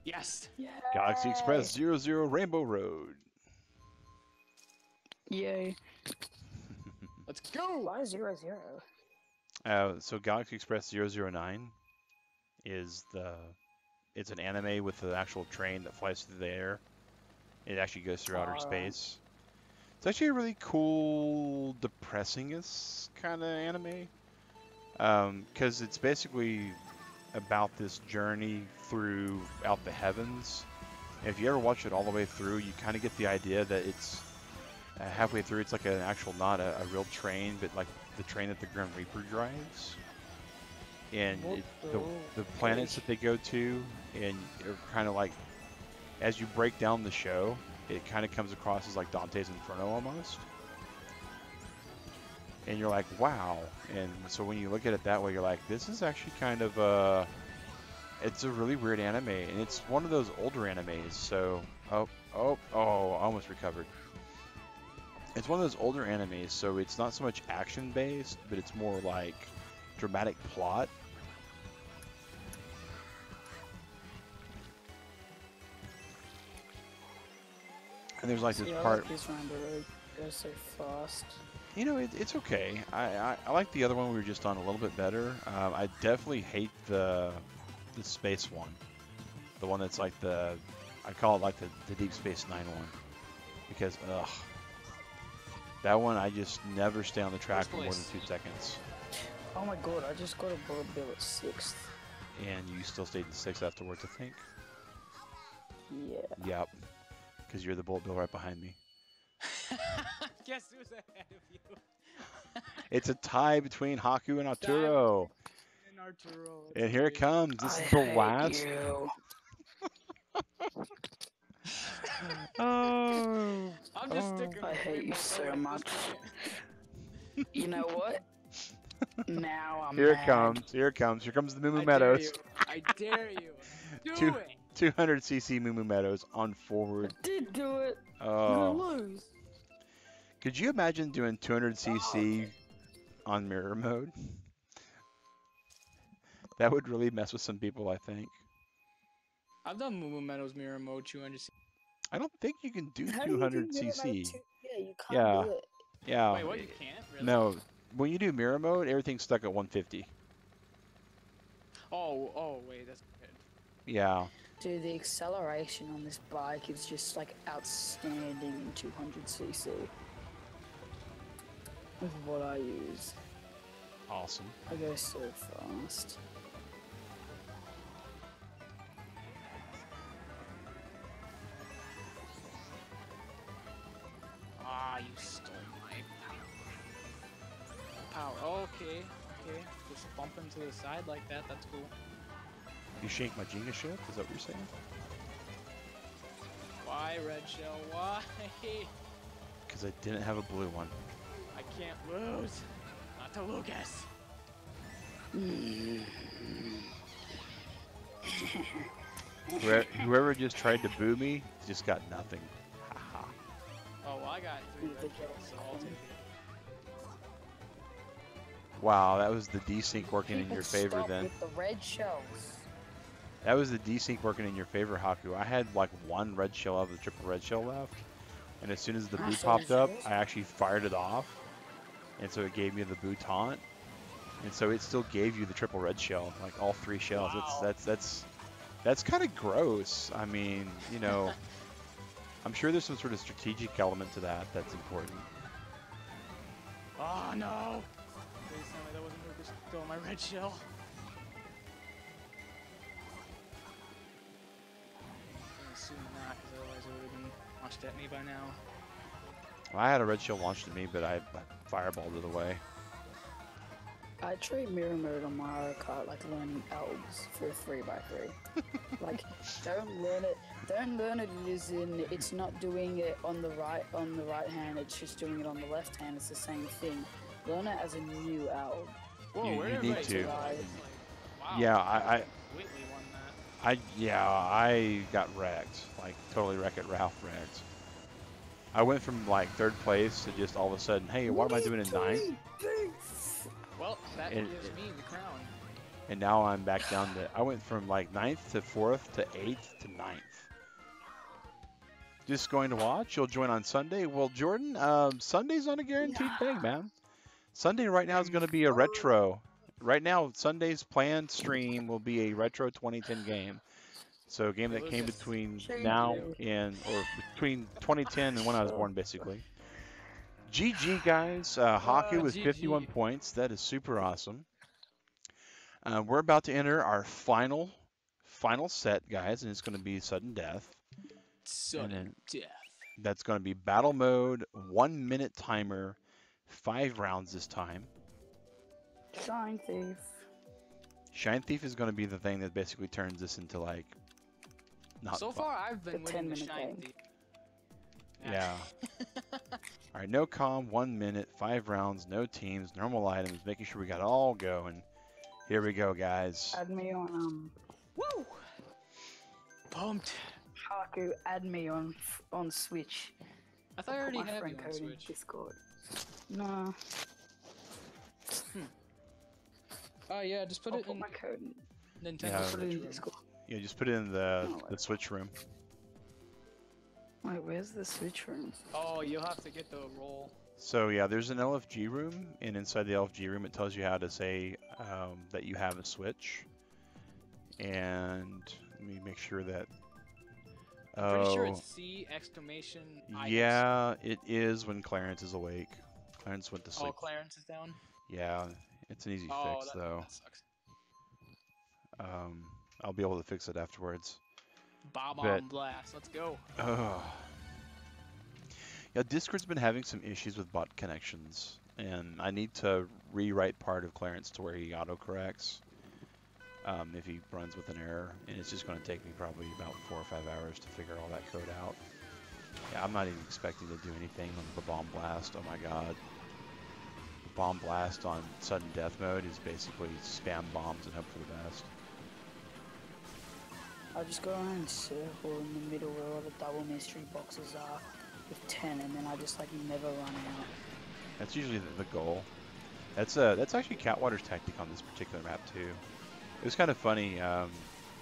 Yes! Yay! Galaxy Express 00 Rainbow Road. Yay. Let's go. Why 0-0? So Galaxy Express 009 is it's an anime with the actual train that flies through the air. It actually goes through outer space. It's actually a really cool, depressing-ish kind of anime. Because it's basically about this journey throughout the heavens. If you ever watch it all the way through, you kind of get the idea that it's halfway through, it's like an actual, not a real train, but like the train that the Grim Reaper drives. And the planets that they go to, and are kind of like, as you break down the show, it kind of comes across as like Dante's Inferno almost. And you're like, wow. And so when you look at it that way, you're like, this is actually kind of it's a really weird anime, and it's one of those older animes. So, I almost recovered. It's one of those older animes, so it's not so much action based, but it's more like dramatic plot. And there's like this part. This round the road goes so fast. You know, it's okay. I like the other one we were just on a little bit better. I definitely hate the space one. The one that's like I call it like the Deep Space Nine one. Because, ugh. That one, I just never stay on the track for more than 2 seconds. Oh my god, I just got a bullet bill at 6th. And you still stayed in 6th afterwards, I think? Yeah. Yep. Because you're the bullet bill right behind me. Guess who's ahead of you? It's a tie between Haku and Arturo. And Arturo. And here it comes. This is the last. Oh. I'm just sticking. I hate you so much. You know what? Now I'm Here mad. it comes. Here it comes. Here comes the Moo I Meadows. I dare you. Do it. 200cc Moo Meadows on forward. I did do it. I'm Oh. gonna lose. Could you imagine doing 200cc on mirror mode? That would really mess with some people, I think. I've done Moo Meadows mirror mode 200. I don't think you can do How do you do 200cc. Yeah, you can't Yeah. do it. Yeah. Wait, what? You can't? Really? No. When you do mirror mode, everything's stuck at 150. Oh, wait, that's good. Yeah. Dude, the acceleration on this bike is just like outstanding in 200cc. With what I use. Awesome. I go so fast. Ah, you stole my power. Okay. Just bumping to the side like that. That's cool. You shake my Jenga ship? Is that what you're saying? Why, Red Shell? Why? Because I didn't have a blue one. I can't lose. Not to Lucas. Whoever just tried to boo me just got nothing. Haha. Oh, well, I got 3 red shells, so I'll take it. Wow, that was the desync working in your favor Stop then. with the red shells. That was the desync working in your favor, Haku. I had like 1 red shell out of the triple red shell left. And as soon as the boo popped up, I actually fired it off. And so it gave me the boo taunt. And so it still gave you the triple red shell, like all 3 shells. Wow. That's kind of gross. I mean, you know, I'm sure there's some sort of strategic element to that that's important. Oh, no. Please tell me that wasn't Lucas throwing my red shell. I'm assuming not, because otherwise it would have been launched at me by now. Well, I had a red shell launched at me, but I fireballed it away. I treat mirror mode on Mario Kart like learning elves for a 3x3. Like, don't learn it as in it's not doing it on the right hand, it's just doing it on the left hand, it's the same thing. Learn it as a new elf. Whoa, You where did need everybody to. go? Wow. Yeah, I Completely won that. I got wrecked, like totally Wreck-It Ralph wrecked. I went from like 3rd place to just all of a sudden, hey, what am I doing in 9th? Well, that And- gives me the crown. And now I'm back down to, I went from like 9th to 4th to 8th to 9th. Just going to watch? You'll join on Sunday? Well, Jordan, Sunday's not a guaranteed thing, man. Sunday right now is going to be a retro. Right now, Sunday's planned stream will be a retro 2010 game. So a game that came between now and, or between 2010 and when I was born, basically. GG, guys. Haku with 51 points. That is super awesome. We're about to enter our final set, guys, and it's going to be sudden death. Sudden death. That's going to be battle mode, 1 minute timer, 5 rounds this time. Shine Thief. Shine Thief is going to be the thing that basically turns this into like not so fun. far I've been winning the Shine Thief. Yeah. All right, no comm, 1 minute, 5 rounds, no teams, normal items, making sure we got all going. Here we go, guys. Add me on Woo! Pumped. Haku, add me on Switch. I thought I already Put my have friend you on code in Switch. Discord. No. Oh yeah, just put I'll it put in my code in. Nintendo Yeah. Put it in Switch. Discord. Yeah, just put it in the Switch room. Wait, where's the Switch room? Oh, you'll have to get the roll. So yeah, there's an LFG room, and inside the LFG room, it tells you how to say that you have a Switch. And let me make sure that. I'm pretty sure it's C exclamation. Yeah, it is when Clarence is awake. Clarence went to sleep. Oh, Clarence is down. Yeah, it's an easy fix though. That sucks. I'll be able to fix it afterwards. Bomb on blast. Let's go. Yeah, Discord's been having some issues with bot connections, and I need to rewrite part of Clarence to where he autocorrects if he runs with an error, and it's just going to take me probably about 4 or 5 hours to figure all that code out. Yeah, I'm not even expecting to do anything on the bomb blast. Oh my god. The bomb blast on sudden death mode is basically spam bombs and hope for the best. I'll just go around in a circle in the middle where all the double mystery boxes are with 10, and then I just like never run out. That's usually the goal. That's actually Catwater's tactic on this particular map too. It was kind of funny.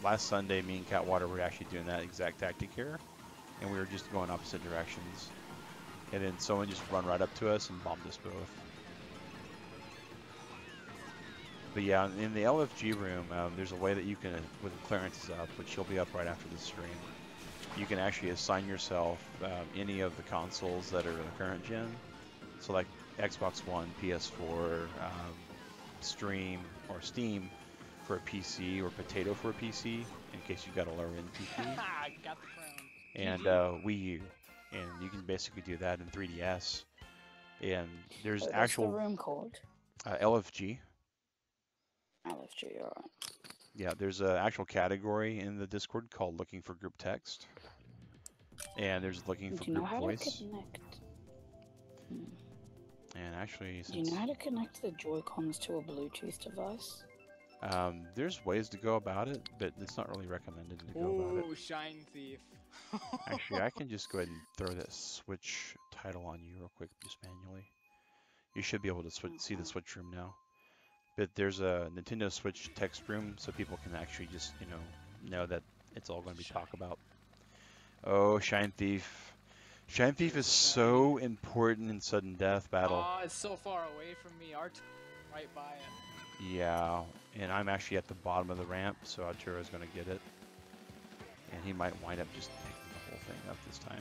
Last Sunday, me and Catwater were actually doing that exact tactic here, and we were just going opposite directions. And then someone just run right up to us and bombed us both. But yeah, in the LFG room, there's a way that you can, with Clarence is up, which he'll be up right after this stream, you can actually assign yourself any of the consoles that are the current gen. So like Xbox One, PS4, Stream, or Steam for a PC, or Potato for a PC, in case you've got a lower-end PC. I got the crown. And Wii U. And you can basically do that in 3DS. And there's actual... What's the room called? LFG. LFG, alright. Yeah, there's an actual category in the Discord called Looking for Group Text. And there's Looking for Group Voice. And actually, do you know how to connect the Joy-Cons to a Bluetooth device? There's ways to go about it, but it's not really recommended to go about it. Ooh, Shine Thief. Actually, I can just go ahead and throw that Switch title on you real quick, just manually. You should be able to see the Switch room now. But there's a Nintendo Switch text room, so people can actually just, know that it's all going to be talked about. Oh, Shine Thief. Shine Thief is so important in sudden death battle. Oh, it's so far away from me. Art's right by it. Yeah, and I'm actually at the bottom of the ramp, so Arturo's going to get it. And he might wind up just picking the whole thing up this time.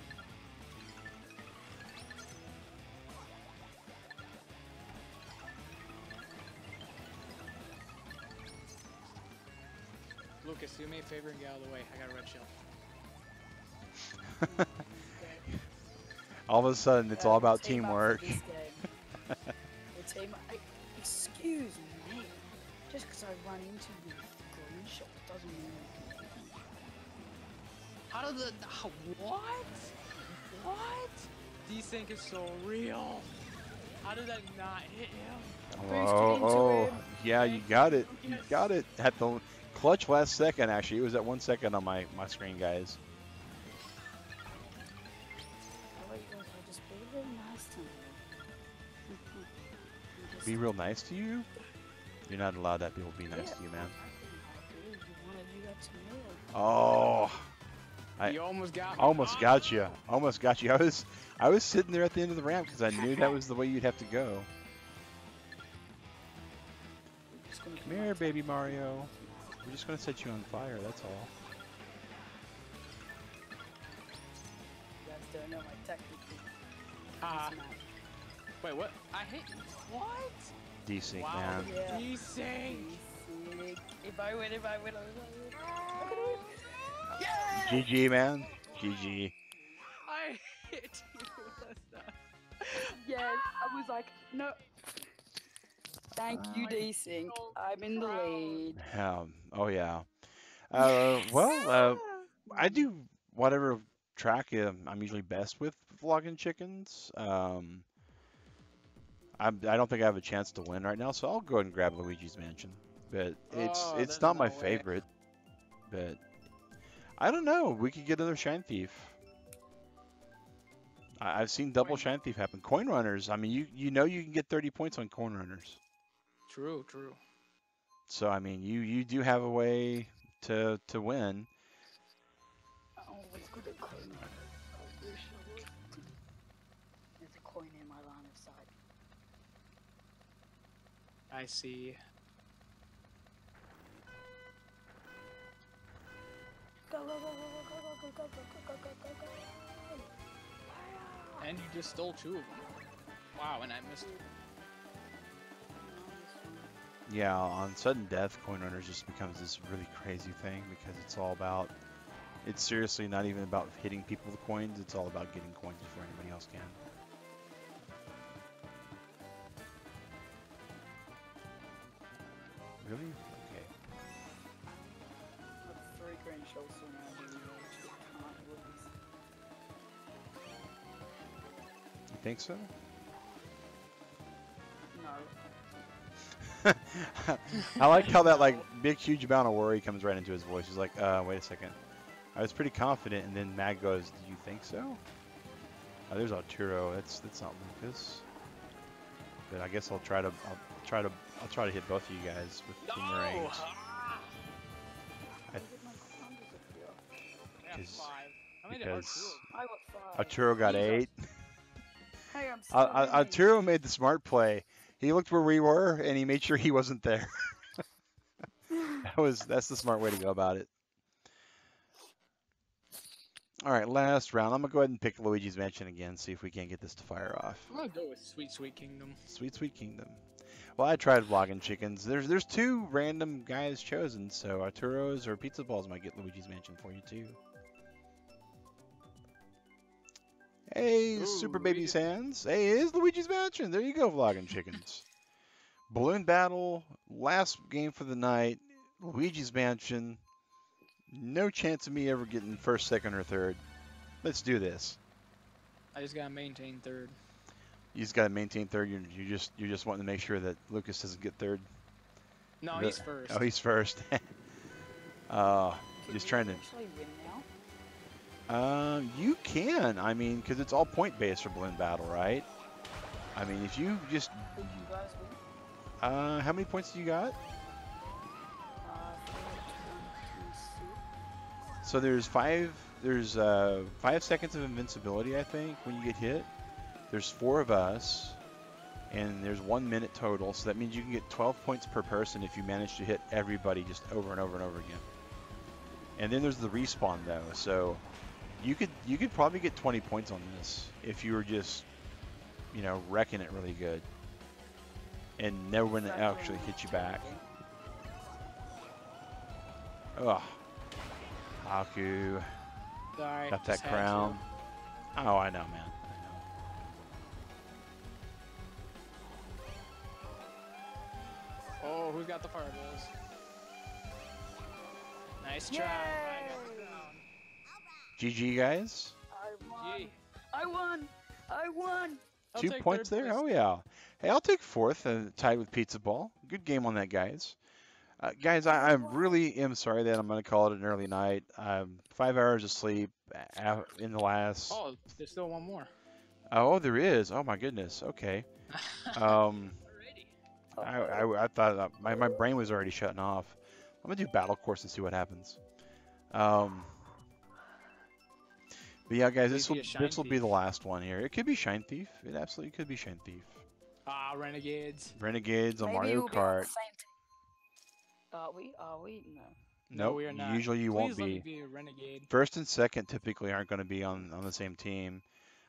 Lucas, do me a favor and get out of the way. I got a red shell. All of a sudden, it's all about teamwork. Excuse me. Just because I run into the green shop doesn't mean anything. How did the... What? What? Desync is so real. How did that not hit him? Oh, yeah, you got it. You got it. At the clutch last second, actually. It was at 1 second on my screen, guys. Be real nice to you? You're not allowed to have people be nice to you, man. Oh, You almost got me. almost got you. Almost got you. I was sitting there at the end of the ramp because I knew that was the way you'd have to go. Come here, baby Mario. We're just gonna set you on fire, that's all. You guys don't know my technique. Ah. Wait, what? I hate. What? Desync, Wow. man. Yeah. Desync. If I win, I win. GG, man. GG. I hit you. That's not... Yes, I was like, no. Thank you, Desync. so I'm in the proud. lead. Oh yeah. Yes! Well, I do whatever track I'm usually best with vlogging chickens. I don't think I have a chance to win right now, so I'll go ahead and grab Luigi's Mansion. But it's Oh, it's there's not my no way. favorite. But I don't know. We could get another Shine Thief. I've seen double Coin. Shine Thief happen. Coin runners. I mean, you know you can get 30 points on coin runners. True, true. So I mean, you do have a way to win. Oh, let's go to coin. I wish I was. There's a coin in my line of sight. I see. Go, go, go, go, go, go, go, go, go, go, go, go, go. And you just stole 2 of them. Wow, and I missed. Yeah, on sudden death, coin runners just becomes this really crazy thing because it's all about. It's seriously not even about hitting people with coins. It's all about getting coins before anybody else can. Really? Okay. With 3 grand shells around you, you actually can't lose. You think so? No. I like how that like big huge amount of worry comes right into his voice. He's like, wait a second. I was pretty confident, and then Mag goes, "Do you think so?" There's Arturo. That's not Lucas. But I guess I'll try to hit both of you guys with boomerangs. I got 5. How many did Because Arturo? I got 5. Arturo got Jesus. 8. Hey, I'm still winning. Arturo made the smart play. He looked where we were, and he made sure he wasn't there. That's the smart way to go about it. All right, last round. I'm gonna go ahead and pick Luigi's Mansion again, see if we can't get this to fire off. I'm gonna go with Sweet Sweet Kingdom. Sweet Sweet Kingdom. Well, I tried vlogging chickens. There's 2 random guys chosen, so Arturo's or Pizza Balls might get Luigi's Mansion for you too. Hey, Ooh, Super Baby Luigi's- Sands. Hey, it is Luigi's Mansion. There you go, vlogging chickens. Balloon Battle, last game for the night. Luigi's Mansion. No chance of me ever getting first, second, or third. Let's do this. I just gotta maintain 3rd. You just gotta maintain third. You're just wanting to make sure that Lucas doesn't get third. No, Really? he's first. Oh, he's first. Just trying to. Actually win now. You can. I mean, because it's all point based for Balloon Battle, right? I mean, if you just. Did you guys win? How many points do you got? 26. So there's 5 seconds of invincibility, I think, when you get hit. There's 4 of us, and there's 1 minute total. So that means you can get 12 points per person if you manage to hit everybody just over and over and over again. And then there's the respawn though, so you could probably get 20 points on this if you were just, wrecking it really good, and no one actually hit you back. Ugh. Haku. Sorry, Got that just had to. crown. Oh, I know, man. I know. Oh, who's got the fireballs? Nice try. I got the crown. GG, guys. I won. Gee, I won. I won. I'll 2 take points 3rd there. place. Oh, yeah. Hey, I'll take 4th and tied with Pizza Ball. Good game on that, guys. Guys, I really am sorry that I'm going to call it an early night. 5 hours of sleep in the last... Oh, there's still one more. Oh, there is. Oh, my goodness. Okay. Alrighty. I thought my brain was already shutting off. I'm going to do Battle Course and see what happens. But yeah, guys, this Maybe a Shine will be Thief. the last one here. It could be Shine Thief. It absolutely could be Shine Thief. Ah, Renegades. Renegades on Maybe Mario we'll be on the Kart. same team. Are we? Are we? No. No, Nope. we are not. Usually you won't Please let me be. be a renegade. First and second typically aren't going to be on the same team.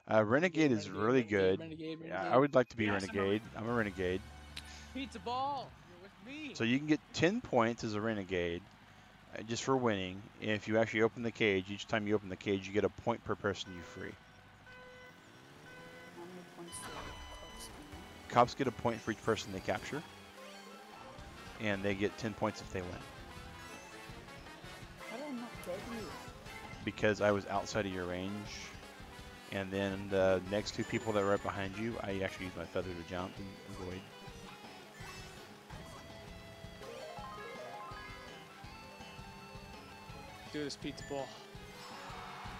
Renegade is renegade, really good. renegade, Yeah, I renegade. would like to be Yes, I'm a renegade. I'm a renegade. Pizza ball, you're with me. So you can get 10 points as a renegade just for winning. If you actually open the cage, each time you open the cage, you get a point per person you free. How many points do cops give? Cops get a point for each person they capture, and they get 10 points if they win. How did I not get you? Because I was outside of your range, and then the next two people that were right behind you, I actually used my feather to jump and avoid. Do this, pizza ball.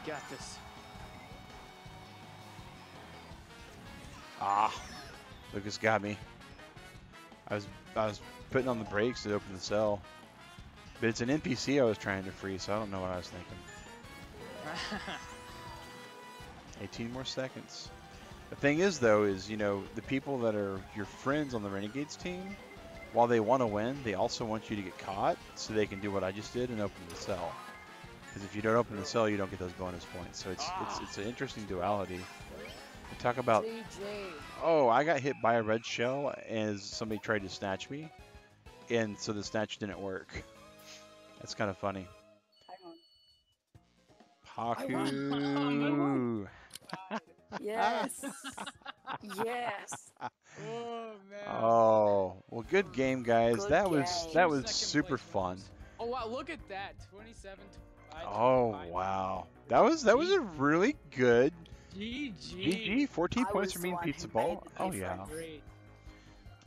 Got this. Ah, Lucas got me. I was putting on the brakes to open the cell, but it's an NPC I was trying to free, so I don't know what I was thinking. 18 more seconds. The thing is, though, is, you know, the people that are your friends on the Renegades team, while they want to win, they also want you to get caught so they can do what I just did and open the cell. Because if you don't open the cell, you don't get those bonus points. So it's an interesting duality. We talk about, JJ. oh, I got hit by a red shell as somebody tried to snatch me, and so the snatch didn't work. That's kind of funny. Hang on. Haku. Yes. Yes. Oh man. Oh, well, good game, guys. Good that was game. Second super place fun. winners. Oh wow, look at that. 27 to 5. Oh wow, that was a really good GG. GG. 14 I points was for the me and one Pizza who Ball. made the Oh yeah. difference. Great.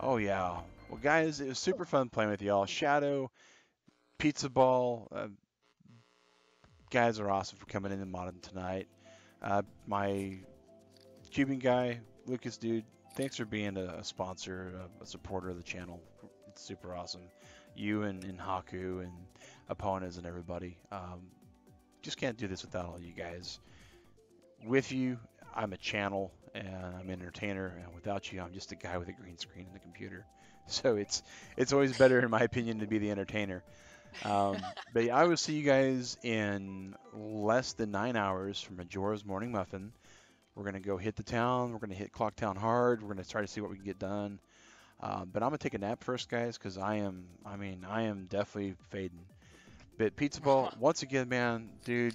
Oh yeah. Well, guys, it was super fun playing with y'all. Shadow, Pizza Ball, guys are awesome for coming in and modding tonight. My Cuban guy, Lucas, dude, thanks for being a sponsor, a supporter of the channel. It's super awesome. You and Haku and Aponas and everybody. Just can't do this without all you guys. With you, I'm a channel and I'm an entertainer, and without you, I'm just a guy with a green screen and a computer. So it's always better, in my opinion, to be the entertainer. But I will see you guys in less than 9 hours for Majora's Morning Muffin. We're going to go hit the town. We're going to hit Clock Town hard. We're going to try to see what we can get done. But I'm going to take a nap first, guys, because I am definitely fading. But Pizza Ball, once again, man, dude,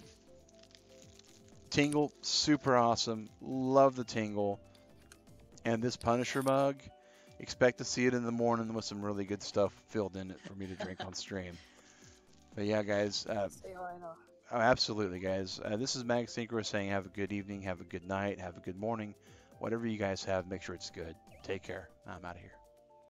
Tingle, super awesome. Love the Tingle. And this Punisher mug, expect to see it in the morning with some really good stuff filled in it for me to drink on stream. But yeah, guys. Say hi now. Oh, absolutely, guys. This is Mag Synchro saying have a good evening, have a good night, have a good morning. Whatever you guys have, make sure it's good. Take care. I'm out of here.